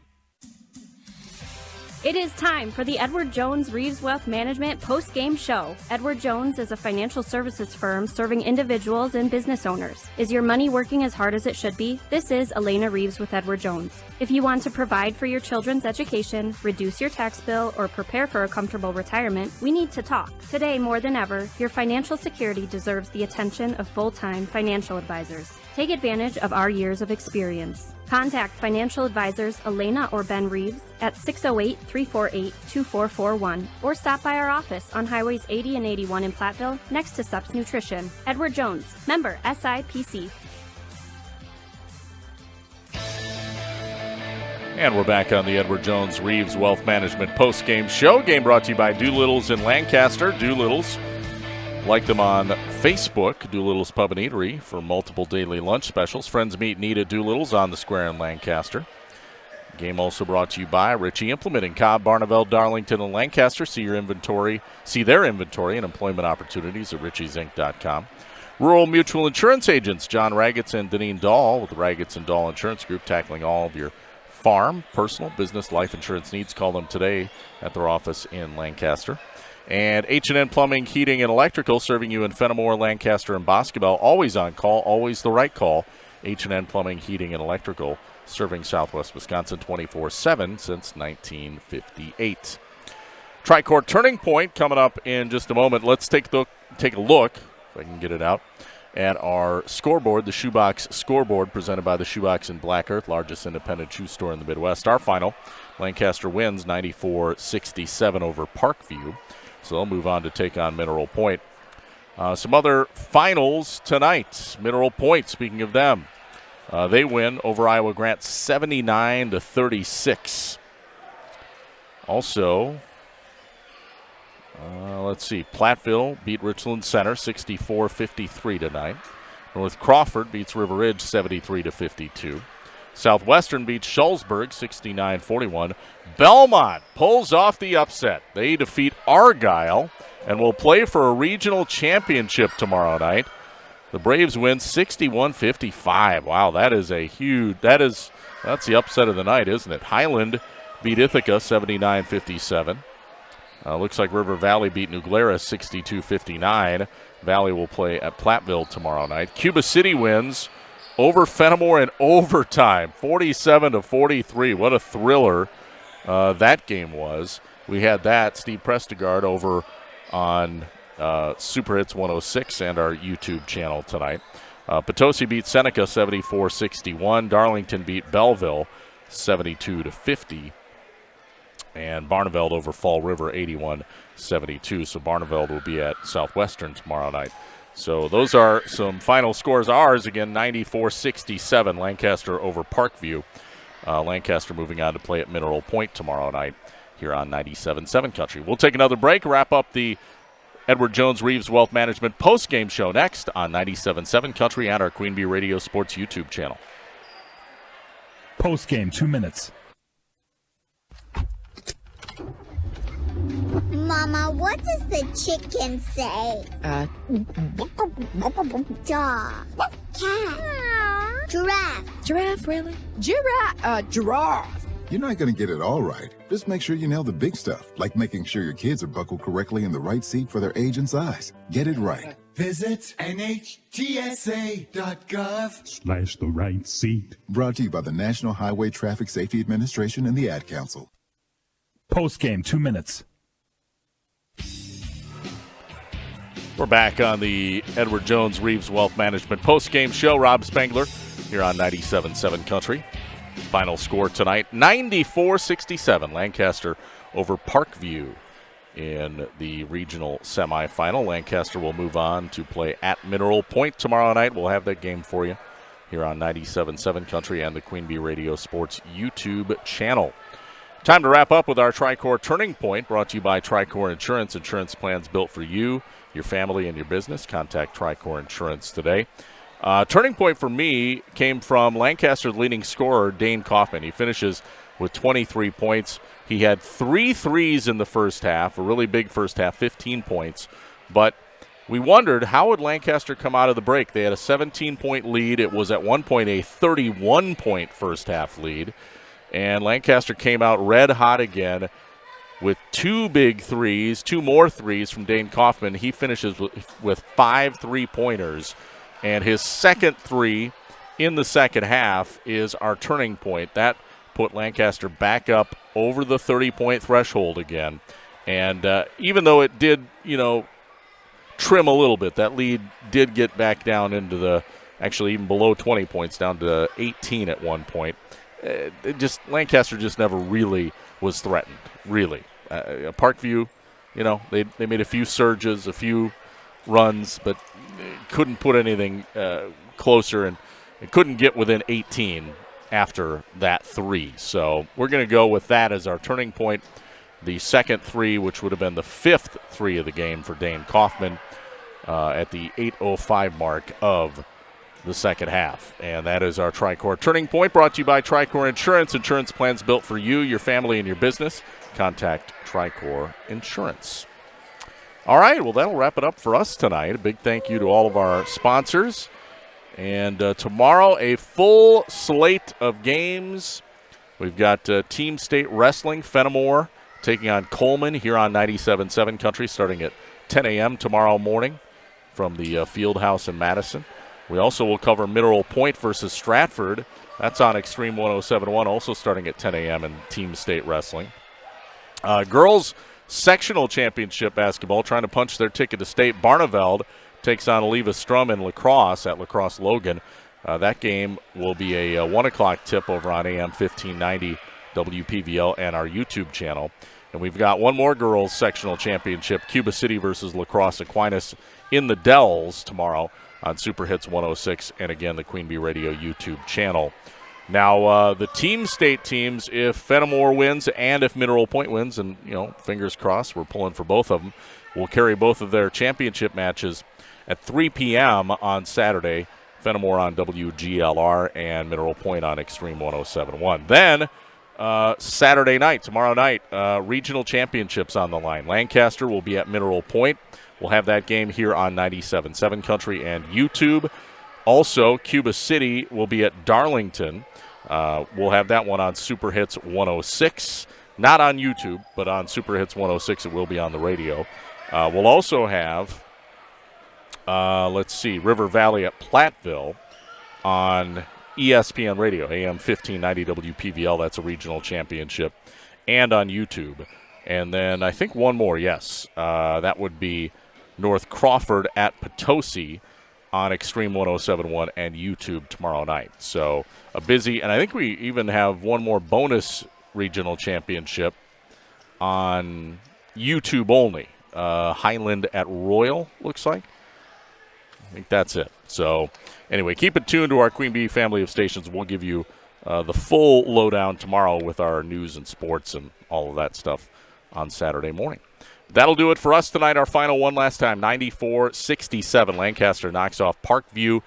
It is time for the Edward Jones Reeves Wealth Management post-game show. Edward Jones is a financial services firm serving individuals and business owners. Is your money working as hard as it should be? This is Elena Reeves with Edward Jones. If you want to provide for your children's education, reduce your tax bill, or prepare for a comfortable retirement, we need to talk. Today, more than ever, your financial security deserves the attention of full-time financial advisors. Take advantage of our years of experience. Contact financial advisors Elena or Ben Reeves at 608-348-2441 or stop by our office on Highways 80 and 81 in Platteville next to Sups Nutrition. Edward Jones, member SIPC. And we're back on the Edward Jones Reeves Wealth Management post-game show. Game brought to you by Doolittle's in Lancaster. Doolittle's, like them on Facebook, Doolittle's Pub and Eatery, for multiple daily lunch specials. Friends meet and eat at Doolittle's on the square in Lancaster. Game also brought to you by Ritchie Implement in Cobb, Barneveld, Darlington, and Lancaster. See their inventory and employment opportunities at ritchiesinc.com. Rural Mutual Insurance Agents, John Raggets and Deneen Dahl with the Raggets and Dahl Insurance Group, tackling all of your farm, personal, business, life insurance needs. Call them today at their office in Lancaster. And H&N Plumbing, Heating, and Electrical, serving you in Fenimore, Lancaster, and Boscobel. Always on call, always the right call. H&N Plumbing, Heating, and Electrical, serving Southwest Wisconsin 24/7 since 1958. Tri-Court Turning Point coming up in just a moment. Let's take a look, if I can get it out, at our scoreboard, the Shoebox Scoreboard, presented by the Shoebox in Black Earth, largest independent shoe store in the Midwest. Our final, Lancaster wins 94-67 over Parkview. So they'll move on to take on Mineral Point. Some other finals tonight. Mineral Point, speaking of them, they win over Iowa Grant 79-36. Also, let's see, Platteville beat Richland Center 64-53 tonight. North Crawford beats River Ridge 73-52. Southwestern beats Schulzburg 69-41. Belmont pulls off the upset. They defeat Argyle and will play for a regional championship tomorrow night. The Braves win 61-55. Wow, that's the upset of the night, isn't it? Highland beat Ithaca 79-57. Looks like River Valley beat New Glarus 62-59. Valley will play at Platteville tomorrow night. Cuba City wins over Fenimore in overtime, 47-43. What a thriller that game was. We had that, Steve Prestegard, over on Super Hits 106 and our YouTube channel tonight. Potosi beat Seneca 74-61. Darlington beat Belleville 72-50. And Barneveld over Fall River 81-72. So Barneveld will be at Southwestern tomorrow night. So those are some final scores. Ours, again, 94-67, Lancaster over Parkview. Lancaster moving on to play at Mineral Point tomorrow night here on 97.7 Country. We'll take another break, wrap up the Edward Jones Reeves Wealth Management post-game show next on 97.7 Country and our Queen Bee Radio Sports YouTube channel. Post-game, 2 minutes. Mama, what does the chicken say? Dog. Cat. Giraffe. Giraffe, really? Giraffe. You're not going to get it all right. Just make sure you nail the big stuff, like making sure your kids are buckled correctly in the right seat for their age and size. Get it right. Visit NHTSA.gov/the right seat. Brought to you by the National Highway Traffic Safety Administration and the Ad Council. Post-game, 2 minutes. We're back on the Edward Jones Reeves Wealth Management post-game show. Rob Spangler here on 97.7 Country. Final score tonight, 94-67. Lancaster over Parkview in the regional semifinal. Lancaster will move on to play at Mineral Point tomorrow night. We'll have that game for you here on 97.7 Country and the Queen Bee Radio Sports YouTube channel. Time to wrap up with our Tricor Turning Point, brought to you by Tricor Insurance. Insurance plans built for you, your family, and your business. Contact Tricor Insurance today. Turning point for me came from Lancaster's leading scorer, Dane Kaufman. He finishes with 23 points. He had 3 threes in the first half, a really big first half, 15 points. But we wondered, how would Lancaster come out of the break? They had a 17-point lead. It was at one point a 31-point first half lead. And Lancaster came out red hot again with 2 big threes, 2 more threes from Dane Kaufman. He finishes with 5 3-pointers. And his second 3 in the second half is our turning point. That put Lancaster back up over the 30-point threshold again. And even though it did, trim a little bit, that lead did get back down into the, actually even below 20 points, down to 18 at one point. Lancaster just never really was threatened, really. Parkview, they made a few surges, a few runs, but couldn't put anything closer, and couldn't get within 18 after that 3. So we're going to go with that as our turning point. The second 3, which would have been the 5th 3 of the game for Dane Kaufman at the 8:05 mark of the second half. And that is our Tricor Turning Point, brought to you by Tricor Insurance. Insurance plans built for you, your family, and your business. Contact Tricor Insurance. All right, well, that'll wrap it up for us tonight. A big thank you to all of our sponsors. And tomorrow, a full slate of games. We've got Team State Wrestling, Fenimore, taking on Coleman here on 97.7 Country, starting at 10 a.m. tomorrow morning from the Field House in Madison. We also will cover Mineral Point versus Stratford. That's on Extreme 107.1, also starting at 10 a.m. in Team State Wrestling. Girls Sectional Championship basketball, trying to punch their ticket to state. Barneveld takes on Oliva Strum in Lacrosse at Lacrosse Logan. That game will be a 1 o'clock tip over on AM 1590 WPVL and our YouTube channel. And we've got one more girls sectional championship, Cuba City versus Lacrosse Aquinas in the Dells tomorrow on Super Hits 106 and again the Queen Bee Radio YouTube channel. Now the Team State teams, if Fenimore wins and if Mineral Point wins, and fingers crossed, we're pulling for both of them, will carry both of their championship matches at 3 p.m. on Saturday. Fenimore on WGLR and Mineral Point on Extreme 107.1. Then Saturday night, tomorrow night, regional championships on the line. Lancaster will be at Mineral Point. We'll have that game here on 97.7 Country and YouTube. Also, Cuba City will be at Darlington. We'll have that one on Super Hits 106. Not on YouTube, but on Super Hits 106 it will be on the radio. We'll also have, River Valley at Platteville on ESPN Radio, AM 1590 WPVL. That's a regional championship. And on YouTube. And then I think one more, yes. That would be North Crawford at Potosi on Extreme 107.1 and YouTube tomorrow night. So a busy, and I think we even have one more bonus regional championship on YouTube only. Highland at Royal, looks like. I think that's it. So anyway, keep it tuned to our Queen Bee family of stations. We'll give you the full lowdown tomorrow with our news and sports and all of that stuff on Saturday morning. That'll do it for us tonight. Our final one last time, 94-67. Lancaster knocks off Parkview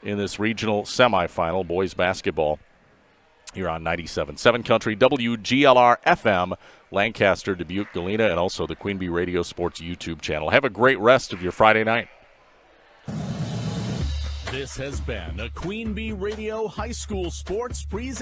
in this regional semifinal, boys basketball, here on 97.7 Country, WGLR FM, Lancaster, Dubuque, Galena, and also the Queen Bee Radio Sports YouTube channel. Have a great rest of your Friday night. This has been a Queen Bee Radio High School Sports Presentation.